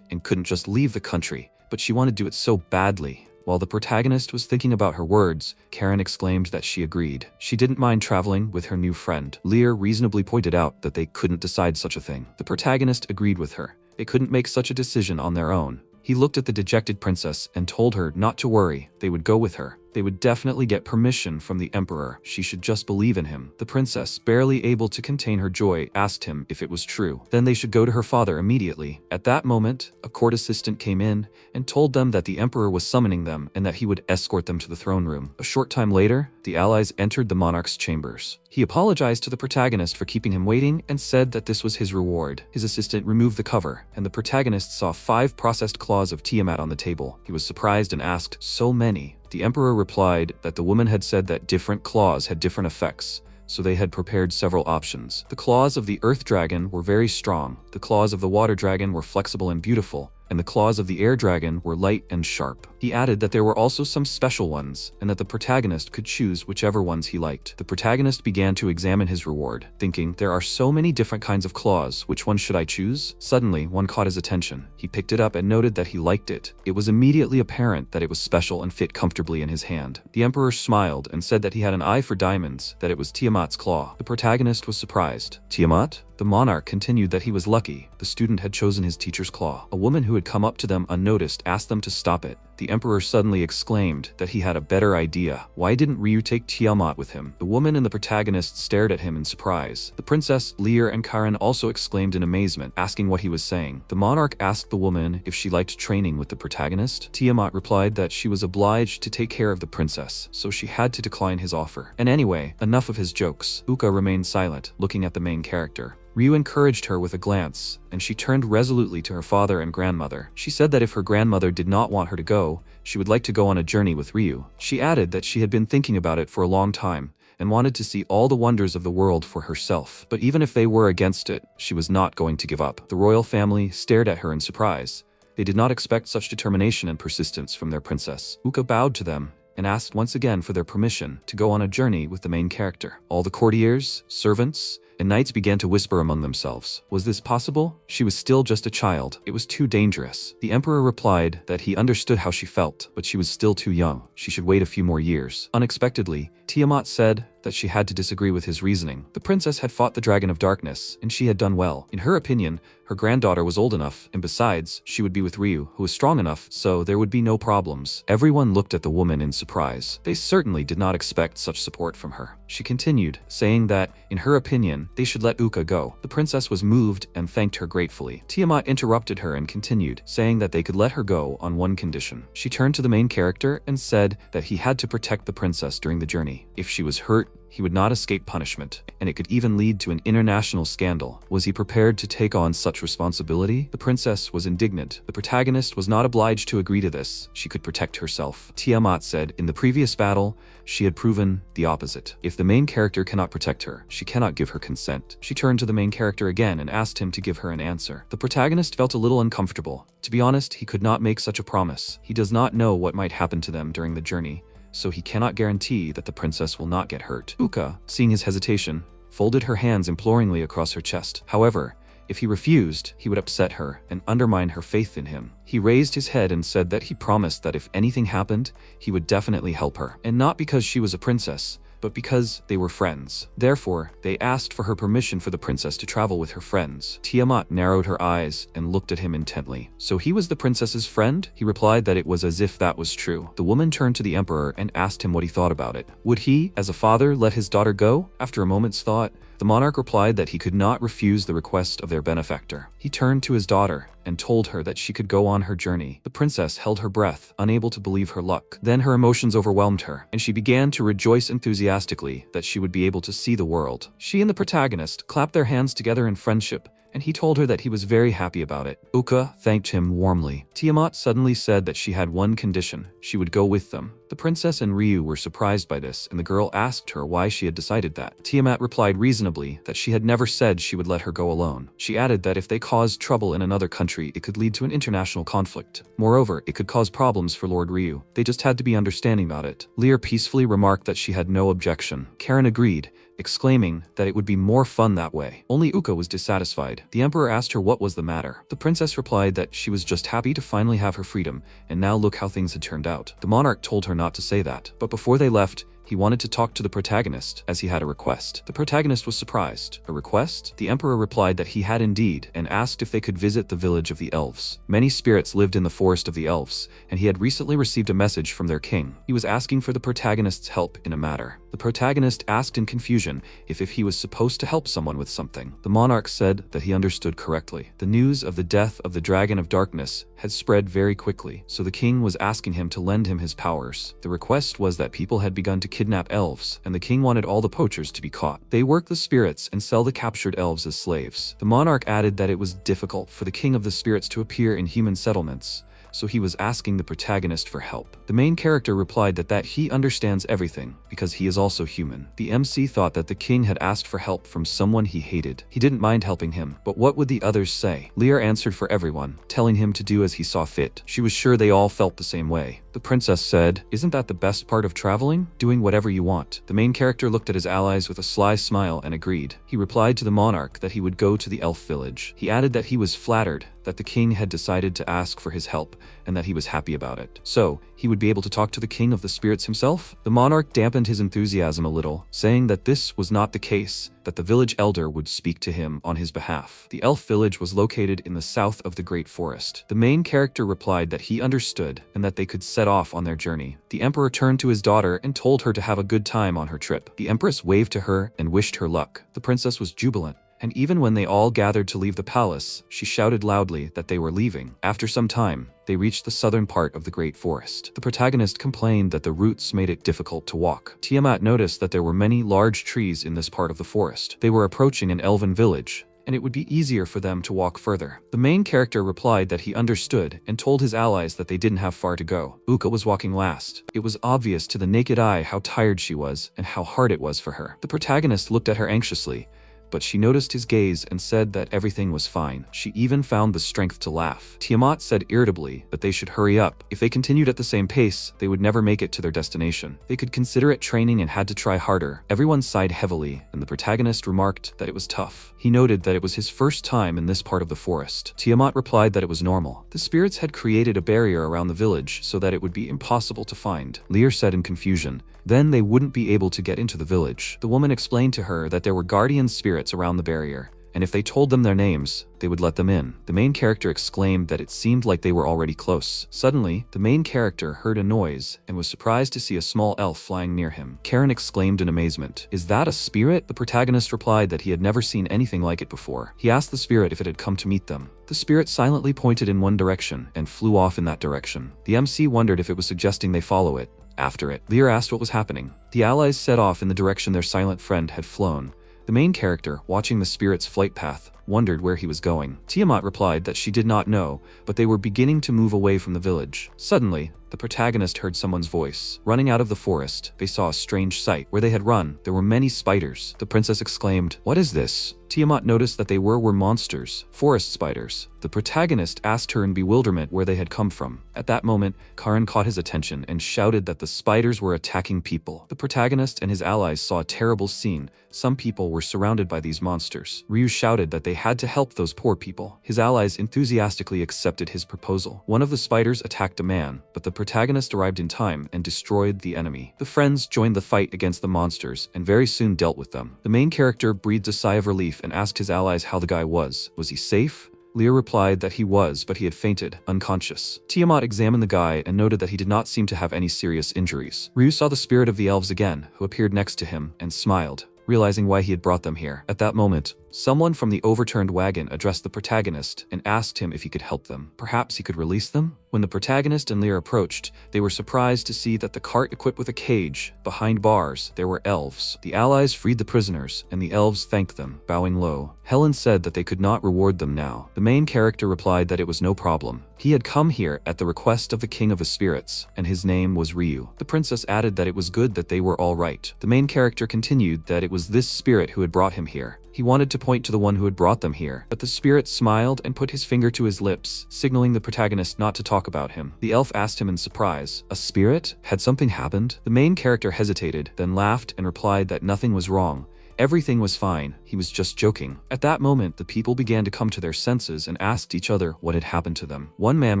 and couldn't just leave the country, but she wanted to do it so badly. While the protagonist was thinking about her words, Karen exclaimed that she agreed. She didn't mind traveling with her new friend. Lear reasonably pointed out that they couldn't decide such a thing. The protagonist agreed with her. They couldn't make such a decision on their own. He looked at the dejected princess and told her not to worry, they would go with her. They would definitely get permission from the Emperor. She should just believe in him. The princess, barely able to contain her joy, asked him if it was true. Then they should go to her father immediately. At that moment, a court assistant came in and told them that the Emperor was summoning them and that he would escort them to the throne room. A short time later, the allies entered the monarch's chambers. He apologized to the protagonist for keeping him waiting and said that this was his reward. His assistant removed the cover, and the protagonist saw 5 processed claws of Tiamat on the table. He was surprised and asked, "So many?" The Emperor replied that the woman had said that different claws had different effects, so they had prepared several options. The claws of the earth dragon were very strong, the claws of the water dragon were flexible and beautiful, and the claws of the air dragon were light and sharp. He added that there were also some special ones, and that the protagonist could choose whichever ones he liked. The protagonist began to examine his reward, thinking, there are so many different kinds of claws, which one should I choose? Suddenly, one caught his attention. He picked it up and noted that he liked it. It was immediately apparent that it was special and fit comfortably in his hand. The Emperor smiled and said that he had an eye for diamonds, that it was Tiamat's claw. The protagonist was surprised. Tiamat? The monarch continued that he was lucky. The student had chosen his teacher's claw. A woman who had come up to them unnoticed asked them to stop it. the emperor suddenly exclaimed that he had a better idea. Why didn't Ryu take Tiamat with him? The woman and the protagonist stared at him in surprise. The princess, Lear, and Karen also exclaimed in amazement, asking what he was saying. The monarch asked the woman if she liked training with the protagonist. Tiamat replied that she was obliged to take care of the princess, so she had to decline his offer. And anyway, enough of his jokes. Uka remained silent, looking at the main character. Ryu encouraged her with a glance, and she turned resolutely to her father and grandmother. She said that if her grandmother did not want her to go, she would like to go on a journey with Ryu. She added that she had been thinking about it for a long time, and wanted to see all the wonders of the world for herself. But even if they were against it, she was not going to give up. The royal family stared at her in surprise. They did not expect such determination and persistence from their princess. Uka bowed to them and asked once again for their permission to go on a journey with the main character. All the courtiers, servants, and knights began to whisper among themselves. Was this possible? She was still just a child. It was too dangerous. The emperor replied that he understood how she felt, but she was still too young. She should wait a few more years. Unexpectedly, Tiamat said that she had to disagree with his reasoning. The princess had fought the Dragon of Darkness, and she had done well. In her opinion, her granddaughter was old enough, and besides, she would be with Ryu, who was strong enough, so there would be no problems. Everyone looked at the woman in surprise. They certainly did not expect such support from her. She continued, saying that, in her opinion, they should let Uka go. The princess was moved and thanked her gratefully. Tiamat interrupted her and continued, saying that they could let her go on one condition. She turned to the main character and said that he had to protect the princess during the journey. If she was hurt, he would not escape punishment, and it could even lead to an international scandal. Was he prepared to take on such responsibility? The princess was indignant. The protagonist was not obliged to agree to this. She could protect herself. Tiamat said in the previous battle, she had proven the opposite. If the main character cannot protect her, she cannot give her consent. She turned to the main character again and asked him to give her an answer. The protagonist felt a little uncomfortable. To be honest, he could not make such a promise. He does not know what might happen to them during the journey, so he cannot guarantee that the princess will not get hurt. Uka, seeing his hesitation, folded her hands imploringly across her chest. However, if he refused, he would upset her and undermine her faith in him. He raised his head and said that he promised that if anything happened, he would definitely help her. And not because she was a princess, but because they were friends. Therefore, they asked for her permission for the princess to travel with her friends. Tiamat narrowed her eyes and looked at him intently. So he was the princess's friend? He replied that it was as if that was true. The woman turned to the emperor and asked him what he thought about it. Would he, as a father, let his daughter go? After a moment's thought, the monarch replied that he could not refuse the request of their benefactor. He turned to his daughter and told her that she could go on her journey. The princess held her breath, unable to believe her luck. Then her emotions overwhelmed her, and she began to rejoice enthusiastically that she would be able to see the world. She and the protagonist clapped their hands together in friendship, and he told her that he was very happy about it. Uka thanked him warmly. Tiamat suddenly said that she had one condition: she would go with them. The princess and Ryu were surprised by this, and the girl asked her why she had decided that. Tiamat replied reasonably that she had never said she would let her go alone. She added that if they caused trouble in another country, it could lead to an international conflict. Moreover, it could cause problems for Lord Ryu. They just had to be understanding about it. Lear peacefully remarked that she had no objection. Karen agreed, exclaiming that it would be more fun that way. Only Uka was dissatisfied. The emperor asked her what was the matter. The princess replied that she was just happy to finally have her freedom, and now look how things had turned out. The monarch told her not to say that, but before they left, he wanted to talk to the protagonist, as he had a request. The protagonist was surprised. A request? The emperor replied that he had indeed, and asked if they could visit the village of the elves. Many spirits lived in the forest of the elves, and he had recently received a message from their king. He was asking for the protagonist's help in a matter. The protagonist asked in confusion if he was supposed to help someone with something. The monarch said that he understood correctly. The news of the death of the Dragon of Darkness had spread very quickly, so the king was asking him to lend him his powers. The request was that people had begun to kidnap elves, and the king wanted all the poachers to be caught. They work the spirits and sell the captured elves as slaves. The monarch added that it was difficult for the king of the spirits to appear in human settlements, so he was asking the protagonist for help. The main character replied that he understands everything, because he is also human. The MC thought that the king had asked for help from someone he hated. He didn't mind helping him, but what would the others say? Lear answered for everyone, telling him to do as he saw fit. She was sure they all felt the same way. The princess said, "Isn't that the best part of traveling? Doing whatever you want." The main character looked at his allies with a sly smile and agreed. He replied to the monarch that he would go to the elf village. He added that he was flattered that the king had decided to ask for his help, and that he was happy about it. So, he would be able to talk to the king of the spirits himself? The monarch dampened his enthusiasm a little, saying that this was not the case, that the village elder would speak to him on his behalf. The elf village was located in the south of the Great Forest. The main character replied that he understood and that they could set off on their journey. The emperor turned to his daughter and told her to have a good time on her trip. The empress waved to her and wished her luck. The princess was jubilant, and even when they all gathered to leave the palace, she shouted loudly that they were leaving. After some time, they reached the southern part of the Great Forest. The protagonist complained that the roots made it difficult to walk. Tiamat noticed that there were many large trees in this part of the forest. They were approaching an elven village, and it would be easier for them to walk further. The main character replied that he understood and told his allies that they didn't have far to go. Uka was walking last. It was obvious to the naked eye how tired she was and how hard it was for her. The protagonist looked at her anxiously, but she noticed his gaze and said that everything was fine. She even found the strength to laugh. Tiamat said irritably that they should hurry up. If they continued at the same pace, they would never make it to their destination. They could consider it training and had to try harder. Everyone sighed heavily, and the protagonist remarked that it was tough. He noted that it was his first time in this part of the forest. Tiamat replied that it was normal. The spirits had created a barrier around the village so that it would be impossible to find. Lear said in confusion, then they wouldn't be able to get into the village. The woman explained to her that there were guardian spirits around the barrier, and if they told them their names, they would let them in. The main character exclaimed that it seemed like they were already close. Suddenly, the main character heard a noise and was surprised to see a small elf flying near him. Karen exclaimed in amazement, "Is that a spirit?" The protagonist replied that he had never seen anything like it before. He asked the spirit if it had come to meet them. The spirit silently pointed in one direction and flew off in that direction. The MC wondered if it was suggesting they follow it. After it, Lear asked what was happening. The allies set off in the direction their silent friend had flown. The main character, watching the spirit's flight path, wondered where he was going. Tiamat replied that she did not know, but they were beginning to move away from the village. Suddenly, the protagonist heard someone's voice. Running out of the forest, they saw a strange sight. Where they had run, there were many spiders. The princess exclaimed, "What is this?" Tiamat noticed that they were monsters, forest spiders. The protagonist asked her in bewilderment where they had come from. At that moment, Karan caught his attention and shouted that the spiders were attacking people. The protagonist and his allies saw a terrible scene. Some people were surrounded by these monsters. Ryu shouted that they had to help those poor people. His allies enthusiastically accepted his proposal. One of the spiders attacked a man, but the protagonist arrived in time and destroyed the enemy. The friends joined the fight against the monsters and very soon dealt with them. The main character breathed a sigh of relief and asked his allies how the guy was. Was he safe? Lear replied that he was, but he had fainted, unconscious. Tiamat examined the guy and noted that he did not seem to have any serious injuries. Ryu saw the spirit of the elves again, who appeared next to him, and smiled, realizing why he had brought them here. At that moment, someone from the overturned wagon addressed the protagonist and asked him if he could help them. Perhaps he could release them? When the protagonist and Lear approached, they were surprised to see that the cart equipped with a cage, behind bars, there were elves. The allies freed the prisoners, and the elves thanked them, bowing low. Helen said that they could not reward them now. The main character replied that it was no problem. He had come here at the request of the king of the spirits, and his name was Ryu. The princess added that it was good that they were all right. The main character continued that it was this spirit who had brought him here. He wanted to point to the one who had brought them here, but the spirit smiled and put his finger to his lips, signaling the protagonist not to talk about him. The elf asked him in surprise, "A spirit? Had something happened?" The main character hesitated, then laughed and replied that nothing was wrong. Everything was fine, he was just joking. At that moment, the people began to come to their senses and asked each other what had happened to them. One man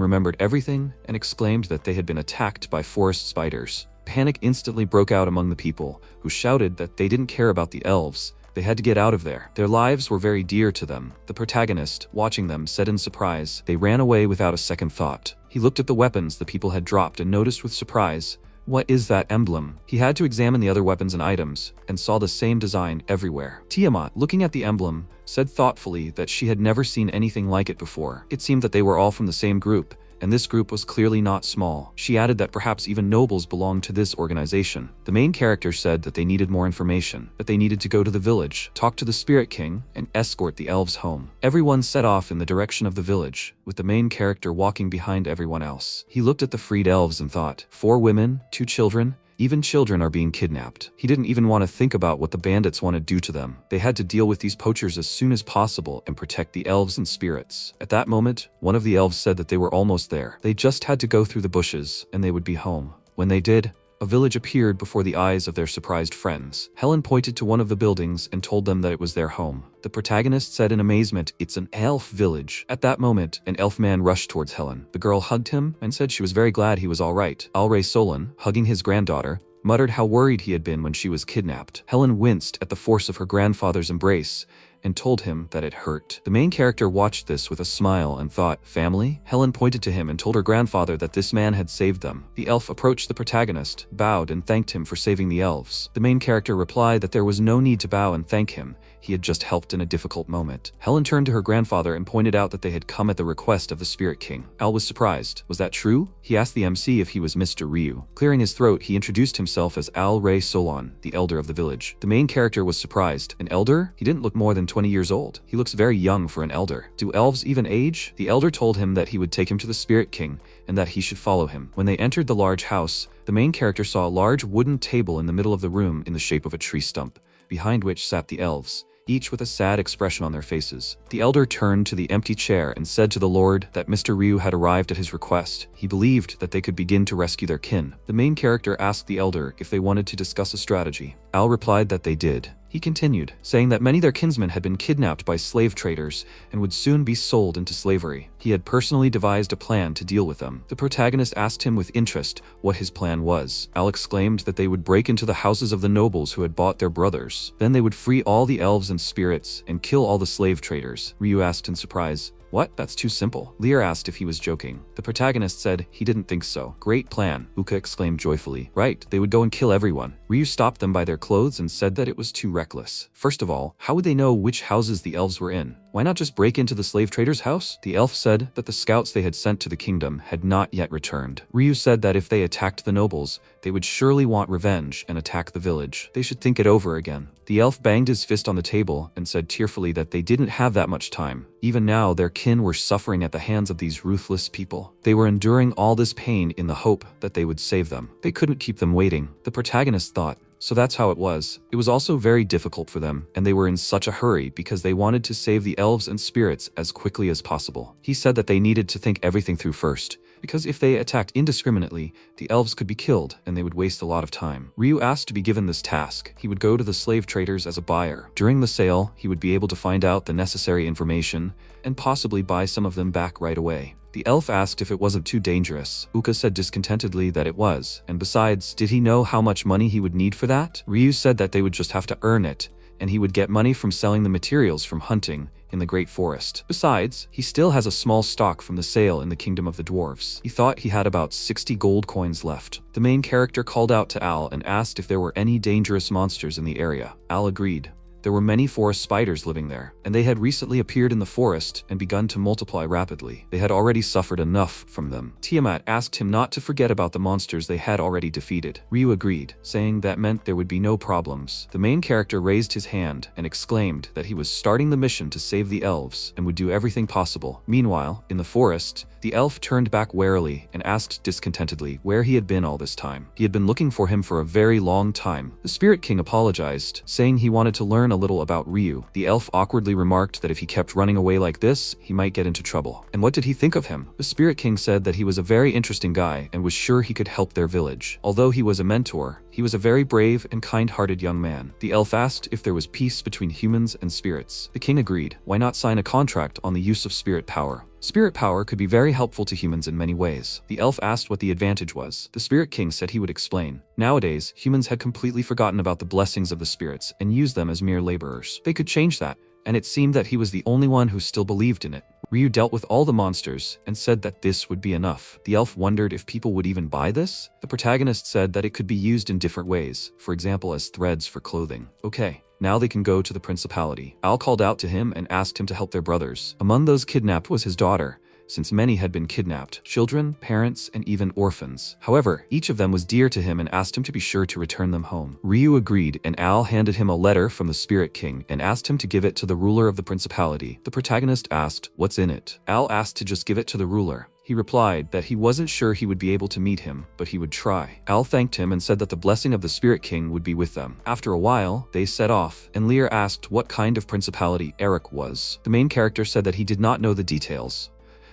remembered everything and exclaimed that they had been attacked by forest spiders. Panic instantly broke out among the people, who shouted that they didn't care about the elves. They had to get out of there. Their lives were very dear to them. The protagonist, watching them, said in surprise, they ran away without a second thought. He looked at the weapons the people had dropped and noticed with surprise, "What is that emblem?" He had to examine the other weapons and items, and saw the same design everywhere. Tiamat, looking at the emblem, said thoughtfully that she had never seen anything like it before. It seemed that they were all from the same group, and this group was clearly not small. She added that perhaps even nobles belonged to this organization. The main character said that they needed more information, that they needed to go to the village, talk to the Spirit King, and escort the elves home. Everyone set off in the direction of the village, with the main character walking behind everyone else. He looked at the freed elves and thought, 4 women, 2 children, even children are being kidnapped. He didn't even want to think about what the bandits want to do to them. They had to deal with these poachers as soon as possible and protect the elves and spirits. At that moment, one of the elves said that they were almost there. They just had to go through the bushes, and they would be home. When they did, a village appeared before the eyes of their surprised friends. Helen pointed to one of the buildings and told them that it was their home. The protagonist said in amazement, "It's an elf village." At that moment, an elf man rushed towards Helen. The girl hugged him and said she was very glad he was all right. Alray Solon, hugging his granddaughter, muttered how worried he had been when she was kidnapped. Helen winced at the force of her grandfather's embrace and told him that it hurt. The main character watched this with a smile and thought, family? Helen pointed to him and told her grandfather that this man had saved them. The elf approached the protagonist, bowed and thanked him for saving the elves. The main character replied that there was no need to bow and thank him. He had just helped in a difficult moment. Helen turned to her grandfather and pointed out that they had come at the request of the Spirit King. Al was surprised. Was that true? He asked the MC if he was Mr. Ryu. Clearing his throat, he introduced himself as Al Ray Solon, the elder of the village. The main character was surprised. An elder? He didn't look more than 20 years old. He looks very young for an elder. Do elves even age? The elder told him that he would take him to the Spirit King and that he should follow him. When they entered the large house, the main character saw a large wooden table in the middle of the room in the shape of a tree stump, behind which sat the elves, each with a sad expression on their faces. The elder turned to the empty chair and said to the Lord that Mr. Ryu had arrived at his request. He believed that they could begin to rescue their kin. The main character asked the elder if they wanted to discuss a strategy. Al replied that they did. He continued, saying that many of their kinsmen had been kidnapped by slave traders and would soon be sold into slavery. He had personally devised a plan to deal with them. The protagonist asked him with interest what his plan was. Al exclaimed that they would break into the houses of the nobles who had bought their brothers. Then they would free all the elves and spirits and kill all the slave traders. Ryu asked in surprise, "What? That's too simple." Lear asked if he was joking. The protagonist said he didn't think so. "Great plan," Uka exclaimed joyfully. "Right, they would go and kill everyone." Ryu stopped them by their clothes and said that it was too reckless. First of all, how would they know which houses the elves were in? Why not just break into the slave trader's house? The elf said that the scouts they had sent to the kingdom had not yet returned. Ryu said that if they attacked the nobles, they would surely want revenge and attack the village. They should think it over again. The elf banged his fist on the table and said tearfully that they didn't have that much time. Even now, their kin were suffering at the hands of these ruthless people. They were enduring all this pain in the hope that they would save them. They couldn't keep them waiting, the protagonist thought. So that's how it was. It was also very difficult for them, and they were in such a hurry because they wanted to save the elves and spirits as quickly as possible. He said that they needed to think everything through first, because if they attacked indiscriminately, the elves could be killed and they would waste a lot of time. Ryu asked to be given this task. He would go to the slave traders as a buyer. During the sale, he would be able to find out the necessary information and possibly buy some of them back right away. The elf asked if it wasn't too dangerous. Uka said discontentedly that it was, and besides, did he know how much money he would need for that? Ryu said that they would just have to earn it, and he would get money from selling the materials from hunting in the Great Forest. Besides, he still has a small stock from the sale in the Kingdom of the Dwarves. He thought he had about 60 gold coins left. The main character called out to Al and asked if there were any dangerous monsters in the area. Al agreed. There were many forest spiders living there, and they had recently appeared in the forest and begun to multiply rapidly. They had already suffered enough from them. Tiamat asked him not to forget about the monsters they had already defeated. Ryu agreed, saying that meant there would be no problems. The main character raised his hand and exclaimed that he was starting the mission to save the elves and would do everything possible. Meanwhile, in the forest, the elf turned back warily and asked discontentedly where he had been all this time. He had been looking for him for a very long time. The Spirit King apologized, saying he wanted to learn a little about Ryu. The elf awkwardly remarked that if he kept running away like this, he might get into trouble. And what did he think of him? The Spirit King said that he was a very interesting guy and was sure he could help their village. Although he was a mentor, he was a very brave and kind-hearted young man. The elf asked if there was peace between humans and spirits. The king agreed. Why not sign a contract on the use of spirit power? Spirit power could be very helpful to humans in many ways. The elf asked what the advantage was. The Spirit King said he would explain. Nowadays, humans had completely forgotten about the blessings of the spirits and used them as mere laborers. They could change that, and it seemed that he was the only one who still believed in it. Ryu dealt with all the monsters and said that this would be enough. The elf wondered if people would even buy this. The protagonist said that it could be used in different ways, for example as threads for clothing. Okay. Now they can go to the principality. Al called out to him and asked him to help their brothers. Among those kidnapped was his daughter, since many had been kidnapped, children, parents, and even orphans. However, each of them was dear to him and asked him to be sure to return them home. Ryu agreed, and Al handed him a letter from the Spirit King and asked him to give it to the ruler of the principality. The protagonist asked, "What's in it?" Al asked to just give it to the ruler. He replied that he wasn't sure he would be able to meet him, but he would try. Al thanked him and said that the blessing of the Spirit King would be with them. After a while, they set off, and Lear asked what kind of principality Eric was. The main character said that he did not know the details,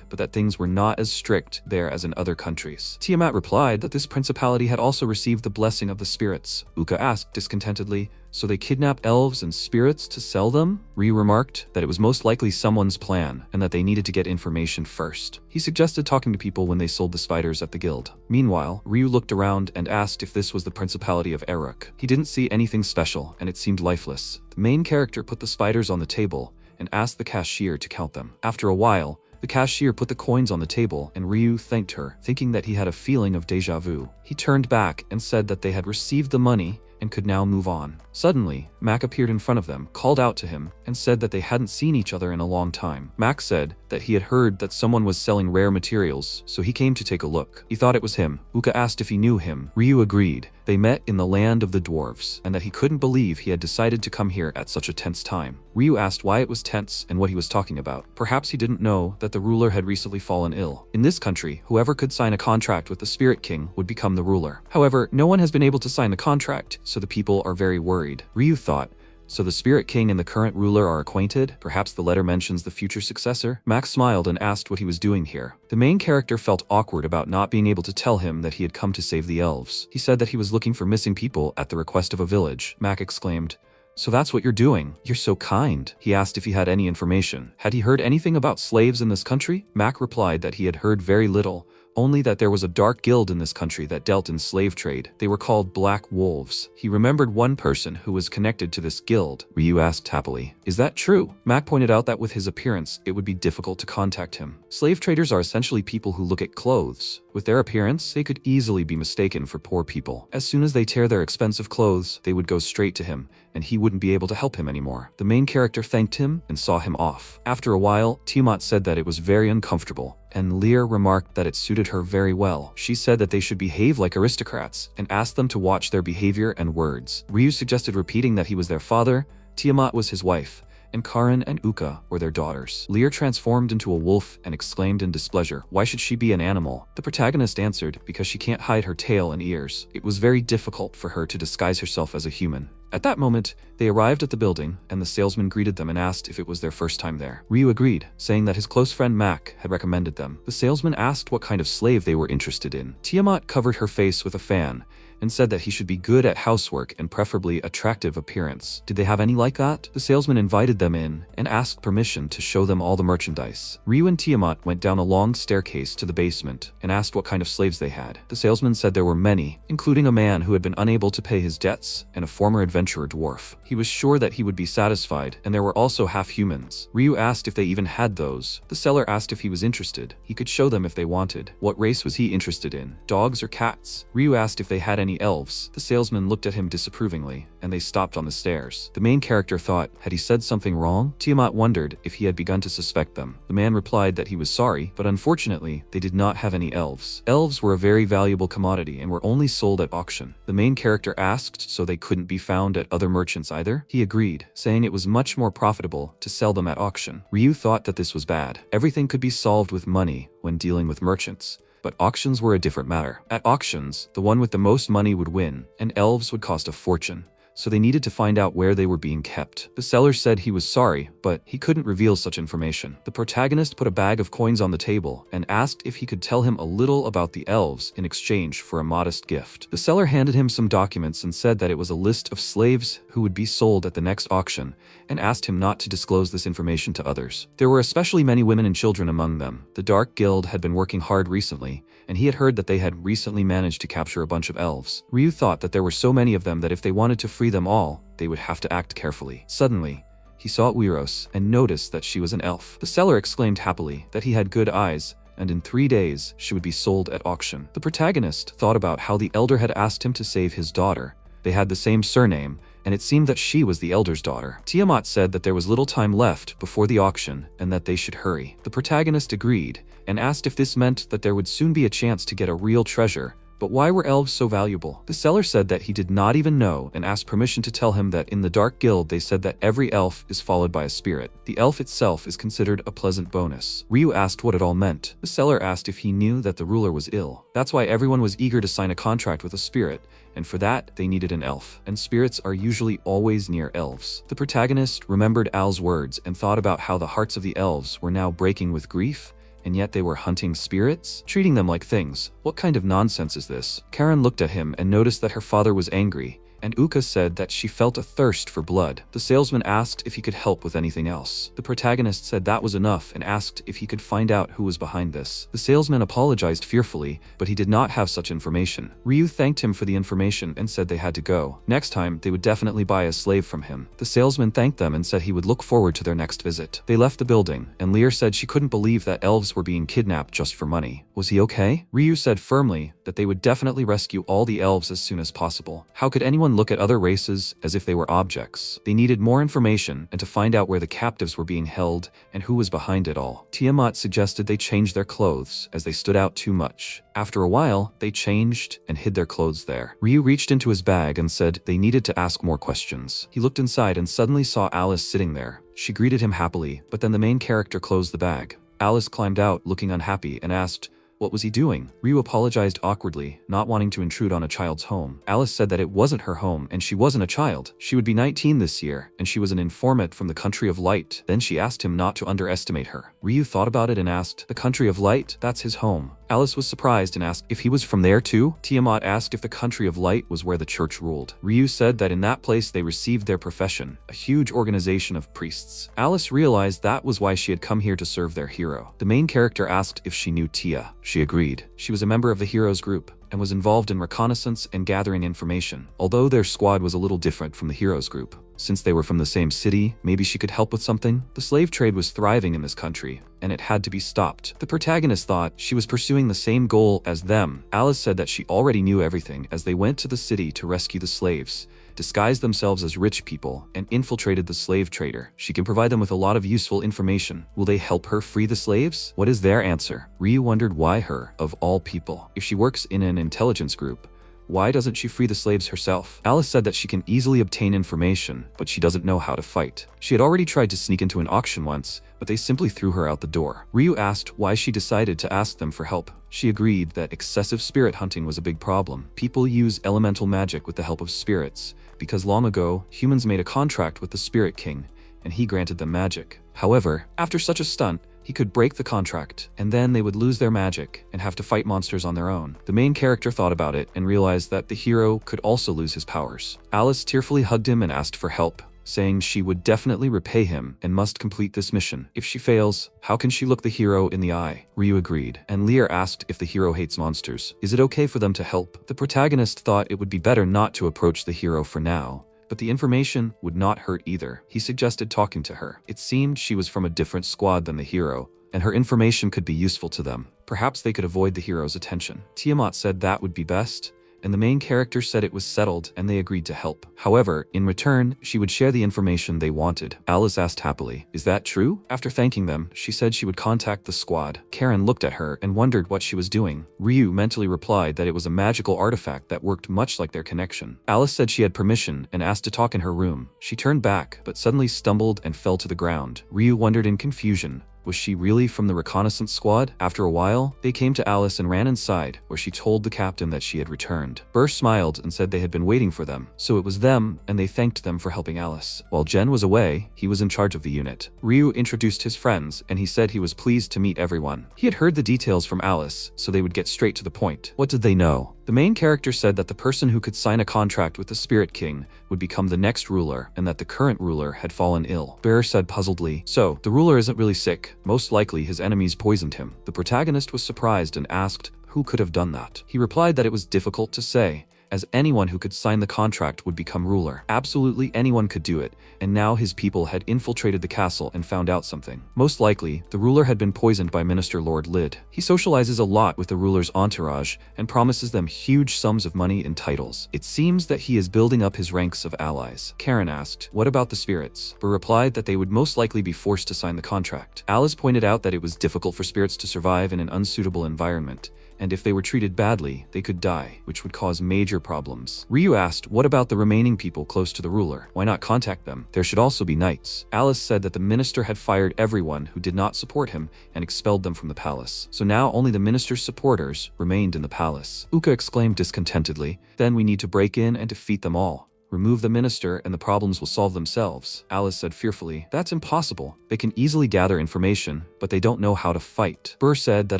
but that things were not as strict there as in other countries. Tiamat replied that this principality had also received the blessing of the spirits. Uka asked discontentedly, "So they kidnap elves and spirits to sell them?" Ryu remarked that it was most likely someone's plan and that they needed to get information first. He suggested talking to people when they sold the spiders at the guild. Meanwhile, Ryu looked around and asked if this was the principality of Eruk. He didn't see anything special and it seemed lifeless. The main character put the spiders on the table and asked the cashier to count them. After a while, the cashier put the coins on the table and Ryu thanked her, thinking that he had a feeling of déjà vu. He turned back and said that they had received the money and could now move on. Suddenly, Mac appeared in front of them, called out to him, and said that they hadn't seen each other in a long time. Mac said that he had heard that someone was selling rare materials, so he came to take a look. He thought it was him. Uka asked if he knew him. Ryu agreed. They met in the land of the dwarves, and that he couldn't believe he had decided to come here at such a tense time. Ryu asked why it was tense and what he was talking about. Perhaps he didn't know that the ruler had recently fallen ill. In this country, whoever could sign a contract with the Spirit King would become the ruler. However, no one has been able to sign the contract, so the people are very worried. Ryu thought, so the Spirit King and the current ruler are acquainted? Perhaps the letter mentions the future successor? Max smiled and asked what he was doing here. The main character felt awkward about not being able to tell him that he had come to save the elves. He said that he was looking for missing people at the request of a village. Mac exclaimed, "So that's what you're doing? You're so kind." He asked if he had any information. Had he heard anything about slaves in this country? Mac replied that he had heard very little, only that there was a dark guild in this country that dealt in slave trade. They were called Black Wolves. He remembered one person who was connected to this guild. Ryu asked happily, "Is that true?" Mac pointed out that with his appearance, it would be difficult to contact him. Slave traders are essentially people who look at clothes. With their appearance, they could easily be mistaken for poor people. As soon as they tear their expensive clothes, they would go straight to him, and he wouldn't be able to help him anymore. The main character thanked him and saw him off. After a while, Tiamat said that it was very uncomfortable, and Lear remarked that it suited her very well. She said that they should behave like aristocrats, and asked them to watch their behavior and words. Ryu suggested repeating that he was their father, Tiamat was his wife, and Karin and Uka were their daughters. Lear transformed into a wolf and exclaimed in displeasure, "Why should she be an animal?" The protagonist answered, "Because she can't hide her tail and ears. It was very difficult for her to disguise herself as a human." At that moment, they arrived at the building, and the salesman greeted them and asked if it was their first time there. Ryu agreed, saying that his close friend Mac had recommended them. The salesman asked what kind of slave they were interested in. Tiamat covered her face with a fan and said that he should be good at housework and preferably attractive appearance. Did they have any like that? The salesman invited them in and asked permission to show them all the merchandise. Ryu and Tiamat went down a long staircase to the basement and asked what kind of slaves they had. The salesman said there were many, including a man who had been unable to pay his debts and a former adventurer dwarf. He was sure that he would be satisfied, and there were also half-humans. Ryu asked if they even had those. The seller asked if he was interested. He could show them if they wanted. What race was he interested in? Dogs or cats? Ryu asked if they had any elves. The salesman looked at him disapprovingly, and they stopped on the stairs. The main character thought, had he said something wrong? Tiamat wondered if he had begun to suspect them. The man replied that he was sorry, but unfortunately, they did not have any elves. Elves were a very valuable commodity and were only sold at auction. The main character asked so they couldn't be found at other merchants either? He agreed, saying it was much more profitable to sell them at auction. Ryu thought that this was bad. Everything could be solved with money when dealing with merchants. But auctions were a different matter. At auctions, the one with the most money would win, and elves would cost a fortune, so they needed to find out where they were being kept. The seller said he was sorry, but he couldn't reveal such information. The protagonist put a bag of coins on the table and asked if he could tell him a little about the elves in exchange for a modest gift. The seller handed him some documents and said that it was a list of slaves who would be sold at the next auction, and asked him not to disclose this information to others. There were especially many women and children among them. The Dark Guild had been working hard recently, and he had heard that they had recently managed to capture a bunch of elves. Ryu thought that there were so many of them that if they wanted to free them all, they would have to act carefully. Suddenly, he saw Uiros and noticed that she was an elf. The seller exclaimed happily that he had good eyes, and in 3 days she would be sold at auction. The protagonist thought about how the elder had asked him to save his daughter. They had the same surname, and it seemed that she was the elder's daughter. Tiamat said that there was little time left before the auction and that they should hurry. The protagonist agreed and asked if this meant that there would soon be a chance to get a real treasure. But why were elves so valuable? The seller said that he did not even know and asked permission to tell him that in the Dark Guild they said that every elf is followed by a spirit. The elf itself is considered a pleasant bonus. Ryu asked what it all meant. The seller asked if he knew that the ruler was ill. That's why everyone was eager to sign a contract with a spirit, and for that they needed an elf, and spirits are usually always near elves. The protagonist remembered Al's words and thought about how the hearts of the elves were now breaking with grief, and yet they were hunting spirits? Treating them like things. What kind of nonsense is this? Karen looked at him and noticed that her father was angry, and Uka said that she felt a thirst for blood. The salesman asked if he could help with anything else. The protagonist said that was enough and asked if he could find out who was behind this. The salesman apologized fearfully, but he did not have such information. Ryu thanked him for the information and said they had to go. Next time, they would definitely buy a slave from him. The salesman thanked them and said he would look forward to their next visit. They left the building, and Lear said she couldn't believe that elves were being kidnapped just for money. Was he okay? Ryu said firmly that they would definitely rescue all the elves as soon as possible. How could anyone look at other races as if they were objects? They needed more information and to find out where the captives were being held and who was behind it all. Tiamat suggested they change their clothes as they stood out too much. After a while, they changed and hid their clothes there. Ryu reached into his bag and said they needed to ask more questions. He looked inside and suddenly saw Alice sitting there. She greeted him happily, but then the main character closed the bag. Alice climbed out looking unhappy and asked, what was he doing? Ryu apologized awkwardly, not wanting to intrude on a child's home. Alice said that it wasn't her home and she wasn't a child. She would be 19 this year, and she was an informant from the Country of Light. Then she asked him not to underestimate her. Ryu thought about it and asked, the Country of Light? That's his home. Alice was surprised and asked if he was from there too. Tiamat asked if the Country of Light was where the church ruled. Ryu said that in that place they received their profession, a huge organization of priests. Alice realized that was why she had come here to serve their hero. The main character asked if she knew Tia. She agreed. She was a member of the hero's group and was involved in reconnaissance and gathering information, although their squad was a little different from the hero's group. Since they were from the same city, maybe she could help with something? The slave trade was thriving in this country, and it had to be stopped. The protagonist thought she was pursuing the same goal as them. Alice said that she already knew everything as they went to the city to rescue the slaves, disguised themselves as rich people, and infiltrated the slave trader. She can provide them with a lot of useful information. Will they help her free the slaves? What is their answer? Ryu wondered why her, of all people. If she works in an intelligence group, why doesn't she free the slaves herself? Alice said that she can easily obtain information, but she doesn't know how to fight. She had already tried to sneak into an auction once, but they simply threw her out the door. Ryu asked why she decided to ask them for help. She agreed that excessive spirit hunting was a big problem. People use elemental magic with the help of spirits, because long ago, humans made a contract with the Spirit King, and he granted them magic. However, after such a stunt, he could break the contract, and then they would lose their magic and have to fight monsters on their own. The main character thought about it and realized that the hero could also lose his powers. Alice tearfully hugged him and asked for help, saying she would definitely repay him and must complete this mission. If she fails, how can she look the hero in the eye? Ryu agreed, and Lear asked if the hero hates monsters. Is it okay for them to help? The protagonist thought it would be better not to approach the hero for now, but the information would not hurt either. He suggested talking to her. It seemed she was from a different squad than the hero, and her information could be useful to them. Perhaps they could avoid the hero's attention. Tiamat said that would be best, and the main character said it was settled and they agreed to help. However, in return, she would share the information they wanted. Alice asked happily, is that true? After thanking them, she said she would contact the squad. Karen looked at her and wondered what she was doing. Ryu mentally replied that it was a magical artifact that worked much like their connection. Alice said she had permission and asked to talk in her room. She turned back, but suddenly stumbled and fell to the ground. Ryu wondered in confusion. Was she really from the reconnaissance squad? After a while, they came to Alice and ran inside, where she told the captain that she had returned. Burr smiled and said they had been waiting for them, so it was them, and they thanked them for helping Alice. While Jen was away, he was in charge of the unit. Ryu introduced his friends, and he said he was pleased to meet everyone. He had heard the details from Alice, so they would get straight to the point. What did they know? The main character said that the person who could sign a contract with the Spirit King would become the next ruler, and that the current ruler had fallen ill. Bear said puzzledly, so, the ruler isn't really sick. Most likely his enemies poisoned him. The protagonist was surprised and asked who could have done that. He replied that it was difficult to say, as anyone who could sign the contract would become ruler. Absolutely anyone could do it, and now his people had infiltrated the castle and found out something. Most likely, the ruler had been poisoned by Minister Lord Lid. He socializes a lot with the ruler's entourage and promises them huge sums of money and titles. It seems that he is building up his ranks of allies. Karen asked, what about the spirits? But replied that they would most likely be forced to sign the contract. Alice pointed out that it was difficult for spirits to survive in an unsuitable environment, and if they were treated badly, they could die, which would cause major problems. Ryu asked, what about the remaining people close to the ruler? Why not contact them? There should also be knights. Alice said that the minister had fired everyone who did not support him and expelled them from the palace. So now only the minister's supporters remained in the palace. Uka exclaimed discontentedly, then we need to break in and defeat them all. remove the minister and the problems will solve themselves. Alice said fearfully, "That's impossible. They can easily gather information, but they don't know how to fight." Burr said that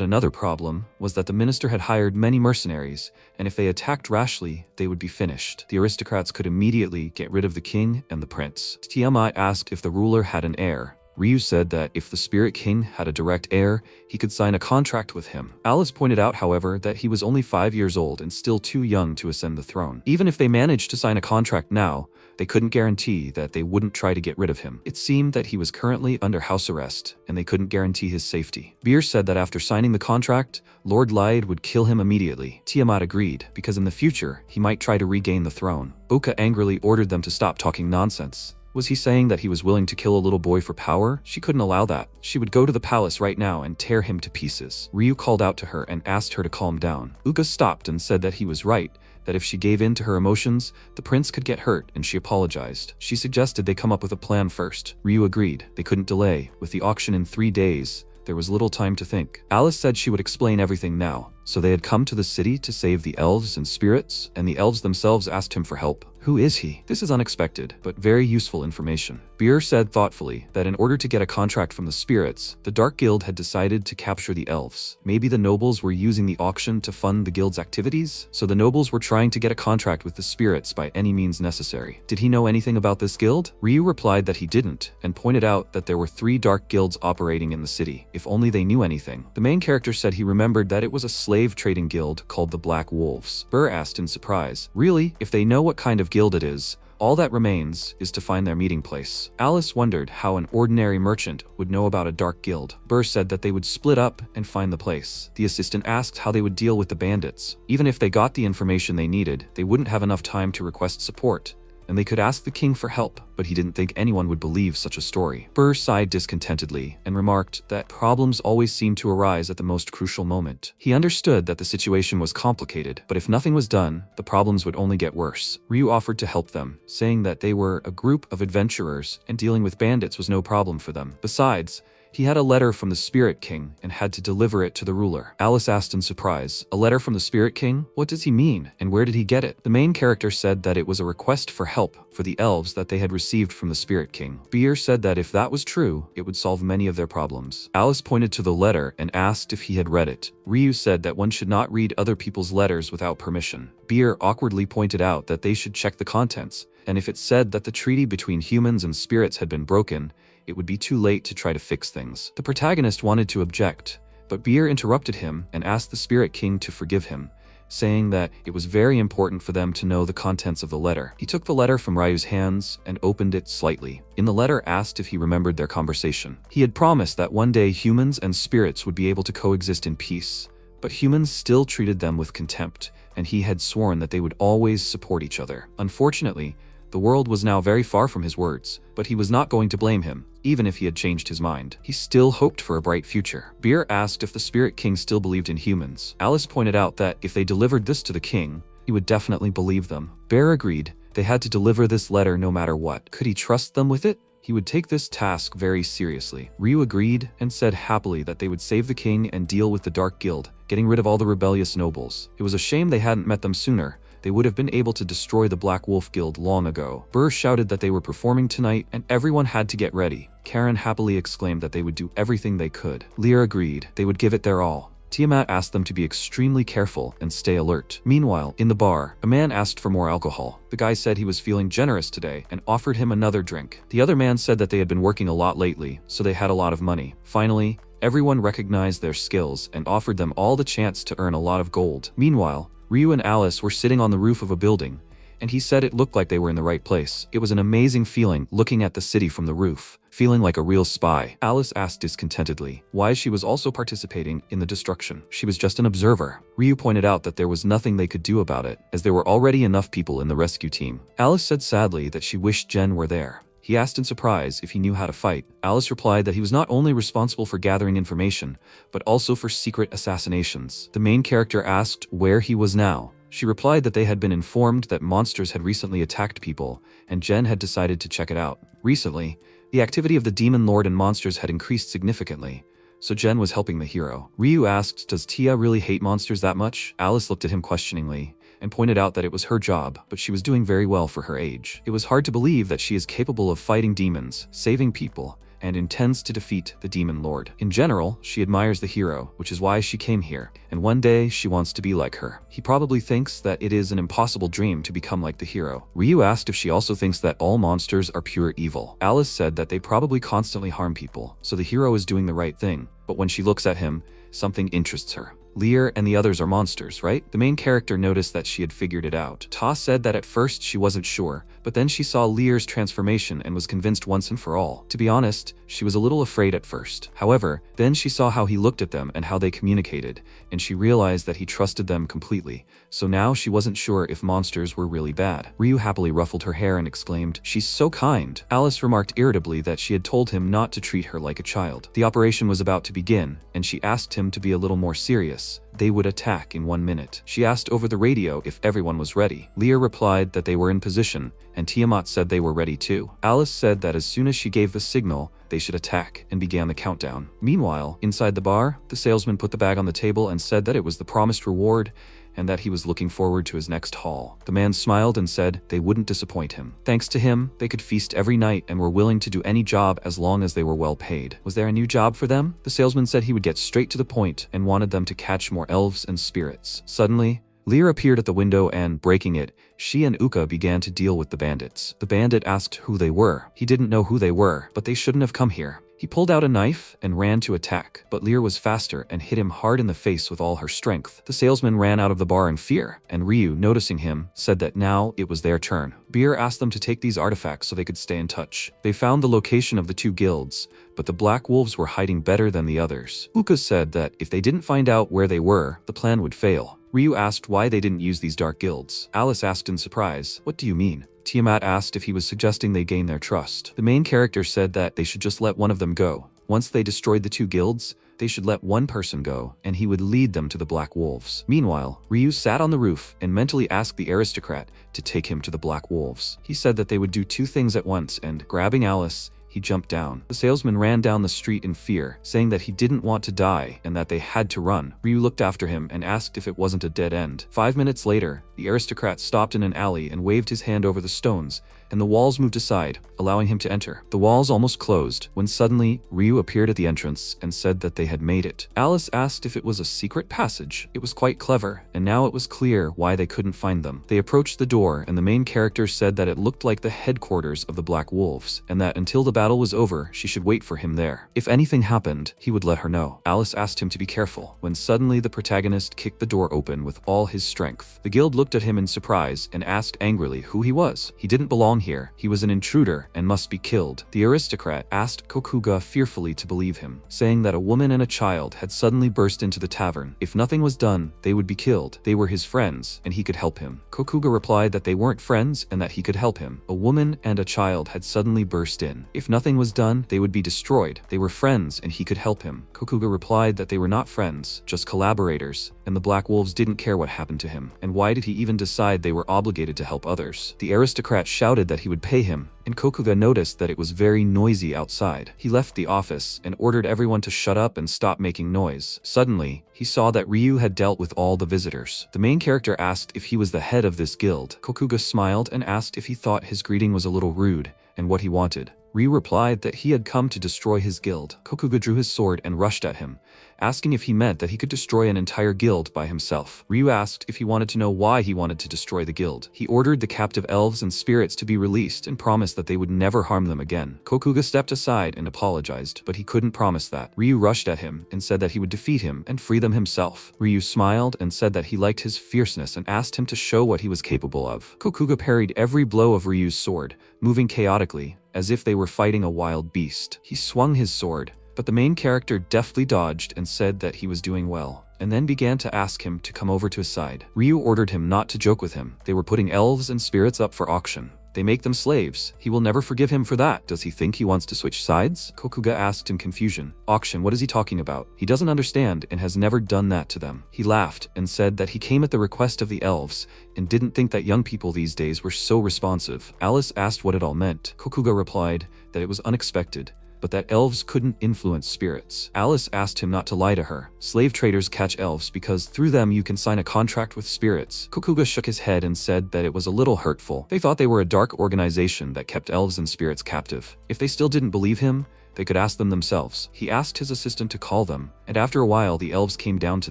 another problem was that the minister had hired many mercenaries, and if they attacked rashly, they would be finished. The aristocrats could immediately get rid of the king and the prince. Tiamat asked if the ruler had an heir. Ryu said that if the Spirit King had a direct heir, he could sign a contract with him. Alice pointed out, however, that he was only 5 years old and still too young to ascend the throne. Even if they managed to sign a contract now, they couldn't guarantee that they wouldn't try to get rid of him. It seemed that he was currently under house arrest, and they couldn't guarantee his safety. Beer said that after signing the contract, Lord Lyde would kill him immediately. Tiamat agreed, because in the future, he might try to regain the throne. Oka angrily ordered them to stop talking nonsense. Was he saying that he was willing to kill a little boy for power? She couldn't allow that. She would go to the palace right now and tear him to pieces. Ryu called out to her and asked her to calm down. Uka stopped and said that he was right, that if she gave in to her emotions, the prince could get hurt, and she apologized. She suggested they come up with a plan first. Ryu agreed. They couldn't delay. With the auction in 3 days, there was little time to think. Alice said she would explain everything now. So they had come to the city to save the elves and spirits, and the elves themselves asked him for help. Who is he? This is unexpected, but very useful information. Beer said thoughtfully that in order to get a contract from the spirits, the Dark Guild had decided to capture the elves. Maybe the nobles were using the auction to fund the guild's activities, so the nobles were trying to get a contract with the spirits by any means necessary. Did he know anything about this guild? Ryu replied that he didn't, and pointed out that there were 3 dark guilds operating in the city. If only they knew anything. The main character said he remembered that it was a slave trading guild called the Black Wolves. Burr asked in surprise, "Really? If they know what kind of guild it is, all that remains is to find their meeting place." Alice wondered how an ordinary merchant would know about a dark guild. Burr said that they would split up and find the place. The assistant asked how they would deal with the bandits. Even if they got the information they needed, they wouldn't have enough time to request support, and they could ask the king for help, but he didn't think anyone would believe such a story. Burr sighed discontentedly and remarked that problems always seemed to arise at the most crucial moment. He understood that the situation was complicated, but if nothing was done, the problems would only get worse. Ryu offered to help them, saying that they were a group of adventurers and dealing with bandits was no problem for them. Besides, he had a letter from the Spirit King and had to deliver it to the ruler. Alice asked in surprise, "A letter from the Spirit King? What does he mean, and where did he get it?" The main character said that it was a request for help for the elves that they had received from the Spirit King. Beer said that if that was true, it would solve many of their problems. Alice pointed to the letter and asked if he had read it. Ryu said that one should not read other people's letters without permission. Beer awkwardly pointed out that they should check the contents, and if it said that the treaty between humans and spirits had been broken, it would be too late to try to fix things. The protagonist wanted to object, but Beer interrupted him and asked the Spirit King to forgive him, saying that it was very important for them to know the contents of the letter. He took the letter from Ryu's hands and opened it slightly. In the letter asked if he remembered their conversation. He had promised that one day humans and spirits would be able to coexist in peace, but humans still treated them with contempt, and he had sworn that they would always support each other. Unfortunately, the world was now very far from his words, but he was not going to blame him, even if he had changed his mind. He still hoped for a bright future. Beer asked if the Spirit King still believed in humans. Alice pointed out that if they delivered this to the king, he would definitely believe them. Bear agreed. They had to deliver this letter no matter what. Could he trust them with it? He would take this task very seriously. Ryu agreed and said happily that they would save the king and deal with the Dark Guild, getting rid of all the rebellious nobles. It was a shame they hadn't met them sooner. They would have been able to destroy the Black Wolf Guild long ago. Burr shouted that they were performing tonight and everyone had to get ready. Karen happily exclaimed that they would do everything they could. Lear agreed. They would give it their all. Tiamat asked them to be extremely careful and stay alert. Meanwhile, in the bar, a man asked for more alcohol. The guy said he was feeling generous today and offered him another drink. The other man said that they had been working a lot lately, so they had a lot of money. Finally, everyone recognized their skills and offered them all the chance to earn a lot of gold. Meanwhile, Ryu and Alice were sitting on the roof of a building, and he said it looked like they were in the right place. It was an amazing feeling looking at the city from the roof, feeling like a real spy. Alice asked discontentedly why she was also participating in the destruction. She was just an observer. Ryu pointed out that there was nothing they could do about it, as there were already enough people in the rescue team. Alice said sadly that she wished Jen were there. He asked in surprise if he knew how to fight. Alice replied that he was not only responsible for gathering information, but also for secret assassinations. The main character asked where he was now. She replied that they had been informed that monsters had recently attacked people, and Jen had decided to check it out. Recently, the activity of the Demon Lord and monsters had increased significantly, so Jen was helping the hero. Ryu asked, "Does Tia really hate monsters that much?" Alice looked at him questioningly and pointed out that it was her job, but she was doing very well for her age. It was hard to believe that she is capable of fighting demons, saving people, and intends to defeat the demon lord. In general, she admires the hero, which is why she came here, and one day she wants to be like her. He probably thinks that it is an impossible dream to become like the hero. Ryu asked if she also thinks that all monsters are pure evil. Alice said that they probably constantly harm people, so the hero is doing the right thing, but when she looks at him, something interests her. Lear and the others are monsters, right? The main character noticed that she had figured it out. Ta said that at first she wasn't sure, but then she saw Lear's transformation and was convinced once and for all. To be honest, she was a little afraid at first. However, then she saw how he looked at them and how they communicated, and she realized that he trusted them completely. So now she wasn't sure if monsters were really bad. Ryu happily ruffled her hair and exclaimed, "She's so kind." Alice remarked irritably that she had told him not to treat her like a child. The operation was about to begin, and she asked him to be a little more serious. They would attack in 1 minute. She asked over the radio if everyone was ready. Lear replied that they were in position, and Tiamat said they were ready too. Alice said that as soon as she gave the signal, they should attack, and began the countdown. Meanwhile, inside the bar, the salesman put the bag on the table and said that it was the promised reward, and that he was looking forward to his next haul. The man smiled and said they wouldn't disappoint him. Thanks to him, they could feast every night and were willing to do any job as long as they were well paid. Was there a new job for them? The salesman said he would get straight to the point and wanted them to catch more elves and spirits. Suddenly, Lear appeared at the window and, breaking it, she and Uka began to deal with the bandits. The bandit asked who they were. He didn't know who they were, but they shouldn't have come here. He pulled out a knife and ran to attack, but Lear was faster and hit him hard in the face with all her strength. The salesman ran out of the bar in fear, and Ryu, noticing him, said that now it was their turn. Beer asked them to take these artifacts so they could stay in touch. They found the location of the 2 guilds, but the Black Wolves were hiding better than the others. Uka said that if they didn't find out where they were, the plan would fail. Ryu asked why they didn't use these dark guilds. Alice asked in surprise, "What do you mean?" Tiamat asked if he was suggesting they gain their trust. The main character said that they should just let one of them go. Once they destroyed the 2 guilds, they should let one person go, and he would lead them to the Black Wolves. Meanwhile, Ryu sat on the roof and mentally asked the aristocrat to take him to the Black Wolves. He said that they would do 2 things at once, and grabbing Alice, he jumped down. The salesman ran down the street in fear, saying that he didn't want to die and that they had to run. Ryu looked after him and asked if it wasn't a dead end. 5 minutes later, the aristocrat stopped in an alley and waved his hand over the stones, and the walls moved aside, allowing him to enter. The walls almost closed, when suddenly, Ryu appeared at the entrance and said that they had made it. Alice asked if it was a secret passage. It was quite clever, and now it was clear why they couldn't find them. They approached the door, and the main character said that it looked like the headquarters of the Black Wolves, and that until the battle was over, she should wait for him there. If anything happened, he would let her know. Alice asked him to be careful, when suddenly the protagonist kicked the door open with all his strength. The guild looked at him in surprise and asked angrily who he was. He didn't belong here. He was an intruder and must be killed. The aristocrat asked Kokuga fearfully to believe him, saying that a woman and a child had suddenly burst into the tavern. If nothing was done, they would be killed. They were his friends, and he could help him. Kokuga replied that they weren't friends and that he could help him. A woman and a child had suddenly burst in. If nothing was done, they would be destroyed. They were friends and he could help him. Kokuga replied that they were not friends, just collaborators, and the Black Wolves didn't care what happened to him. And why did he even decide they were obligated to help others? The aristocrat shouted that he would pay him, and Kokuga noticed that it was very noisy outside. He left the office and ordered everyone to shut up and stop making noise. Suddenly, he saw that Ryu had dealt with all the visitors. The main character asked if he was the head of this guild. Kokuga smiled and asked if he thought his greeting was a little rude, and what he wanted. Ryu replied that he had come to destroy his guild. Kokuga drew his sword and rushed at him, asking if he meant that he could destroy an entire guild by himself. Ryu asked if he wanted to know why he wanted to destroy the guild. He ordered the captive elves and spirits to be released and promised that they would never harm them again. Kokuga stepped aside and apologized, but he couldn't promise that. Ryu rushed at him and said that he would defeat him and free them himself. Ryu smiled and said that he liked his fierceness and asked him to show what he was capable of. Kokuga parried every blow of Ryu's sword, moving chaotically, as if they were fighting a wild beast. He swung his sword, but the main character deftly dodged and said that he was doing well, and then began to ask him to come over to his side. Ryu ordered him not to joke with him. They were putting elves and spirits up for auction. They make them slaves. He will never forgive him for that. Does he think he wants to switch sides? Kokuga asked in confusion. Auction, what is he talking about? He doesn't understand and has never done that to them. He laughed and said that he came at the request of the elves and didn't think that young people these days were so responsive. Alice asked what it all meant. Kokuga replied that it was unexpected, but that elves couldn't influence spirits. Alice asked him not to lie to her. Slave traders catch elves because through them you can sign a contract with spirits. Kokuga shook his head and said that it was a little hurtful. They thought they were a dark organization that kept elves and spirits captive. If they still didn't believe him, they could ask them themselves. He asked his assistant to call them, and after a while the elves came down to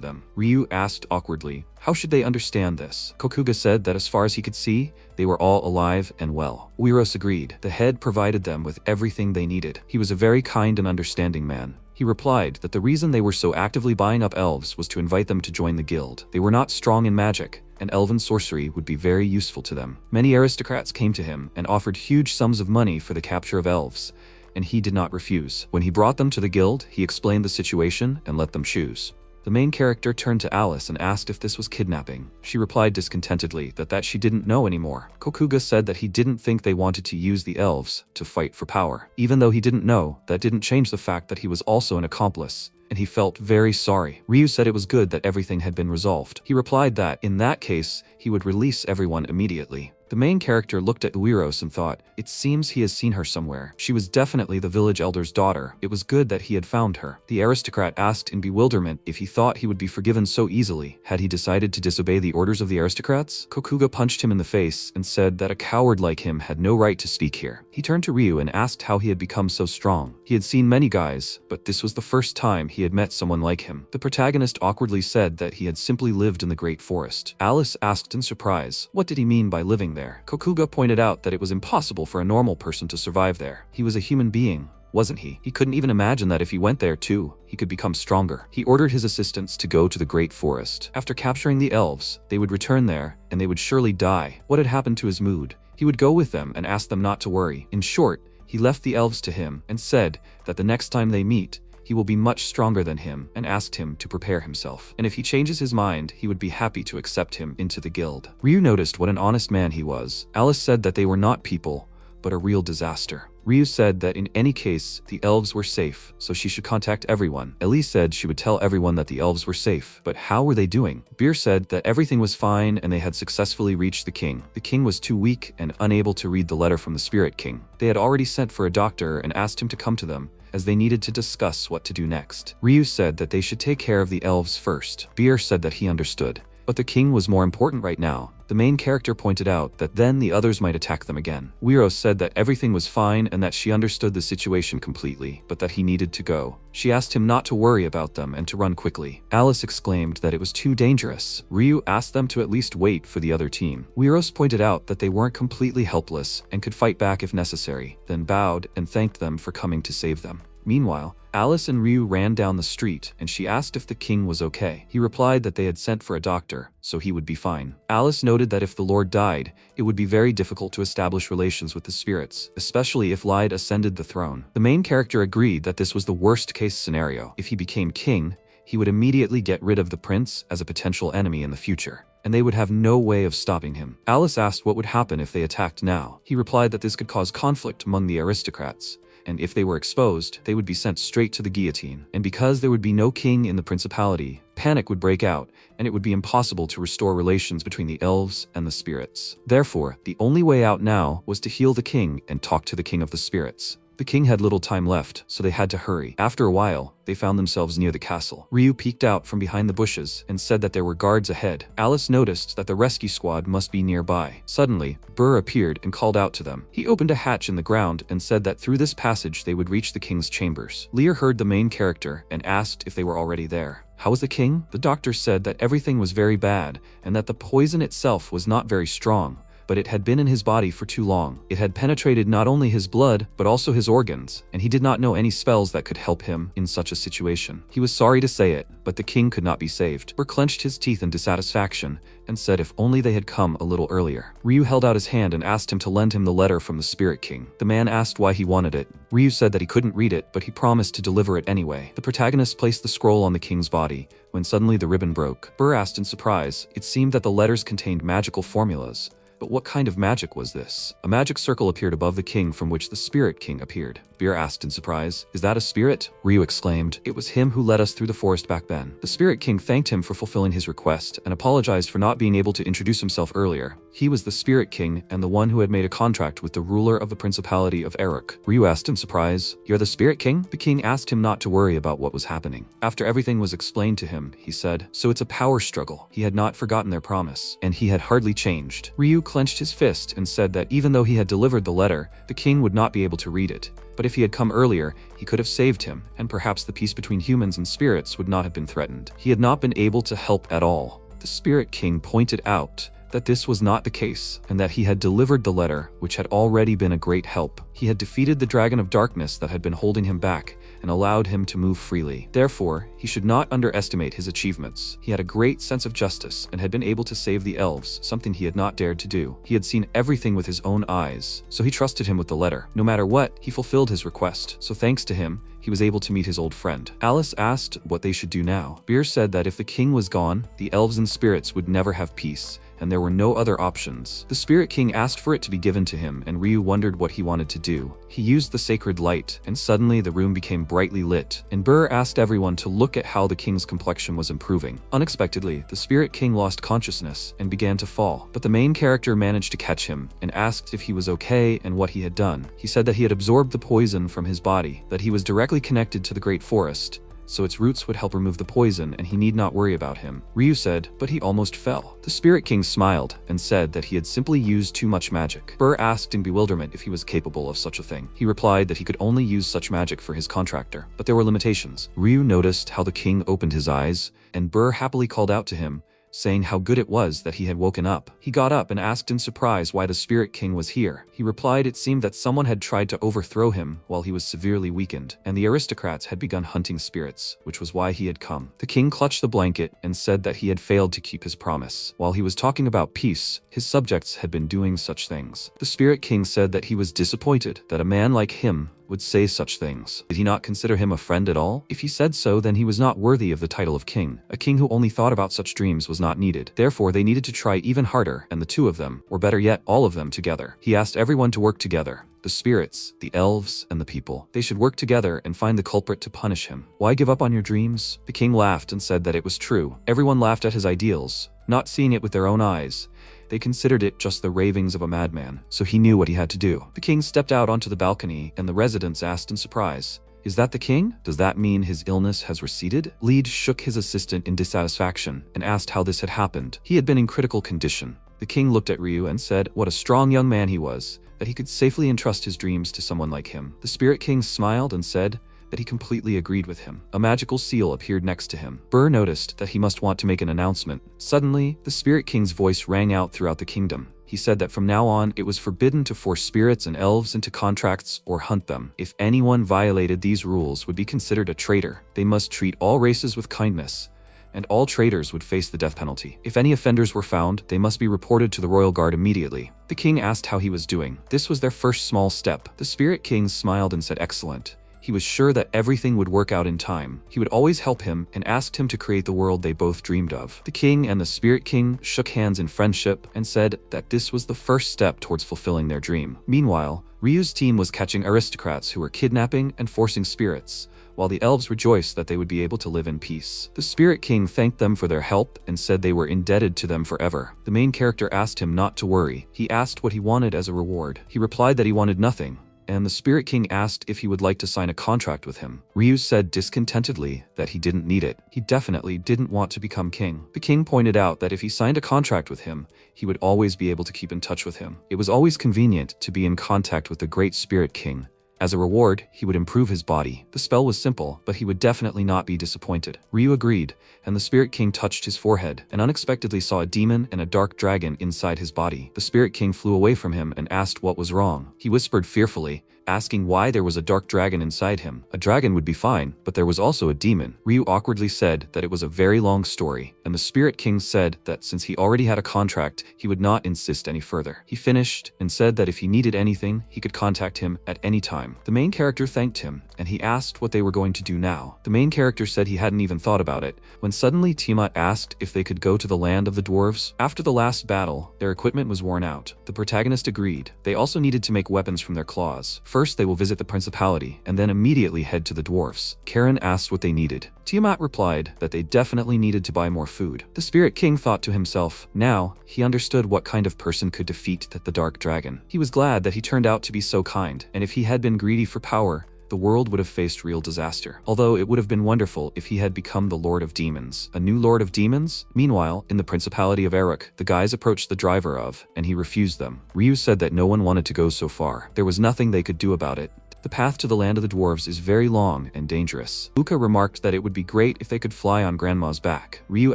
them. Ryu asked awkwardly, how should they understand this? Kokuga said that as far as he could see, they were all alive and well. Uiros agreed. The head provided them with everything they needed. He was a very kind and understanding man. He replied that the reason they were so actively buying up elves was to invite them to join the guild. They were not strong in magic, and elven sorcery would be very useful to them. Many aristocrats came to him and offered huge sums of money for the capture of elves, and he did not refuse. When he brought them to the guild, he explained the situation and let them choose. The main character turned to Alice and asked if this was kidnapping. She replied discontentedly that she didn't know anymore. Kokuga said that he didn't think they wanted to use the elves to fight for power. Even though he didn't know, that didn't change the fact that he was also an accomplice, and he felt very sorry. Ryu said it was good that everything had been resolved. He replied that, in that case, he would release everyone immediately. The main character looked at Uiros and thought, it seems he has seen her somewhere. She was definitely the village elder's daughter. It was good that he had found her. The aristocrat asked in bewilderment if he thought he would be forgiven so easily. Had he decided to disobey the orders of the aristocrats? Kokuga punched him in the face and said that a coward like him had no right to speak here. He turned to Ryu and asked how he had become so strong. He had seen many guys, but this was the first time he had met someone like him. The protagonist awkwardly said that he had simply lived in the Great Forest. Alice asked in surprise, what did he mean by living there? Kokuga pointed out that it was impossible for a normal person to survive there. He was a human being, wasn't he? He couldn't even imagine that if he went there too, he could become stronger. He ordered his assistants to go to the Great Forest. After capturing the elves, they would return there, and they would surely die. What had happened to his mood? He would go with them and ask them not to worry. In short, he left the elves to him and said that the next time they meet, he will be much stronger than him, and asked him to prepare himself. And if he changes his mind, he would be happy to accept him into the guild. Ryu noticed what an honest man he was. Alice said that they were not people, but a real disaster. Ryu said that in any case, the elves were safe, so she should contact everyone. Elise said she would tell everyone that the elves were safe, but how were they doing? Beer said that everything was fine and they had successfully reached the king. The king was too weak and unable to read the letter from the Spirit King. They had already sent for a doctor and asked him to come to them, as they needed to discuss what to do next. Ryu said that they should take care of the elves first. Beer said that he understood, but the king was more important right now. The main character pointed out that then the others might attack them again. Uiros said that everything was fine and that she understood the situation completely, but that he needed to go. She asked him not to worry about them and to run quickly. Alice exclaimed that it was too dangerous. Ryu asked them to at least wait for the other team. Uiros pointed out that they weren't completely helpless and could fight back if necessary, then bowed and thanked them for coming to save them. Meanwhile, Alice and Ryu ran down the street, and she asked if the king was okay. He replied that they had sent for a doctor, so he would be fine. Alice noted that if the Lord died, it would be very difficult to establish relations with the spirits, especially if Lyde ascended the throne. The main character agreed that this was the worst-case scenario. If he became king, he would immediately get rid of the prince as a potential enemy in the future, and they would have no way of stopping him. Alice asked what would happen if they attacked now. He replied that this could cause conflict among the aristocrats, and if they were exposed, they would be sent straight to the guillotine. And because there would be no king in the principality, panic would break out, and it would be impossible to restore relations between the elves and the spirits. Therefore, the only way out now was to heal the king and talk to the king of the spirits. The king had little time left, so they had to hurry. After a while, they found themselves near the castle. Ryu peeked out from behind the bushes and said that there were guards ahead. Alice noticed that the rescue squad must be nearby. Suddenly, Burr appeared and called out to them. He opened a hatch in the ground and said that through this passage they would reach the king's chambers. Lear heard the main character and asked if they were already there. How was the king? The doctor said that everything was very bad and that the poison itself was not very strong, but it had been in his body for too long. It had penetrated not only his blood, but also his organs, and he did not know any spells that could help him in such a situation. He was sorry to say it, but the king could not be saved. Burr clenched his teeth in dissatisfaction and said if only they had come a little earlier. Ryu held out his hand and asked him to lend him the letter from the Spirit King. The man asked why he wanted it. Ryu said that he couldn't read it, but he promised to deliver it anyway. The protagonist placed the scroll on the king's body, when suddenly the ribbon broke. Burr asked in surprise. It seemed that the letters contained magical formulas, But what kind of magic was this? A magic circle appeared above the king from which the Spirit King appeared. Beer asked in surprise, "Is that a spirit?" Ryu exclaimed, "It was him who led us through the forest back then." The Spirit King thanked him for fulfilling his request and apologized for not being able to introduce himself earlier. He was the Spirit King and the one who had made a contract with the ruler of the Principality of Eruk. Ryu asked in surprise, "You're the Spirit King?" The king asked him not to worry about what was happening. After everything was explained to him, he said, "So it's a power struggle." He had not forgotten their promise, and he had hardly changed. Ryu clenched his fist and said that even though he had delivered the letter, the king would not be able to read it. But if he had come earlier, he could have saved him, and perhaps the peace between humans and spirits would not have been threatened. He had not been able to help at all. The Spirit King pointed out that this was not the case, and that he had delivered the letter, which had already been a great help. He had defeated the dragon of darkness that had been holding him back, and allowed him to move freely. Therefore, he should not underestimate his achievements. He had a great sense of justice, and had been able to save the elves, something he had not dared to do. He had seen everything with his own eyes, so he trusted him with the letter. No matter what, he fulfilled his request, so thanks to him, he was able to meet his old friend. Alice asked what they should do now. Beer said that if the king was gone, the elves and spirits would never have peace, and there were no other options. The Spirit King asked for it to be given to him, and Ryu wondered what he wanted to do. He used the sacred light, and suddenly the room became brightly lit, and Burr asked everyone to look at how the king's complexion was improving. Unexpectedly, the Spirit King lost consciousness and began to fall, but the main character managed to catch him and asked if he was okay and what he had done. He said that he had absorbed the poison from his body, that he was directly connected to the Great Forest, so its roots would help remove the poison and he need not worry about him. Ryu said, "But he almost fell." The Spirit King smiled and said that he had simply used too much magic. Burr asked in bewilderment if he was capable of such a thing. He replied that he could only use such magic for his contractor, but there were limitations. Ryu noticed how the king opened his eyes, and Burr happily called out to him, saying how good it was that he had woken up. He got up and asked in surprise why the Spirit King was here. He replied it seemed that someone had tried to overthrow him while he was severely weakened, and the aristocrats had begun hunting spirits, which was why he had come. The king clutched the blanket and said that he had failed to keep his promise. While he was talking about peace, his subjects had been doing such things. The Spirit King said that he was disappointed that a man like him would say such things. Did he not consider him a friend at all? If he said so, then he was not worthy of the title of king. A king who only thought about such dreams was not needed. Therefore, they needed to try even harder, and the two of them, or better yet, all of them together. He asked everyone to work together. The spirits, the elves, and the people. They should work together and find the culprit to punish him. Why give up on your dreams? The king laughed and said that it was true. Everyone laughed at his ideals, not seeing it with their own eyes. They considered it just the ravings of a madman, so he knew what he had to do. The king stepped out onto the balcony, and the residents asked in surprise, "Is that the king? Does that mean his illness has receded?" Lead shook his assistant in dissatisfaction and asked how this had happened. He had been in critical condition. The king looked at Ryu and said what a strong young man he was, that he could safely entrust his dreams to someone like him. The Spirit King smiled and said that he completely agreed with him. A magical seal appeared next to him. Burr noticed that he must want to make an announcement. Suddenly, the Spirit King's voice rang out throughout the kingdom. He said that from now on, it was forbidden to force spirits and elves into contracts or hunt them. If anyone violated these rules would be considered a traitor. They must treat all races with kindness, and all traitors would face the death penalty. If any offenders were found, they must be reported to the royal guard immediately. The king asked how he was doing. This was their first small step. The Spirit King smiled and said excellent. He was sure that everything would work out in time. He would always help him and asked him to create the world they both dreamed of. The king and the Spirit King shook hands in friendship and said that this was the first step towards fulfilling their dream. Meanwhile, Ryu's team was catching aristocrats who were kidnapping and forcing spirits, while the elves rejoiced that they would be able to live in peace. The Spirit King thanked them for their help and said they were indebted to them forever. The main character asked him not to worry. He asked what he wanted as a reward. He replied that he wanted nothing, and the Spirit King asked if he would like to sign a contract with him. Ryu said discontentedly that he didn't need it. He definitely didn't want to become king. The king pointed out that if he signed a contract with him, he would always be able to keep in touch with him. It was always convenient to be in contact with the great Spirit King. As a reward, he would improve his body. The spell was simple, but he would definitely not be disappointed. Ryu agreed, and the Spirit King touched his forehead and unexpectedly saw a demon and a dark dragon inside his body. The Spirit King flew away from him and asked what was wrong. He whispered fearfully asking why there was a dark dragon inside him. A dragon would be fine, but there was also a demon. Ryu awkwardly said that it was a very long story, and the Spirit King said that since he already had a contract, he would not insist any further. He finished and said that if he needed anything, he could contact him at any time. The main character thanked him, and he asked what they were going to do now. The main character said he hadn't even thought about it, when suddenly Tiamat asked if they could go to the land of the dwarves. After the last battle, their equipment was worn out. The protagonist agreed. They also needed to make weapons from their claws. First, they will visit the principality, and then immediately head to the dwarfs. Karen asked what they needed. Tiamat replied that they definitely needed to buy more food. The Spirit King thought to himself, now, he understood what kind of person could defeat the dark dragon. He was glad that he turned out to be so kind, and if he had been greedy for power, the world would have faced real disaster. Although it would have been wonderful if he had become the Lord of Demons. A new Lord of Demons? Meanwhile, in the Principality of Erech, the guys approached the driver of, and he refused them. Ryu said that no one wanted to go so far. There was nothing they could do about it. The path to the land of the dwarves is very long and dangerous. Uka remarked that it would be great if they could fly on Grandma's back. Ryu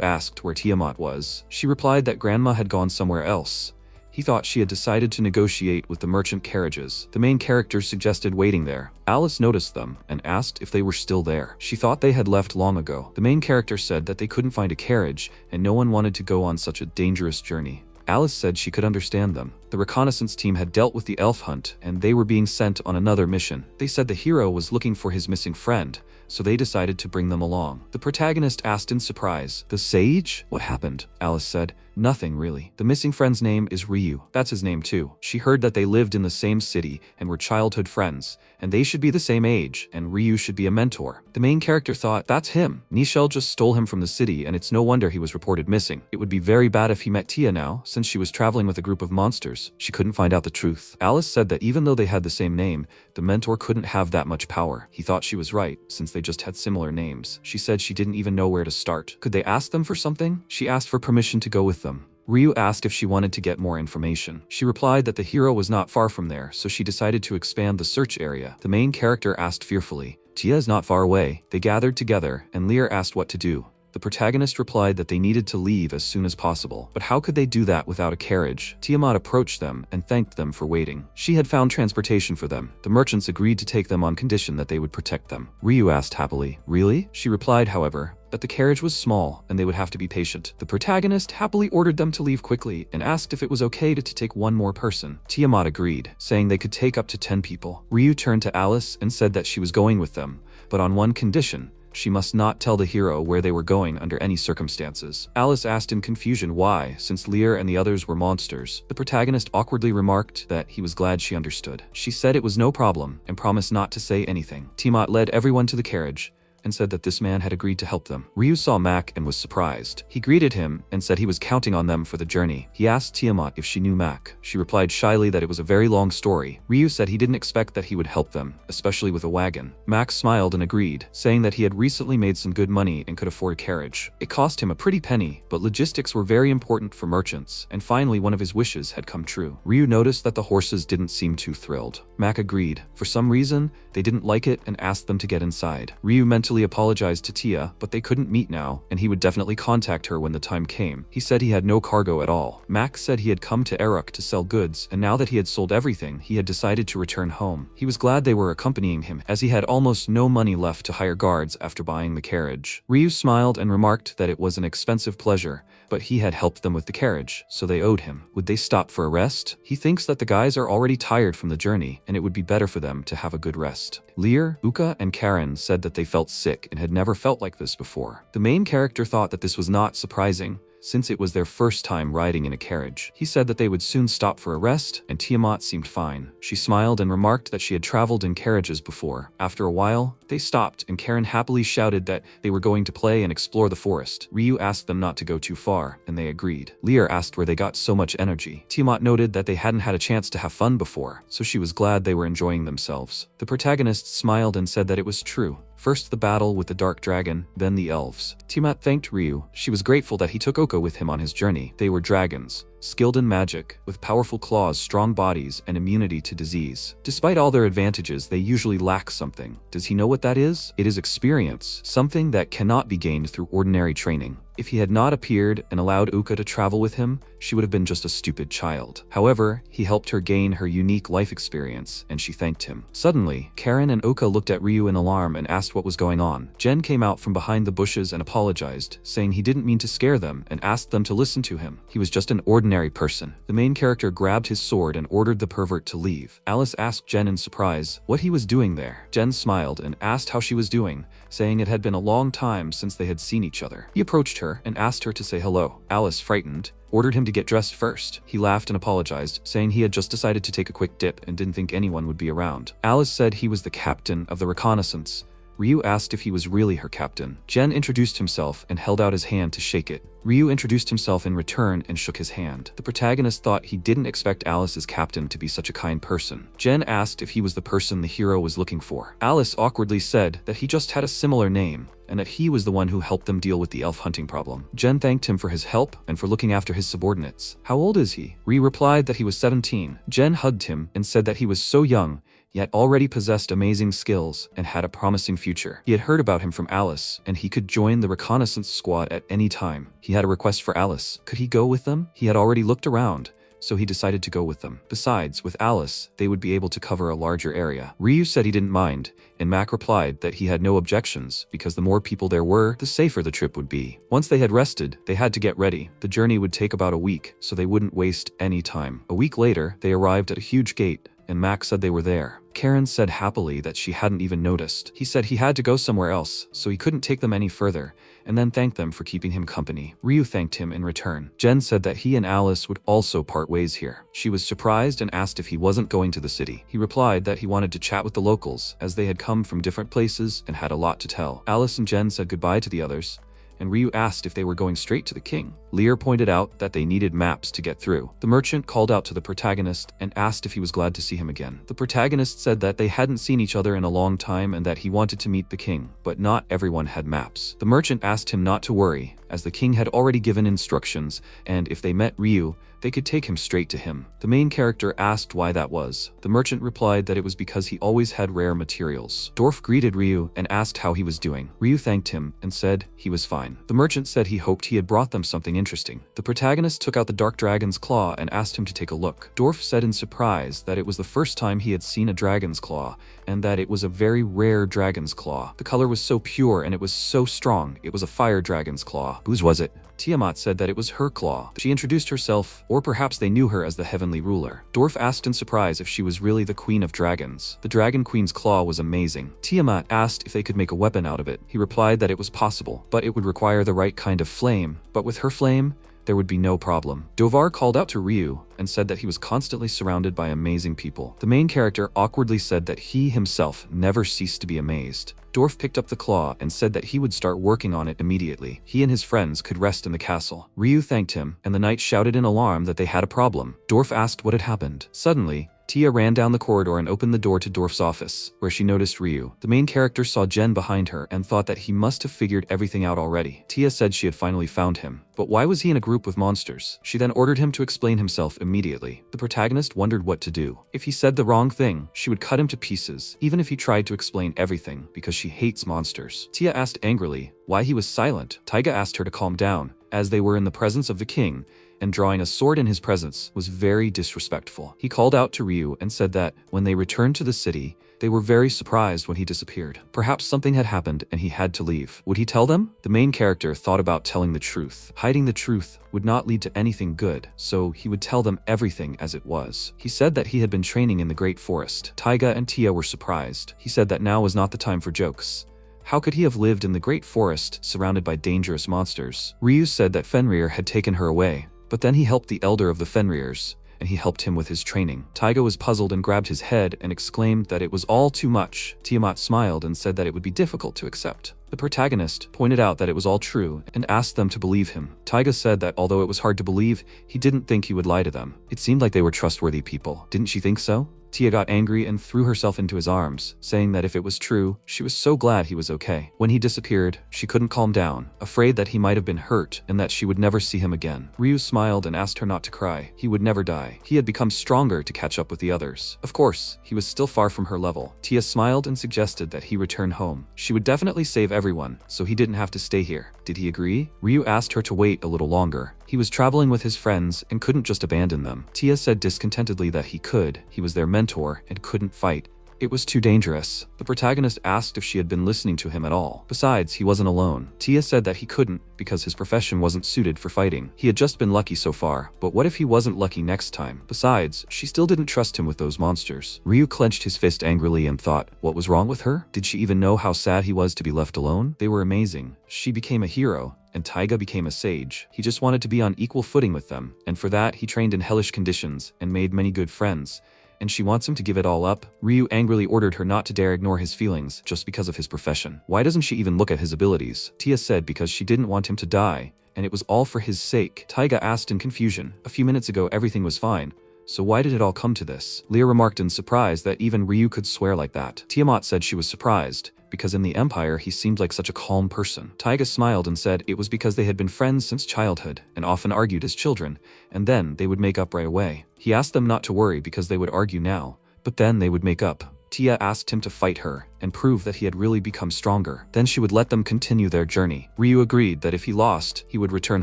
asked where Tiamat was. She replied that Grandma had gone somewhere else. He thought she had decided to negotiate with the merchant carriages. The main characters suggested waiting there. Alice noticed them and asked if they were still there. She thought they had left long ago. The main character said that they couldn't find a carriage and no one wanted to go on such a dangerous journey. Alice said she could understand them. The reconnaissance team had dealt with the elf hunt and they were being sent on another mission. They said the hero was looking for his missing friend, so they decided to bring them along. The protagonist asked in surprise, "The sage? What happened?" Alice said, "Nothing really. The missing friend's name is Ryu. That's his name too. She heard that they lived in the same city and were childhood friends, and they should be the same age, and Ryu should be a mentor." The main character thought, that's him. Nichelle just stole him from the city, and it's no wonder he was reported missing. It would be very bad if he met Tia now, since she was traveling with a group of monsters. She couldn't find out the truth. Alice said that even though they had the same name, the mentor couldn't have that much power. He thought she was right, since they just had similar names. She said she didn't even know where to start. Could they ask them for something? She asked for permission to go with them. Ryu asked if she wanted to get more information. She replied that the hero was not far from there, so she decided to expand the search area. The main character asked fearfully, "Tia is not far away." They gathered together, and Lear asked what to do. The protagonist replied that they needed to leave as soon as possible. But how could they do that without a carriage? Tiamat approached them and thanked them for waiting. She had found transportation for them. The merchants agreed to take them on condition that they would protect them. Ryu asked happily, "Really?" She replied, however, that the carriage was small and they would have to be patient. The protagonist happily ordered them to leave quickly and asked if it was okay to take one more person. Tiamat agreed, saying they could take up to 10 people. Ryu turned to Alice and said that she was going with them, but on one condition. She must not tell the hero where they were going under any circumstances. Alice asked in confusion why, since Lear and the others were monsters. The protagonist awkwardly remarked that he was glad she understood. She said it was no problem and promised not to say anything. Tiamat led everyone to the carriage and said that this man had agreed to help them. Ryu saw Mac and was surprised. He greeted him and said he was counting on them for the journey. He asked Tiamat if she knew Mac. She replied shyly that it was a very long story. Ryu said he didn't expect that he would help them, especially with a wagon. Mac smiled and agreed, saying that he had recently made some good money and could afford a carriage. It cost him a pretty penny, but logistics were very important for merchants, and finally one of his wishes had come true. Ryu noticed that the horses didn't seem too thrilled. Mac agreed. For some reason, they didn't like it and asked them to get inside. Ryu mentally apologized to Tia, but they couldn't meet now, and he would definitely contact her when the time came. He said he had no cargo at all. Max said he had come to Erech to sell goods, and now that he had sold everything, he had decided to return home. He was glad they were accompanying him, as he had almost no money left to hire guards after buying the carriage. Ryu smiled and remarked that it was an expensive pleasure, but he had helped them with the carriage, so they owed him. Would they stop for a rest? He thinks that the guys are already tired from the journey, and it would be better for them to have a good rest. Lear, Uka, and Karen said that they felt sick and had never felt like this before. The main character thought that this was not surprising, since it was their first time riding in a carriage. He said that they would soon stop for a rest, and Tiamat seemed fine. She smiled and remarked that she had traveled in carriages before. After a while, they stopped, and Karen happily shouted that they were going to play and explore the forest. Ryu asked them not to go too far, and they agreed. Lear asked where they got so much energy. Tiamat noted that they hadn't had a chance to have fun before, so she was glad they were enjoying themselves. The protagonist smiled and said that it was true. First the battle with the dark dragon, then the elves. Tiamat thanked Ryu. She was grateful that he took Oko with him on his journey. They were dragons, skilled in magic, with powerful claws, strong bodies, and immunity to disease. Despite all their advantages, they usually lack something. Does he know what that is? It is experience, something that cannot be gained through ordinary training. If he had not appeared and allowed Uka to travel with him, she would have been just a stupid child. However, he helped her gain her unique life experience, and she thanked him. Suddenly, Karen and Uka looked at Ryu in alarm and asked what was going on. Jen came out from behind the bushes and apologized, saying he didn't mean to scare them and asked them to listen to him. He was just an ordinary person. The main character grabbed his sword and ordered the pervert to leave. Alice asked Jen in surprise what he was doing there. Jen smiled and asked how she was doing, saying it had been a long time since they had seen each other. He approached her and asked her to say hello. Alice, frightened, ordered him to get dressed first. He laughed and apologized, saying he had just decided to take a quick dip and didn't think anyone would be around. Alice said he was the captain of the reconnaissance. Ryu asked if he was really her captain. Jen introduced himself and held out his hand to shake it. Ryu introduced himself in return and shook his hand. The protagonist thought he didn't expect Alice's captain to be such a kind person. Jen asked if he was the person the hero was looking for. Alice awkwardly said that he just had a similar name, and that he was the one who helped them deal with the elf hunting problem. Jen thanked him for his help and for looking after his subordinates. How old is he? Ryu replied that he was 17. Jen hugged him and said that he was so young, yet already possessed amazing skills and had a promising future. He had heard about him from Alice, and he could join the reconnaissance squad at any time. He had a request for Alice. Could he go with them? He had already looked around, so he decided to go with them. Besides, with Alice, they would be able to cover a larger area. Ryu said he didn't mind, and Mac replied that he had no objections because the more people there were, the safer the trip would be. Once they had rested, they had to get ready. The journey would take about a week, so they wouldn't waste any time. A week later, they arrived at a huge gate, and Mac said they were there. Karen said happily that she hadn't even noticed. He said he had to go somewhere else, so he couldn't take them any further, and then thanked them for keeping him company. Ryu thanked him in return. Jen said that he and Alice would also part ways here. She was surprised and asked if he wasn't going to the city. He replied that he wanted to chat with the locals, as they had come from different places and had a lot to tell. Alice and Jen said goodbye to the others, and Ryu asked if they were going straight to the king. Lear pointed out that they needed maps to get through. The merchant called out to the protagonist and asked if he was glad to see him again. The protagonist said that they hadn't seen each other in a long time and that he wanted to meet the king, but not everyone had maps. The merchant asked him not to worry, as the king had already given instructions, and if they met Ryu, they could take him straight to him. The main character asked why that was. The merchant replied that it was because he always had rare materials. Dwarf greeted Ryu and asked how he was doing. Ryu thanked him and said he was fine. The merchant said he hoped he had brought them something interesting. The protagonist took out the dark dragon's claw and asked him to take a look. Dwarf said in surprise that it was the first time he had seen a dragon's claw, and that it was a very rare dragon's claw. The color was so pure and it was so strong. It was a fire dragon's claw. Whose was it? Tiamat said that it was her claw. She introduced herself, or perhaps they knew her as the heavenly ruler. Dwarf asked in surprise if she was really the queen of dragons. The dragon queen's claw was amazing. Tiamat asked if they could make a weapon out of it. He replied that it was possible, but it would require the right kind of flame. But with her flame, there would be no problem. Dovar called out to Ryu and said that he was constantly surrounded by amazing people. The main character awkwardly said that he himself never ceased to be amazed. Dwarf picked up the claw and said that he would start working on it immediately. He and his friends could rest in the castle. Ryu thanked him, and the knight shouted in alarm that they had a problem. Dwarf asked what had happened. Suddenly, Tia ran down the corridor and opened the door to Dwarf's office, where she noticed Ryu. The main character saw Jen behind her and thought that he must have figured everything out already. Tia said she had finally found him. But why was he in a group with monsters? She then ordered him to explain himself immediately. The protagonist wondered what to do. If he said the wrong thing, she would cut him to pieces, even if he tried to explain everything, because she hates monsters. Tia asked angrily why he was silent. Taiga asked her to calm down, as they were in the presence of the king, and drawing a sword in his presence was very disrespectful. He called out to Ryu and said that when they returned to the city, they were very surprised when he disappeared. Perhaps something had happened and he had to leave. Would he tell them? The main character thought about telling the truth. Hiding the truth would not lead to anything good, so he would tell them everything as it was. He said that he had been training in the Great Forest. Taiga and Tia were surprised. He said that now was not the time for jokes. How could he have lived in the Great Forest surrounded by dangerous monsters? Ryu said that Fenrir had taken her away, but then he helped the elder of the Fenrirs, and he helped him with his training. Taiga was puzzled and grabbed his head and exclaimed that it was all too much. Tiamat smiled and said that it would be difficult to accept. The protagonist pointed out that it was all true and asked them to believe him. Taiga said that although it was hard to believe, he didn't think he would lie to them. It seemed like they were trustworthy people. Didn't she think so? Tia got angry and threw herself into his arms, saying that if it was true, she was so glad he was okay. When he disappeared, she couldn't calm down, afraid that he might have been hurt and that she would never see him again. Ryu smiled and asked her not to cry. He would never die. He had become stronger to catch up with the others. Of course, he was still far from her level. Tia smiled and suggested that he return home. She would definitely save everyone, so he didn't have to stay here. Did he agree? Ryu asked her to wait a little longer. He was traveling with his friends and couldn't just abandon them. Tia said discontentedly that he could. He was their mentor and couldn't fight. It was too dangerous. The protagonist asked if she had been listening to him at all. Besides, he wasn't alone. Tia said that he couldn't because his profession wasn't suited for fighting. He had just been lucky so far, but what if he wasn't lucky next time? Besides, she still didn't trust him with those monsters. Ryu clenched his fist angrily and thought, what was wrong with her? Did she even know how sad he was to be left alone? They were amazing. She became a hero, and Taiga became a sage. He just wanted to be on equal footing with them, and for that he trained in hellish conditions and made many good friends. And she wants him to give it all up? Ryu angrily ordered her not to dare ignore his feelings just because of his profession. Why doesn't she even look at his abilities? Tia said because she didn't want him to die, and it was all for his sake. Taiga asked in confusion. A few minutes ago everything was fine, so why did it all come to this? Lear remarked in surprise that even Ryu could swear like that. Tiamat said she was surprised, because in the Empire he seemed like such a calm person. Taiga smiled and said it was because they had been friends since childhood and often argued as children, and then they would make up right away. He asked them not to worry because they would argue now, but then they would make up. Tia asked him to fight her and prove that he had really become stronger. Then she would let them continue their journey. Ryu agreed that if he lost, he would return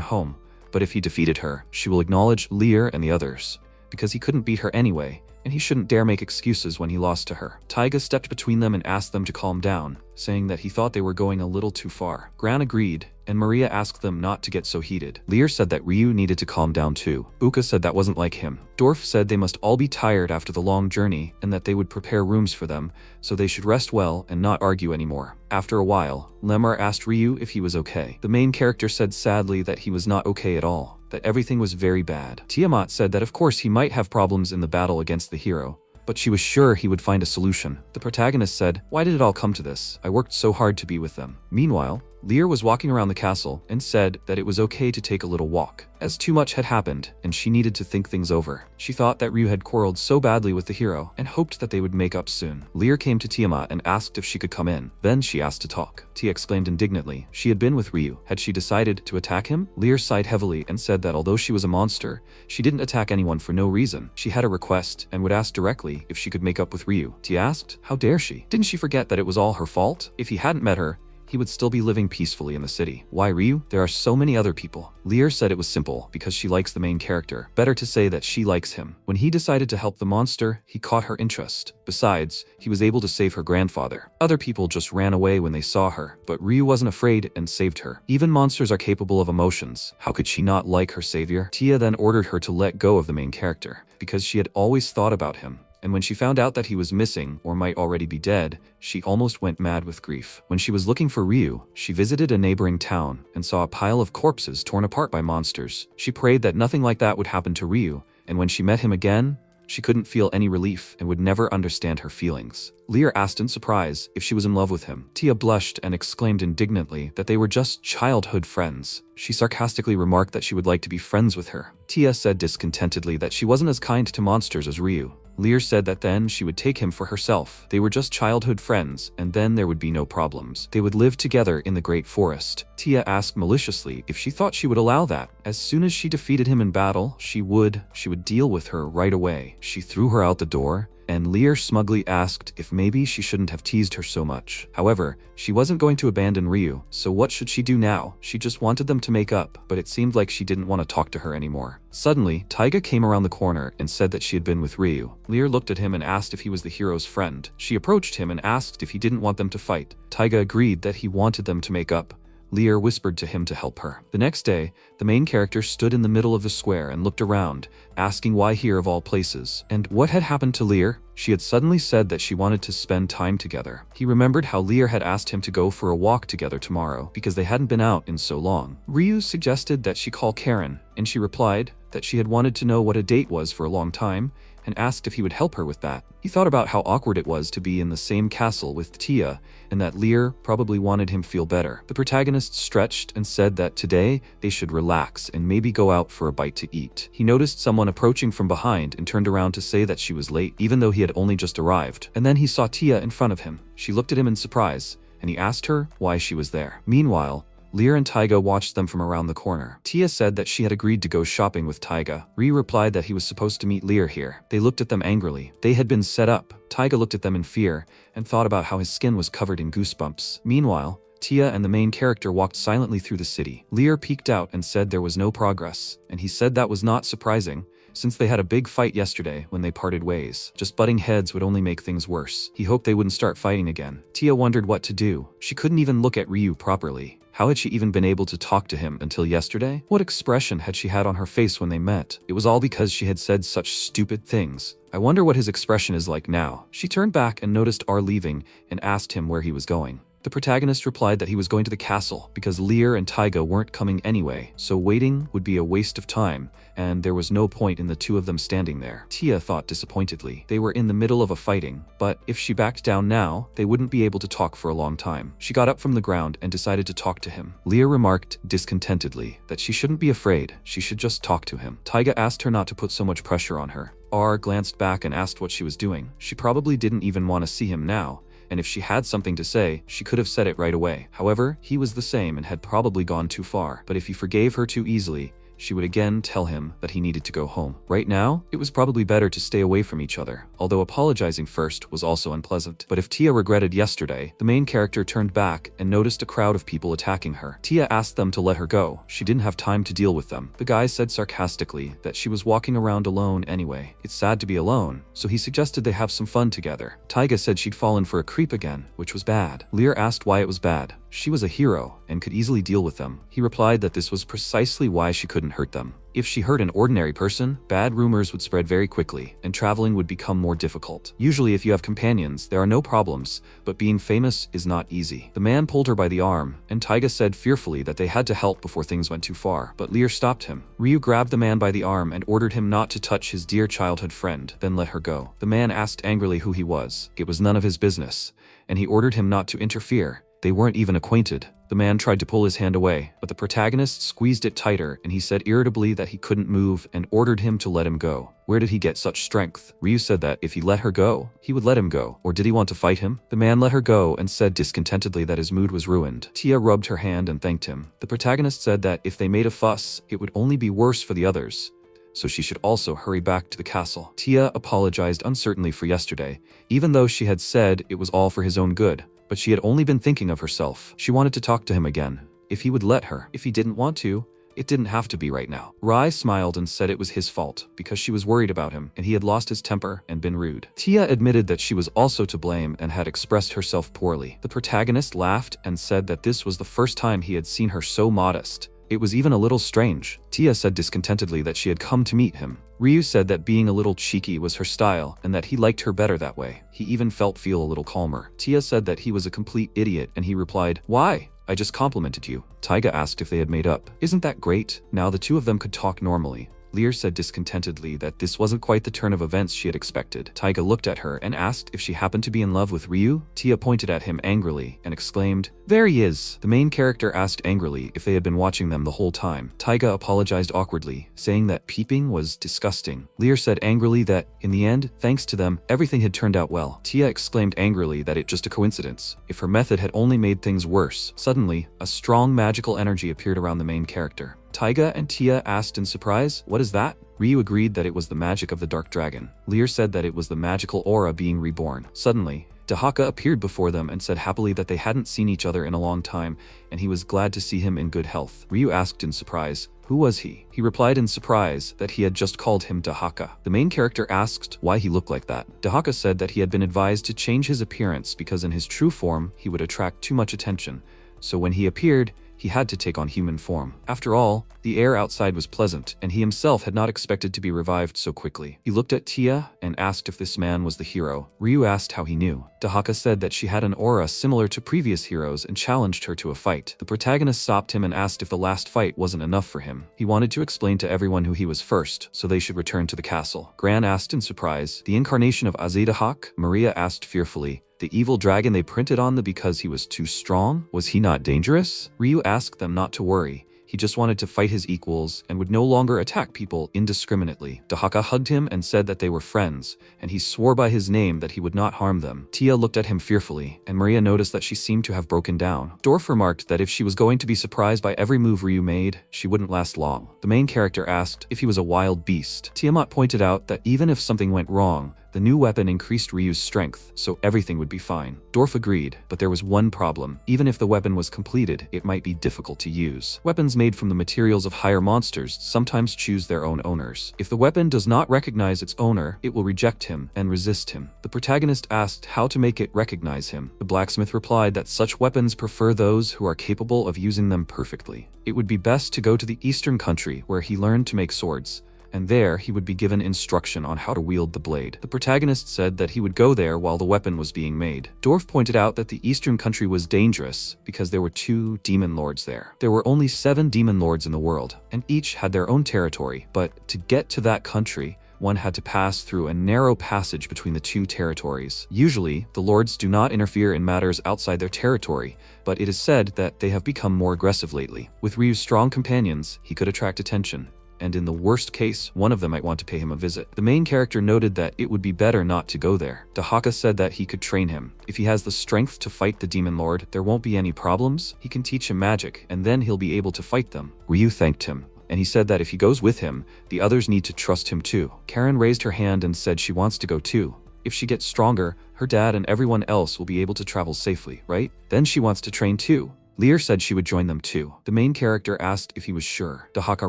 home, but if he defeated her, she will acknowledge Lear and the others, because he couldn't beat her anyway, and he shouldn't dare make excuses when he lost to her. Taiga stepped between them and asked them to calm down, saying that he thought they were going a little too far. Gran agreed, and Maria asked them not to get so heated. Lear said that Ryu needed to calm down too. Uka said that wasn't like him. Dwarf said they must all be tired after the long journey and that they would prepare rooms for them, so they should rest well and not argue anymore. After a while, Lemur asked Ryu if he was okay. The main character said sadly that he was not okay at all, that everything was very bad. Tiamat said that of course he might have problems in the battle against the hero, but she was sure he would find a solution. The protagonist said, why did it all come to this? I worked so hard to be with them. Meanwhile, Lear was walking around the castle and said that it was okay to take a little walk, as too much had happened and she needed to think things over. She thought that Ryu had quarreled so badly with the hero and hoped that they would make up soon. Lear came to Tiamat and asked if she could come in. Then she asked to talk. Tia exclaimed indignantly. She had been with Ryu. Had she decided to attack him? Lear sighed heavily and said that although she was a monster, she didn't attack anyone for no reason. She had a request and would ask directly if she could make up with Ryu. Tia asked, how dare she? Didn't she forget that it was all her fault? If he hadn't met her, he would still be living peacefully in the city. Why Ryu? There are so many other people. Lear said it was simple, because she likes the main character. Better to say that she likes him. When he decided to help the monster, he caught her interest. Besides, he was able to save her grandfather. Other people just ran away when they saw her, but Ryu wasn't afraid and saved her. Even monsters are capable of emotions. How could she not like her savior? Tia then ordered her to let go of the main character, because she had always thought about him. And when she found out that he was missing or might already be dead, she almost went mad with grief. When she was looking for Ryu, she visited a neighboring town and saw a pile of corpses torn apart by monsters. She prayed that nothing like that would happen to Ryu, and when she met him again, she couldn't feel any relief and would never understand her feelings. Lear asked in surprise if she was in love with him. Tia blushed and exclaimed indignantly that they were just childhood friends. She sarcastically remarked that she would like to be friends with her. Tia said discontentedly that she wasn't as kind to monsters as Ryu. Lear said that then she would take him for herself. They were just childhood friends, and then there would be no problems. They would live together in the great forest. Tia asked maliciously if she thought she would allow that. As soon as she defeated him in battle, she would deal with her right away. She threw her out the door, and Lear smugly asked if maybe she shouldn't have teased her so much. However, she wasn't going to abandon Ryu, so what should she do now? She just wanted them to make up, but it seemed like she didn't want to talk to her anymore. Suddenly, Taiga came around the corner and said that she had been with Ryu. Lear looked at him and asked if he was the hero's friend. She approached him and asked if he didn't want them to fight. Taiga agreed that he wanted them to make up. Lear whispered to him to help her. The next day, the main character stood in the middle of the square and looked around, asking why here of all places. And what had happened to Lear? She had suddenly said that she wanted to spend time together. He remembered how Lear had asked him to go for a walk together tomorrow, because they hadn't been out in so long. Ryu suggested that she call Karen, and she replied that she had wanted to know what a date was for a long time, and asked if he would help her with that. He thought about how awkward it was to be in the same castle with Tia, and that Lear probably wanted him feel better. The protagonist stretched and said that today they should relax and maybe go out for a bite to eat. He noticed someone approaching from behind and turned around to say that she was late, even though he had only just arrived. And then he saw Tia in front of him. She looked at him in surprise, and he asked her why she was there. Meanwhile, Lear and Taiga watched them from around the corner. Tia said that she had agreed to go shopping with Taiga. Ryu replied that he was supposed to meet Lear here. They looked at them angrily. They had been set up. Taiga looked at them in fear and thought about how his skin was covered in goosebumps. Meanwhile, Tia and the main character walked silently through the city. Lear peeked out and said there was no progress, and he said that was not surprising, since they had a big fight yesterday when they parted ways. Just butting heads would only make things worse. He hoped they wouldn't start fighting again. Tia wondered what to do. She couldn't even look at Ryu properly. How had she even been able to talk to him until yesterday? What expression had she had on her face when they met? It was all because she had said such stupid things. I wonder what his expression is like now. She turned back and noticed R leaving and asked him where he was going. The protagonist replied that he was going to the castle because Lear and Taiga weren't coming anyway, so waiting would be a waste of time, and there was no point in the two of them standing there. Tia thought disappointedly. They were in the middle of a fighting, but if she backed down now, they wouldn't be able to talk for a long time. She got up from the ground and decided to talk to him. Lear remarked discontentedly that she shouldn't be afraid, she should just talk to him. Taiga asked her not to put so much pressure on her. R glanced back and asked what she was doing. She probably didn't even want to see him now, and if she had something to say, she could have said it right away. However, he was the same and had probably gone too far. But if he forgave her too easily, she would again tell him that he needed to go home. Right now, it was probably better to stay away from each other, although apologizing first was also unpleasant. But if Tia regretted yesterday, the main character turned back and noticed a crowd of people attacking her. Tia asked them to let her go. She didn't have time to deal with them. The guy said sarcastically that she was walking around alone anyway. It's sad to be alone, so he suggested they have some fun together. Taiga said she'd fallen for a creep again, which was bad. Lear asked why it was bad. She was a hero and could easily deal with them. He replied that this was precisely why she couldn't hurt them. If she hurt an ordinary person, bad rumors would spread very quickly, and traveling would become more difficult. Usually if you have companions, there are no problems, but being famous is not easy. The man pulled her by the arm, and Taiga said fearfully that they had to help before things went too far, but Lear stopped him. Ryu grabbed the man by the arm and ordered him not to touch his dear childhood friend, then let her go. The man asked angrily who he was. It was none of his business, and he ordered him not to interfere. They weren't even acquainted. The man tried to pull his hand away, but the protagonist squeezed it tighter, and he said irritably that he couldn't move and ordered him to let him go. Where did he get such strength? Ryu said that if he let her go, he would let him go. Or did he want to fight him? The man let her go and said discontentedly that his mood was ruined. Tia rubbed her hand and thanked him. The protagonist said that if they made a fuss, it would only be worse for the others, so she should also hurry back to the castle. Tia apologized uncertainly for yesterday, even though she had said it was all for his own good. But she had only been thinking of herself. She wanted to talk to him again, if he would let her. If he didn't want to, it didn't have to be right now. Rai smiled and said it was his fault, because she was worried about him, and he had lost his temper and been rude. Tia admitted that she was also to blame and had expressed herself poorly. The protagonist laughed and said that this was the first time he had seen her so modest. It was even a little strange. Tia said discontentedly that she had come to meet him. Ryu said that being a little cheeky was her style and that he liked her better that way. He even feel a little calmer. Tia said that he was a complete idiot, and he replied, "Why? I just complimented you." Taiga asked if they had made up. "Isn't that great?" Now the two of them could talk normally. Lear said discontentedly that this wasn't quite the turn of events she had expected. Taiga looked at her and asked if she happened to be in love with Ryu. Tia pointed at him angrily and exclaimed, "There he is!" The main character asked angrily if they had been watching them the whole time. Taiga apologized awkwardly, saying that peeping was disgusting. Lear said angrily that, in the end, thanks to them, everything had turned out well. Tia exclaimed angrily that it just a coincidence. If her method had only made things worse. Suddenly, a strong magical energy appeared around the main character. Taiga and Tia asked in surprise, "What is that?" Ryu agreed that it was the magic of the dark dragon. Lear said that it was the magical aura being reborn. Suddenly, Dhaka appeared before them and said happily that they hadn't seen each other in a long time, and he was glad to see him in good health. Ryu asked in surprise, who was he? He replied in surprise that he had just called him Dhaka. The main character asked why he looked like that. Dhaka said that he had been advised to change his appearance because in his true form, he would attract too much attention. So when he appeared, he had to take on human form. After all, the air outside was pleasant, and he himself had not expected to be revived so quickly. He looked at Tia and asked if this man was the hero. Ryu asked how he knew. Dhaka said that she had an aura similar to previous heroes and challenged her to a fight. The protagonist stopped him and asked if the last fight wasn't enough for him. He wanted to explain to everyone who he was first, so they should return to the castle. Gran asked in surprise. The incarnation of Azedahak? Maria asked fearfully. The evil dragon they printed on the because he was too strong? Was he not dangerous? Ryu asked them not to worry. He just wanted to fight his equals and would no longer attack people indiscriminately. Dhaka hugged him and said that they were friends, and he swore by his name that he would not harm them. Tia looked at him fearfully, and Maria noticed that she seemed to have broken down. Dwarf remarked that if she was going to be surprised by every move Ryu made, she wouldn't last long. The main character asked if he was a wild beast. Tiamat pointed out that even if something went wrong, the new weapon increased Ryu's strength, so everything would be fine. Dwarf agreed, but there was one problem. Even if the weapon was completed, it might be difficult to use. Weapons made from the materials of higher monsters sometimes choose their own owners. If the weapon does not recognize its owner, it will reject him and resist him. The protagonist asked how to make it recognize him. The blacksmith replied that such weapons prefer those who are capable of using them perfectly. It would be best to go to the eastern country where he learned to make swords, and there he would be given instruction on how to wield the blade. The protagonist said that he would go there while the weapon was being made. Dwarf pointed out that the eastern country was dangerous because there were 2 demon lords there. There were only 7 demon lords in the world, and each had their own territory, but to get to that country, one had to pass through a narrow passage between the 2 territories. Usually, the lords do not interfere in matters outside their territory, but it is said that they have become more aggressive lately. With Ryu's strong companions, he could attract attention, and in the worst case, one of them might want to pay him a visit. The main character noted that it would be better not to go there. Dhaka said that he could train him. If he has the strength to fight the demon lord, there won't be any problems. He can teach him magic, and then he'll be able to fight them. Ryu thanked him, and he said that if he goes with him, the others need to trust him too. Karen raised her hand and said she wants to go too. If she gets stronger, her dad and everyone else will be able to travel safely, right? Then she wants to train too. Lear said she would join them too. The main character asked if he was sure. Dhaka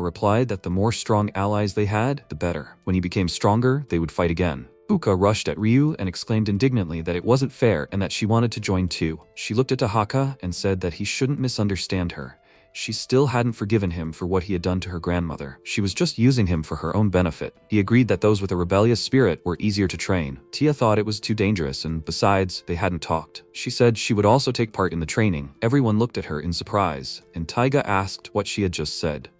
replied that the more strong allies they had, the better. When he became stronger, they would fight again. Buka rushed at Ryu and exclaimed indignantly that it wasn't fair and that she wanted to join too. She looked at Dhaka and said that he shouldn't misunderstand her. She still hadn't forgiven him for what he had done to her grandmother. She was just using him for her own benefit. He agreed that those with a rebellious spirit were easier to train. Tia thought it was too dangerous, and besides, they hadn't talked. She said she would also take part in the training. Everyone looked at her in surprise, and Taiga asked what she had just said.